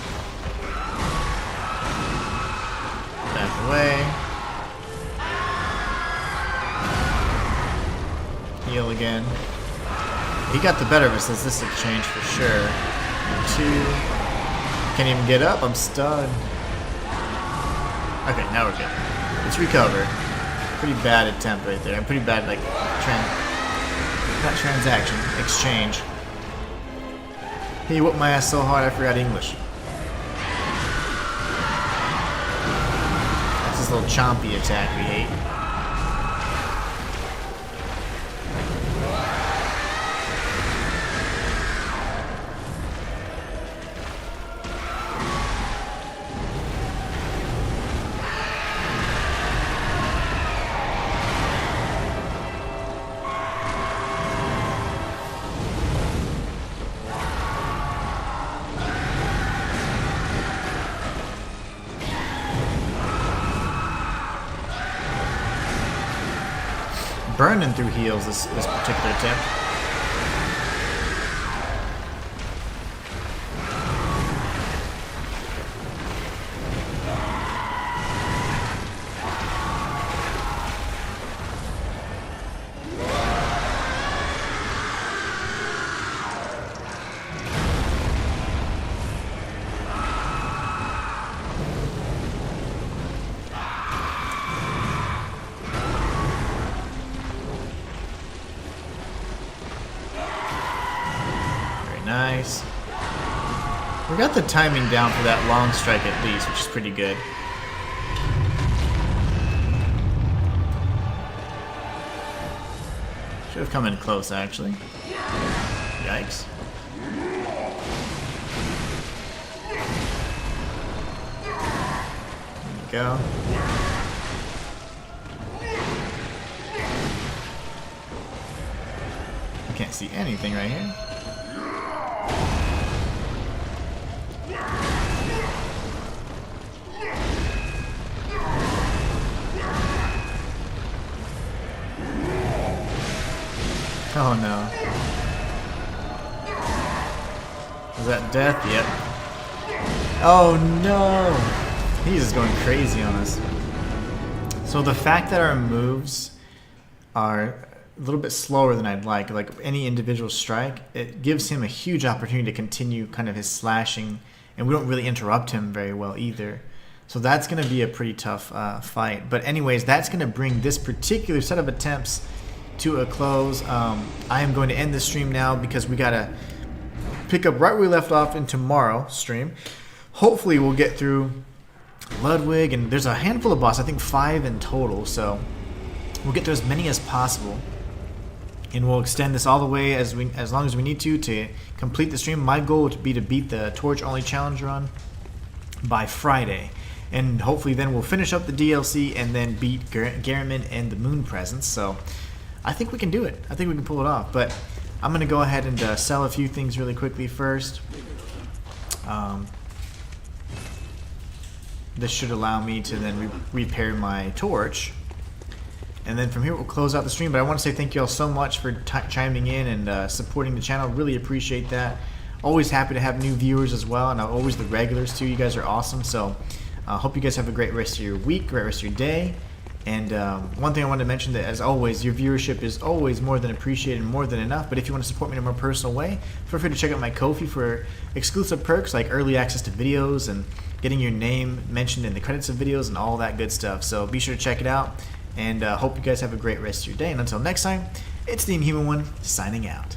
Back away. Heal again. He got the better of us as this exchange for sure. 2. Can't even get up, I'm stunned. Okay, now we're good. Let's recover. Pretty bad attempt right there. I'm pretty bad, like, not transaction, exchange. He whooped my ass so hard I forgot English. That's this little chompy attack we hate. burning through heals this particular attempt. Nice. We got the timing down for that long strike at least, which is pretty good. Should have come in close, actually. Yikes. There we go. I can't see anything right here. Oh no. Is that death? Yep. Oh no! He's just going crazy on us. So the fact that our moves are a little bit slower than I'd like any individual strike, it gives him a huge opportunity to continue kind of his slashing, and we don't really interrupt him very well either. So that's going to be a pretty tough fight. But anyways, that's going to bring this particular set of attempts to a close. I am going to end this stream now because we gotta pick up right where we left off in tomorrow's stream. Hopefully we'll get through Ludwig, and there's a handful of bosses, I think 5 in total, so we'll get through as many as possible, and we'll extend this all the way as long as we need to complete the stream. My goal would be to beat the Torch Only Challenge run by Friday, and hopefully then we'll finish up the DLC and then beat Garriman and the Moon Presence. So I think we can do it. I think we can pull it off. But I'm going to go ahead and sell a few things really quickly first. This should allow me to then repair my torch. And then from here we'll close out the stream. But I want to say thank you all so much for chiming in and supporting the channel. Really appreciate that. Always happy to have new viewers as well. And always the regulars too. You guys are awesome. So I hope you guys have a great rest of your week, great rest of your day. And one thing I wanted to mention, that as always, your viewership is always more than appreciated and more than enough. But if you want to support me in a more personal way, feel free to check out my Ko-fi for exclusive perks like early access to videos and getting your name mentioned in the credits of videos and all that good stuff. So be sure to check it out, and hope you guys have a great rest of your day. And until next time, it's the Inhuman One signing out.